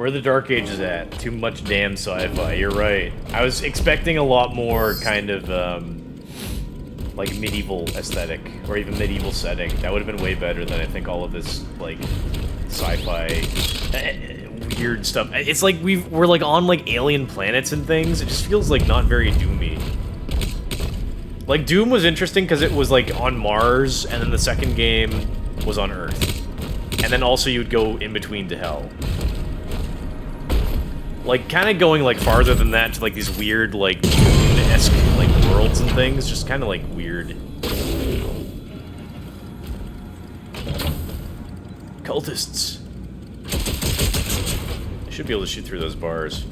Where are the Dark Ages at? Too much damn sci-fi. You're right. I was expecting a lot more kind of, like medieval aesthetic or even medieval setting. That would have been way better than I think all of this like sci-fi weird stuff. It's like we're like on like alien planets and things. It just feels like not very Doomy. Like Doom was interesting because it was like on Mars, and then the second game was on Earth, and then also you'd go in between to Hell. Like, kind of going, like, farther than that to, like, these weird, like, Dune-esque, like, worlds and things. Just kind of, like, weird. Cultists. I should be able to shoot through those bars.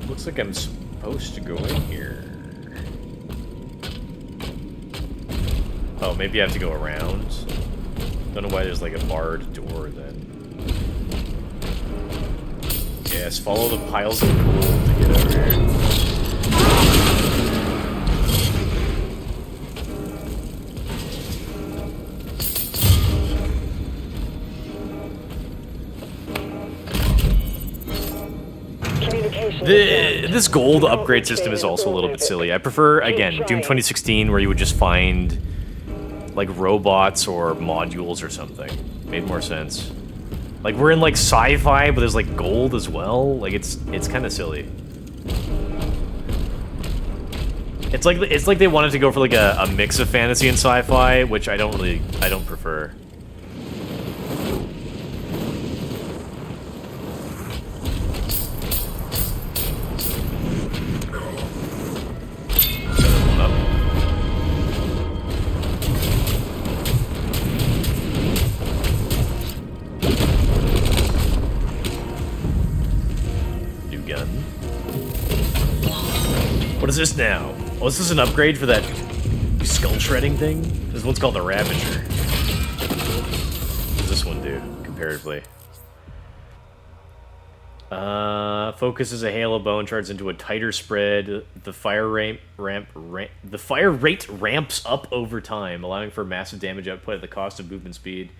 Looks like I'm supposed to go in here. Oh, maybe I have to go around. Don't know why there's like a barred door then. Yes, follow the piles of gold to get over here. This gold upgrade system is also a little bit silly. I prefer, again, Doom 2016, where you would just find, like, robots or modules or something. Made more sense. Like, we're in, like, sci-fi, but there's, like, gold as well. Like, it's kind of silly. It's like they wanted to go for, like, a mix of fantasy and sci-fi, which I don't prefer. What is this now? Oh, is this an upgrade for that skull shredding thing? This one's called the Ravager. What does this one do, comparatively? Focuses a hail of bone shards into a tighter spread. The fire rate ramps up over time, allowing for massive damage output at the cost of movement speed.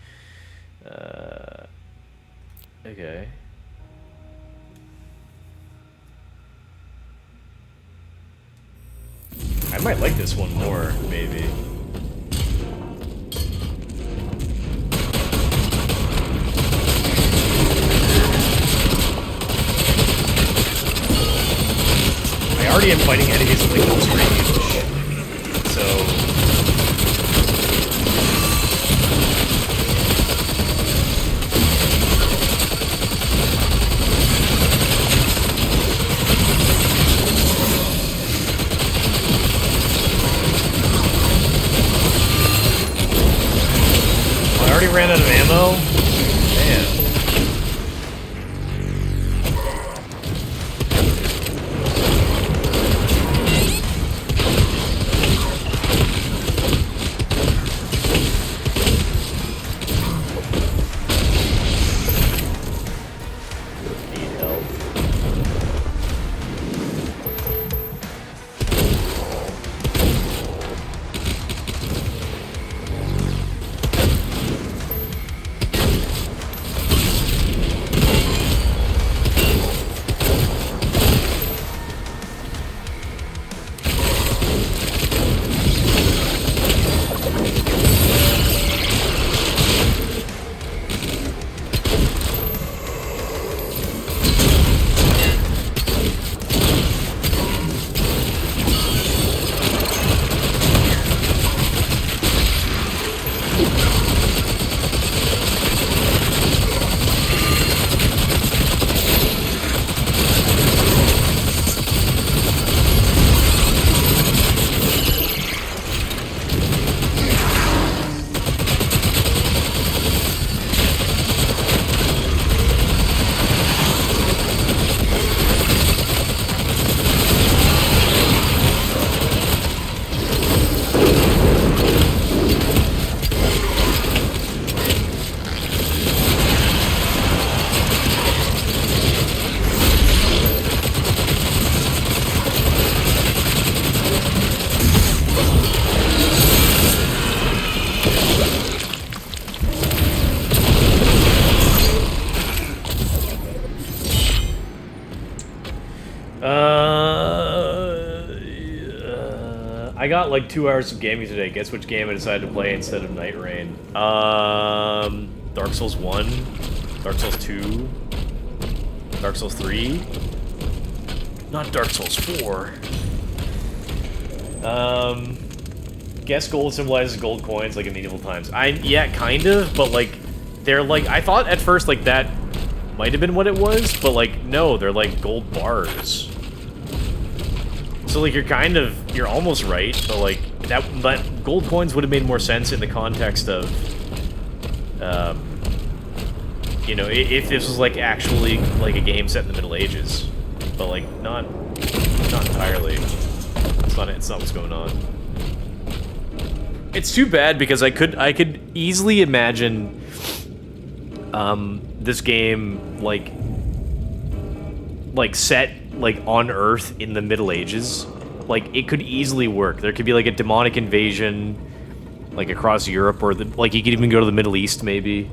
Okay. I might like this one more, maybe. I already am fighting enemies with like close range, so I already ran out of ammo. Man. Need help. I got like 2 hours of gaming today. Guess which game I decided to play instead of Night Rain? Dark Souls 1, Dark Souls 2, Dark Souls 3, not Dark Souls 4. Guess gold symbolizes gold coins like in medieval times. Yeah, kind of, but like, they're like, I thought at first like that might have been what it was, but like, no, they're like gold bars. So like you're almost right, but like that gold coins would have made more sense in the context of, you know, if this was like actually like a game set in the Middle Ages, but like not entirely. It's not what's going on. It's too bad because I could easily imagine this game like set like on Earth in the Middle Ages. Like it could easily work. There could be like a demonic invasion like across Europe, or like you could even go to the Middle East maybe.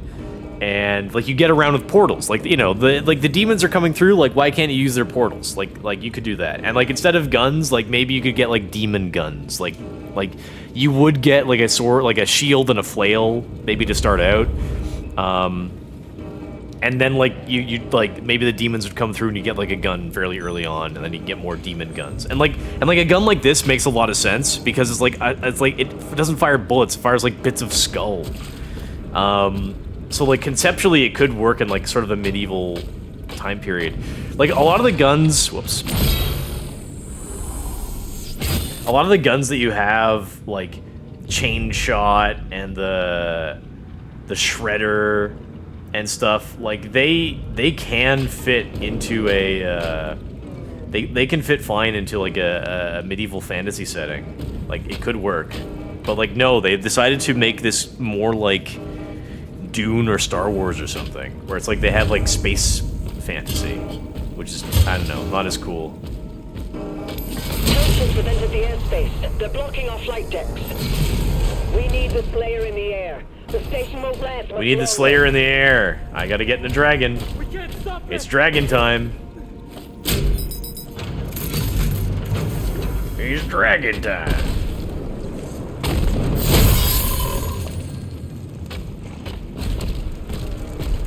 And like you get around with portals, like, you know, the demons are coming through, like why can't you use their portals? Like you could do that. And like instead of guns, like maybe you could get like demon guns. Like you would get like a sword, like a shield and a flail maybe to start out. And then like you like maybe the demons would come through and you get like a gun fairly early on, and then you get more demon guns. And like a gun like this makes a lot of sense because it's like it doesn't fire bullets, it fires like bits of skull. So, like, conceptually, it could work in, like, sort of a medieval time period. Like, a lot of the guns... Whoops. A lot of the guns that you have, like, Chain Shot and the Shredder and stuff, like, they can fit into a... They can fit fine into, like, a medieval fantasy setting. Like, it could work. But, like, no, they've decided to make this more, like... Dune or Star Wars or something, where it's like they have like space fantasy, which is, I don't know, not as cool. Tensions have entered the airspace. They're blocking our flight decks. We need the Slayer in the air. The station won't last. We need the Slayer in the air. I gotta get in the dragon. We can't stop it. It's dragon time. It's dragon time.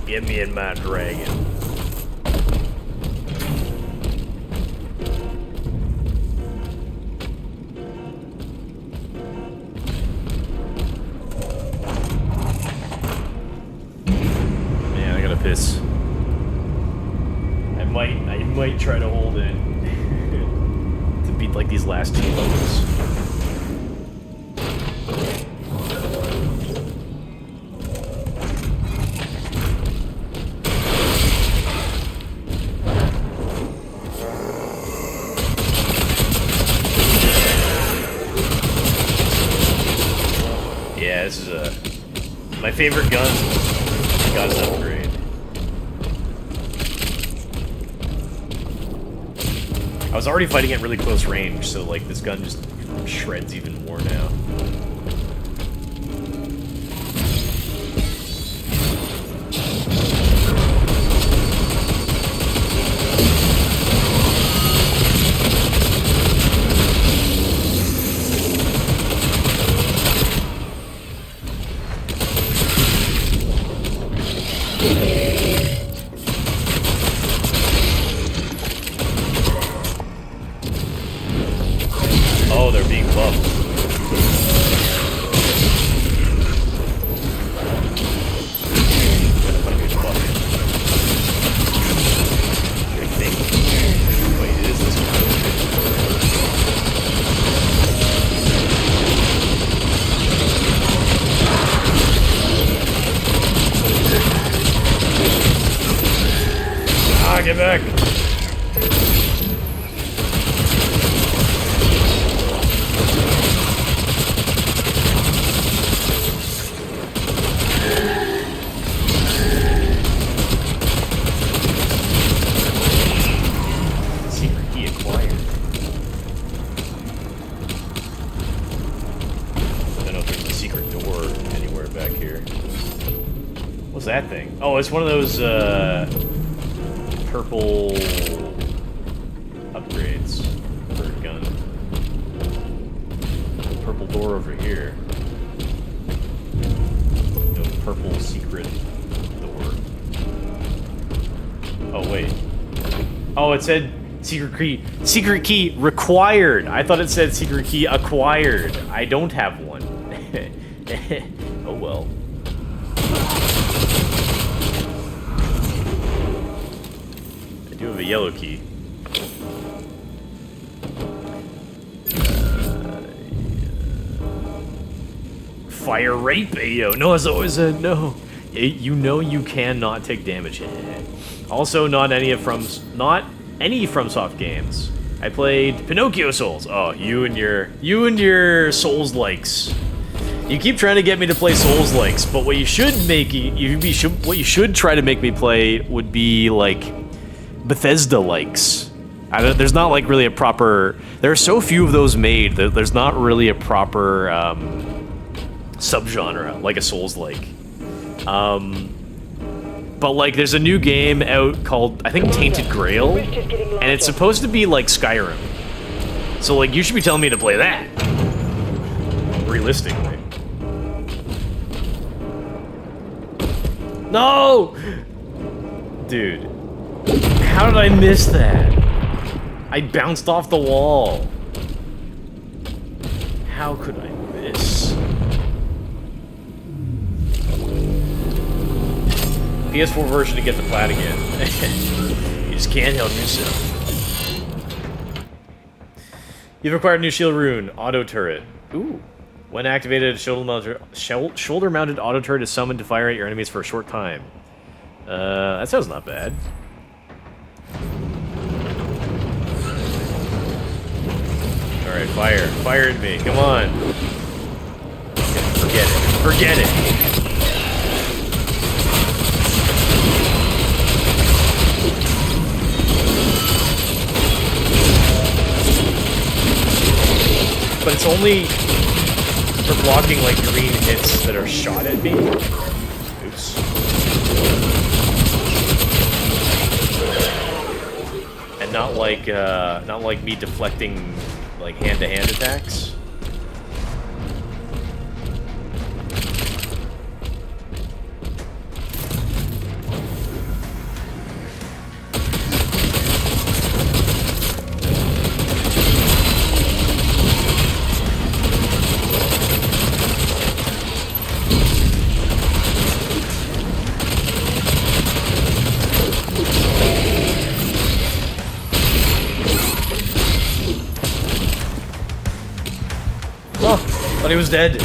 Get me in my dragon. Man, I gotta piss. I might try to hold it to beat like these last 2 levels. Yeah, this is my favorite gun. Got an upgrade. I was already fighting at really close range, so like this gun just shreds even more now. Oh, they're being buffed. I think. Wait, it is this one. Ah, get back! What's that thing? Oh, it's one of those, purple upgrades. bullets for a gun. Purple door over here. No purple secret door. Oh, wait. Oh, it said secret key required. I thought it said secret key acquired. I don't have one. Oh well. I do have a yellow key. Fire rate video. Noah's always said no. You know you cannot take damage. Also, not any FromSoft games. I played Pinocchio Souls. Oh, you and your Souls likes. You keep trying to get me to play Souls likes, but what you should what you should try to make me play would be like Bethesda likes. There's not like really a proper. There are so few of those made that there's not really a proper subgenre like a Souls like. But like, there's a new game out called, I think, Tainted Grail, and it's supposed to be like Skyrim. So like, you should be telling me to play that. Realistically. No! Dude. How did I miss that? I bounced off the wall. How could I miss? PS4 version to get the plat again. You just can't help yourself. You've acquired a new shield rune, auto turret. Ooh. When activated, shoulder-mounted auto turret is summoned to fire at your enemies for a short time. That sounds not bad. Alright, fire. Fire at me. Come on. Forget it. Forget it. But it's only for blocking like green hits that are shot at me. Oops. And not like me deflecting like hand-to-hand attacks. Thought he was dead.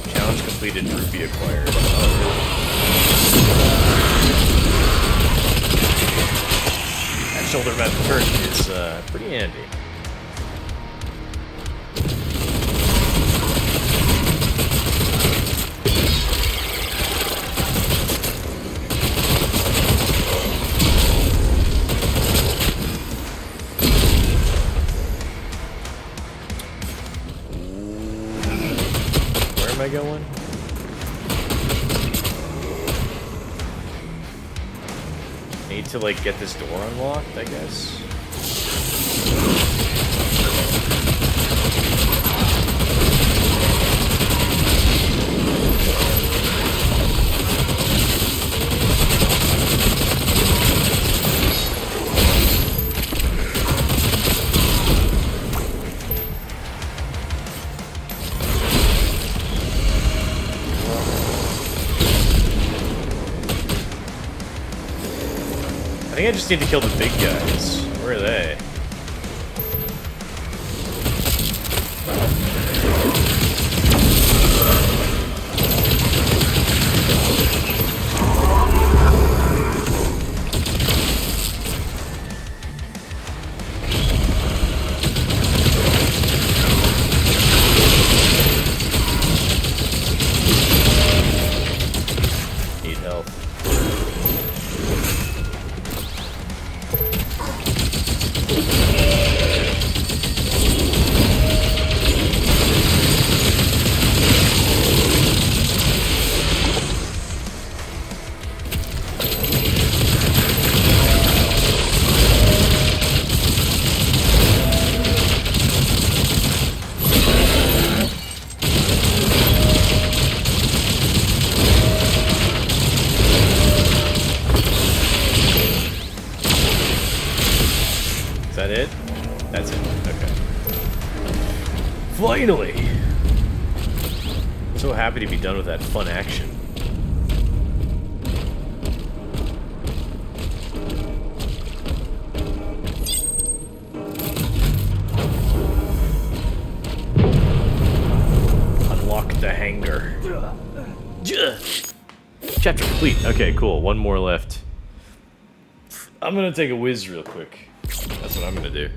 Challenge completed, rupee acquired. That shoulder mount turret is pretty handy. Where am I going? Need to like get this door unlocked, I guess. I think I just need to kill the big guys. Where are they? Need help. Is that it? That's it. Okay. Finally! So happy to be done with that fun action. Unlock the hangar. Chapter complete. Okay, cool. One more left. I'm gonna take a whiz real quick. That's what I'm gonna do.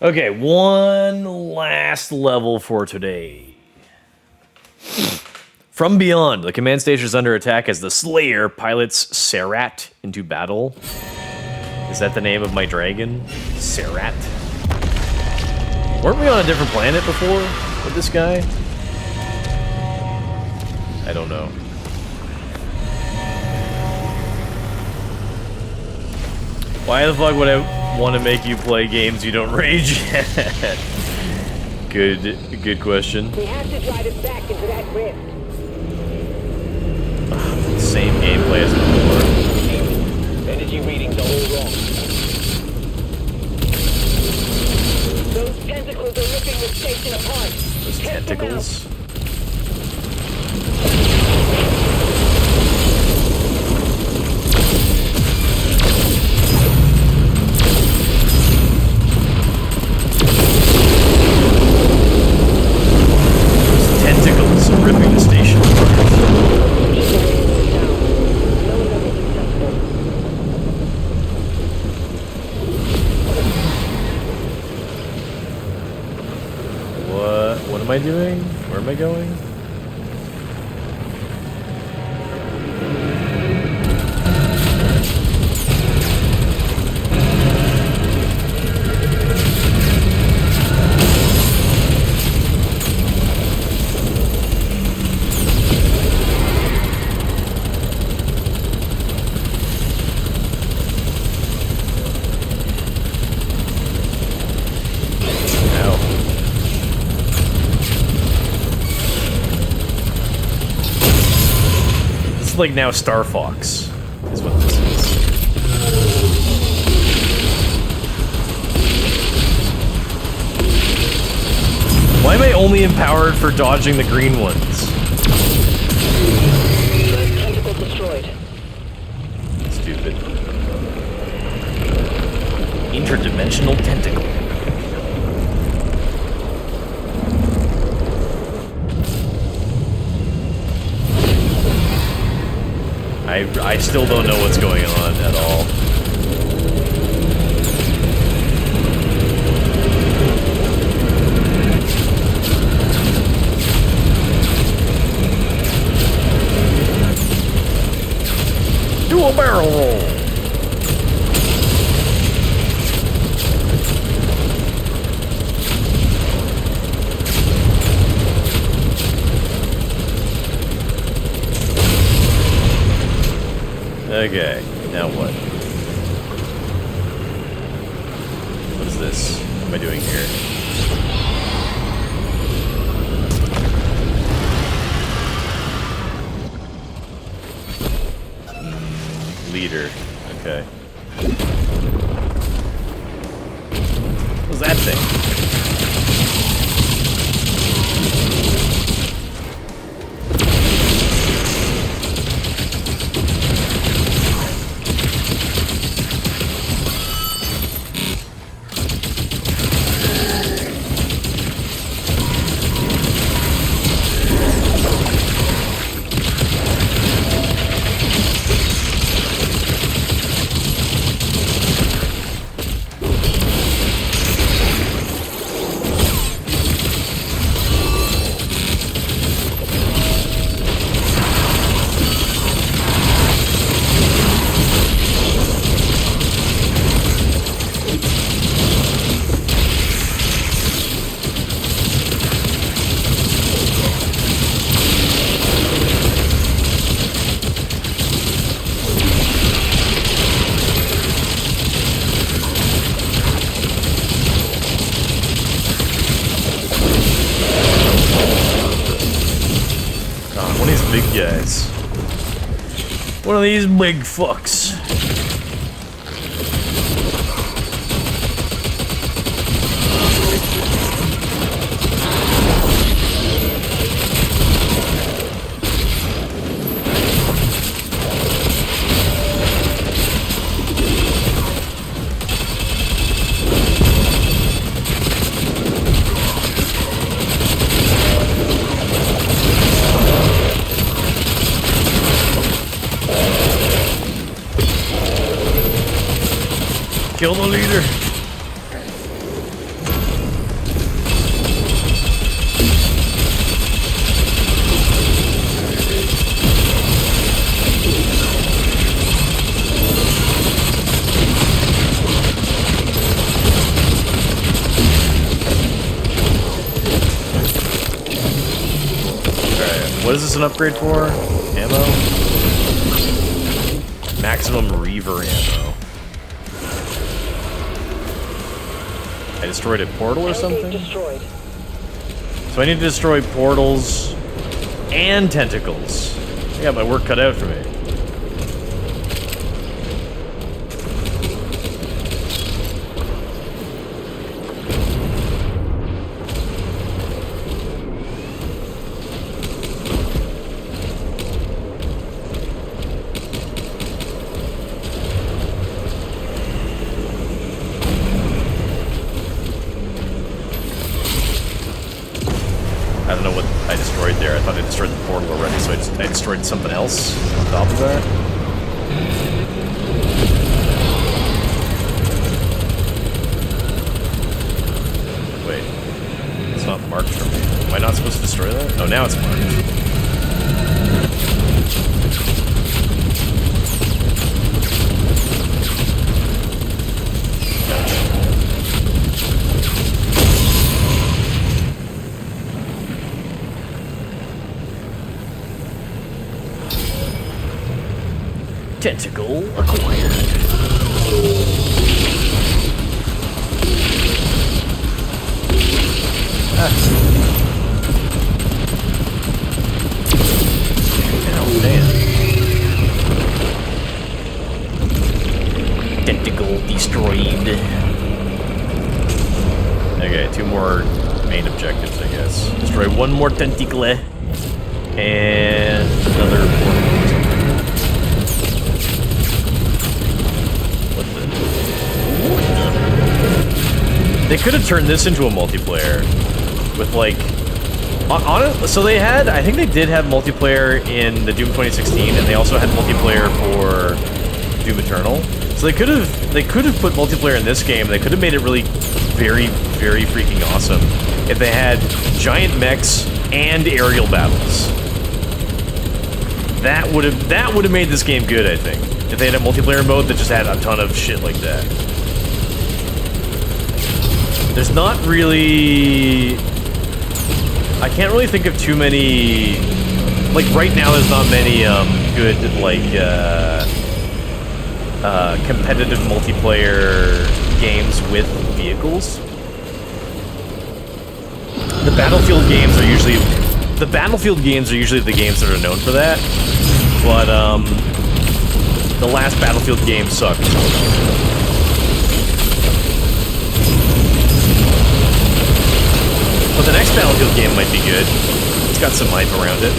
Okay, one last level for today. From beyond, the command station is under attack as the Slayer pilots Serat into battle. Is that the name of my dragon? Serat? Weren't we on a different planet before with this guy? I don't know. Why the fuck would I want to make you play games you don't rage at? Good question. We have to drive it back into that rift. Same gameplay as before. Energy readings are all wrong. Those tentacles are ripping the station apart. Those tentacles. Tentacles ripping the station apart. What am I doing? Where am I going? Like now Star Fox is what this is. Why am I only empowered for dodging the green ones? Tentacle destroyed. Stupid. Interdimensional tentacle. I still don't know what's going on at all. Do a barrel roll! Okay, now what? What is this? What am I doing here? Leader. Okay. thing. Big guys. One of these big fucks. Kill the leader. Alright, what is this an upgrade for? Ammo? Maximum Reaver ammo. I destroyed a portal or something? Destroyed. So I need to destroy portals and tentacles. I got my work cut out for me. I don't know what I destroyed there. I thought I destroyed the portal already, so I destroyed something else on top of that. Wait. It's not marked for me. Am I not supposed to destroy that? Oh, now it's marked. Tentacle acquired. Oh, damn. Tentacle destroyed. Okay, 2 more main objectives, I guess. Destroy 1 more tentacle and another portal. They could have turned this into a multiplayer with like, so they had, I think they did have multiplayer in the Doom 2016, and they also had multiplayer for Doom Eternal. So they could have put multiplayer in this game. They could have made it really very, very freaking awesome if they had giant mechs and aerial battles. That would have made this game good, I think. If they had a multiplayer mode that just had a ton of shit like that. There's not really... I can't really think of too many... Like, right now there's not many, good, like, competitive multiplayer games with vehicles. The Battlefield games are usually... The Battlefield games are usually the games that are known for that. But, the last Battlefield game sucked. But the next Battlefield game might be good. It's got some hype around it.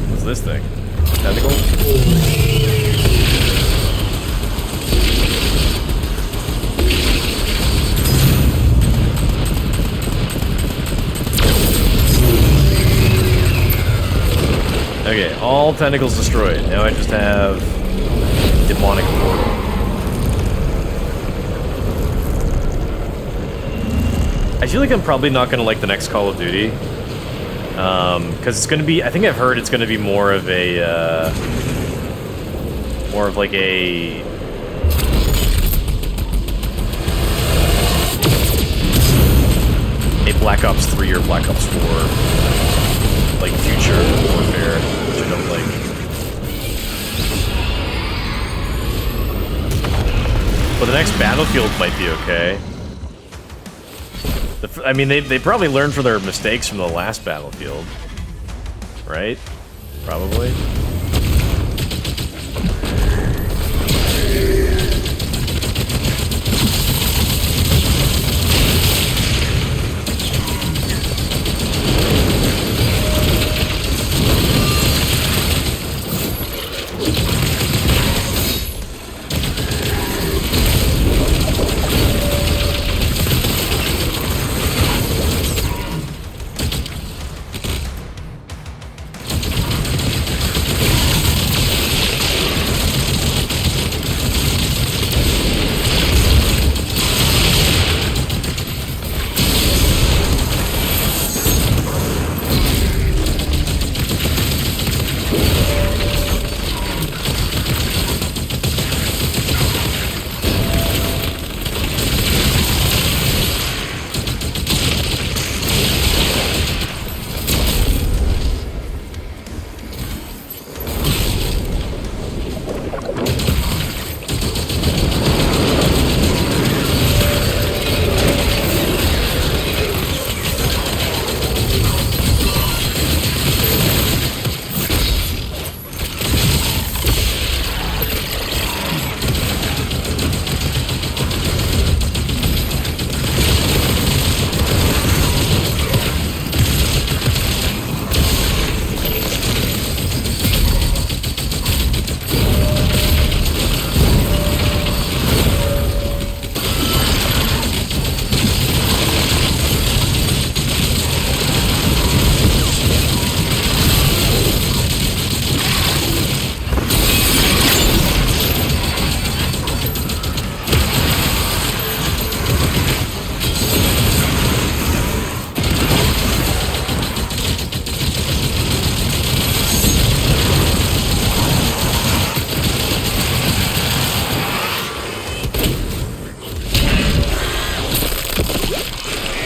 What's this thing? Tentacle? Okay, all tentacles destroyed. Now I just have demonic portal. I feel like I'm probably not gonna like the next Call of Duty, because it's gonna be. I think I've heard it's gonna be more of like a Black Ops 3 or Black Ops 4. Like future warfare, which I don't like. But the next Battlefield might be okay. I mean, they probably learned from their mistakes from the last Battlefield, right? Probably.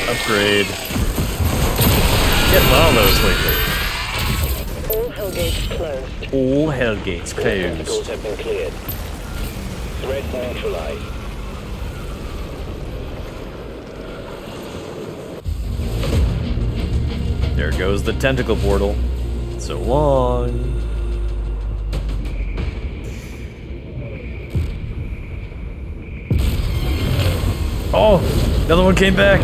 Upgrade. Getting all those lately. All hell gates closed. All hell gates Tentacles closed. have been cleared. Threat neutralized. There goes the tentacle portal. So long. Oh, another one came back.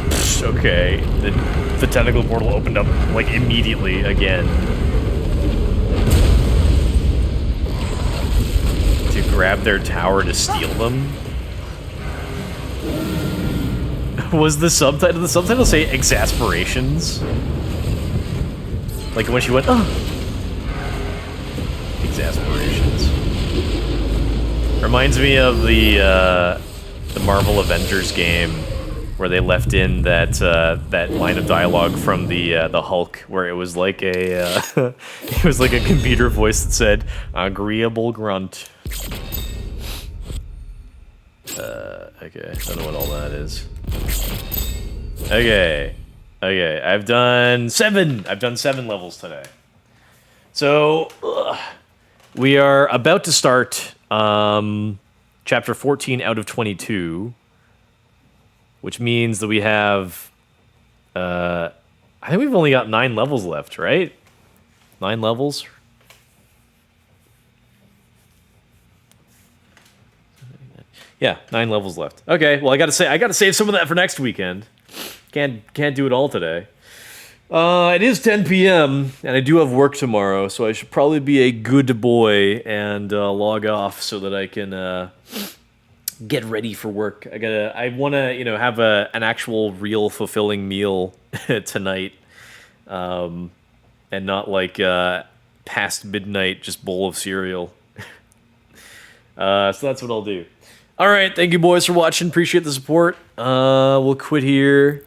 Psh, okay, the tentacle portal opened up like immediately again. To grab their tower to steal them. Was the subtitle? Did the subtitle say exasperations? Like when she went, oh, exasperations. Reminds me of the Marvel Avengers game where they left in that that line of dialogue from the Hulk, where it was like a it was like a computer voice that said agreeable grunt. Okay, I don't know what all that is. Okay, I've done 7 levels today. So we are about to start chapter 14 out of 22, which means that we have I think we've only got 9 levels left, right? 9 levels. Yeah, 9 levels left. Okay, well I gotta save some of that for next weekend. Can't do it all today. It is 10 p.m. and I do have work tomorrow, so I should probably be a good boy and log off so that I can get ready for work. I want to, have an actual, real, fulfilling meal tonight, and not like past midnight, just bowl of cereal. So that's what I'll do. All right, thank you boys for watching. Appreciate the support. We'll quit here.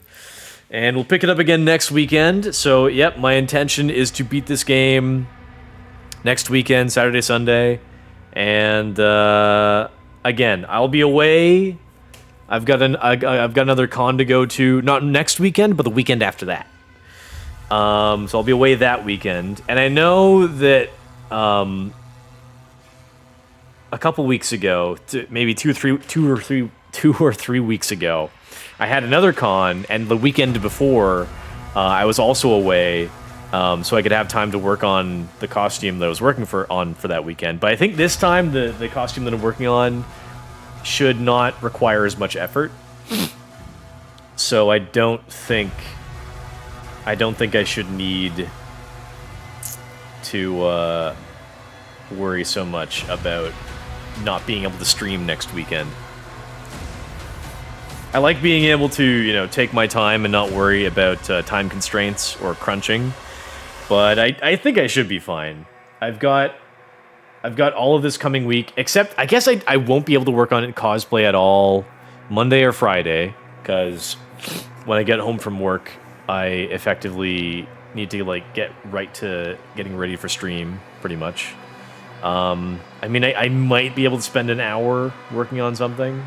And we'll pick it up again next weekend. So, yep, my intention is to beat this game next weekend, Saturday, Sunday. And, again, I'll be away. I've got another con to go to, not next weekend, but the weekend after that. So I'll be away that weekend. And I know that, a couple weeks ago, maybe two or three weeks ago, I had another con, and the weekend before, I was also away, so I could have time to work on the costume that I was working for that weekend. But I think this time, the costume that I'm working on should not require as much effort. So I don't think I should need to worry so much about not being able to stream next weekend. I like being able to, take my time and not worry about time constraints or crunching, but I think I should be fine. I've got all of this coming week, except I guess I won't be able to work on cosplay at all Monday or Friday, because when I get home from work, I effectively need to get right to getting ready for stream, pretty much. I mean, I might be able to spend an hour working on something,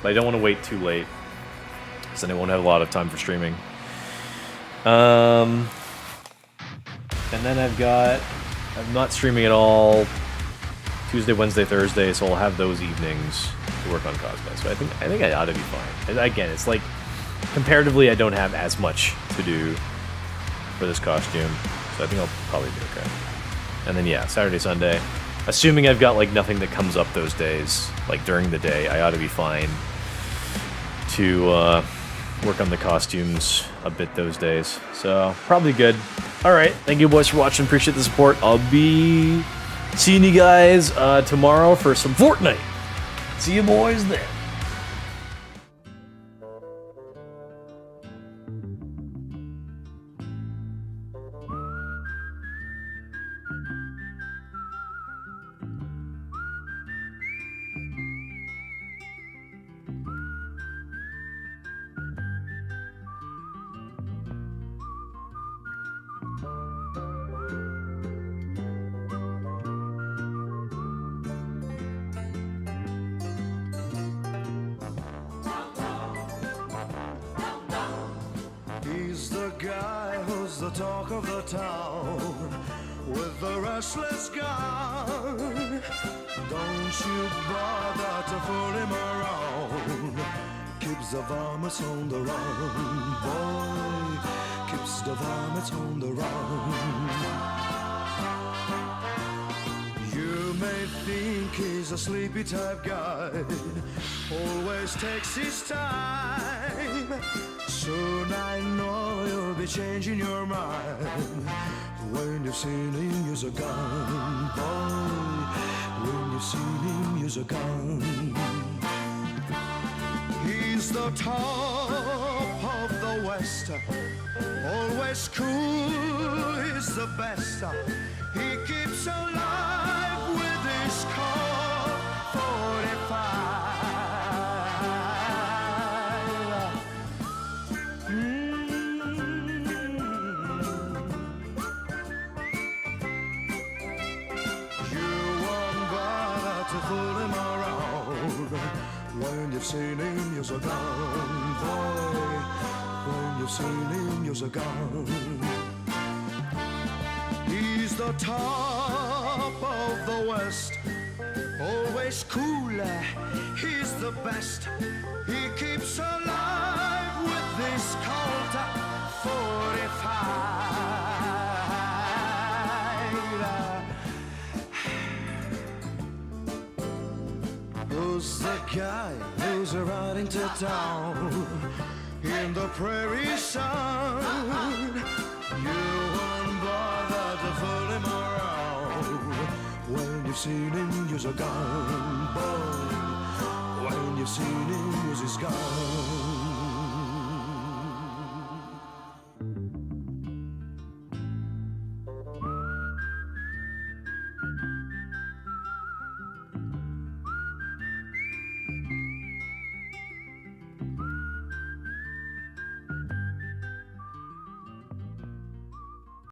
but I don't want to wait too late, because then I won't have a lot of time for streaming. And then I'm not streaming at all Tuesday, Wednesday, Thursday, so I'll have those evenings to work on cosplay. So I think I ought to be fine. Again, it's like, comparatively, I don't have as much to do for this costume, so I think I'll probably be okay. And then, yeah, Saturday, Sunday. Assuming I've got, nothing that comes up those days, during the day, I ought to be fine to work on the costumes a bit those days. So, probably good. Alright, thank you boys for watching. Appreciate the support. I'll be seeing you guys tomorrow for some Fortnite. See you boys then. He's the guy who's the talk of the town with the restless gun. Don't you bother to fool him around. Keeps the varmints on the run, boy. Keeps the varmints on the run. You may think he's a sleepy type guy, always takes his time. Soon I know you'll be changing your mind when you've seen him use a gun, boy. When you've seen him use a gun. He's the top of the West, always cool, he's the best. He keeps alive with his Colt 45. When you've seen him use a gun, boy. When you've seen him use a gun. He's the top of the West, always cooler, he's the best. He keeps alive with this Colt guy who's riding to town in the prairie sun. You won't bother to fool him around. When you've seen him use a gun, boy. When you've seen him use his gun.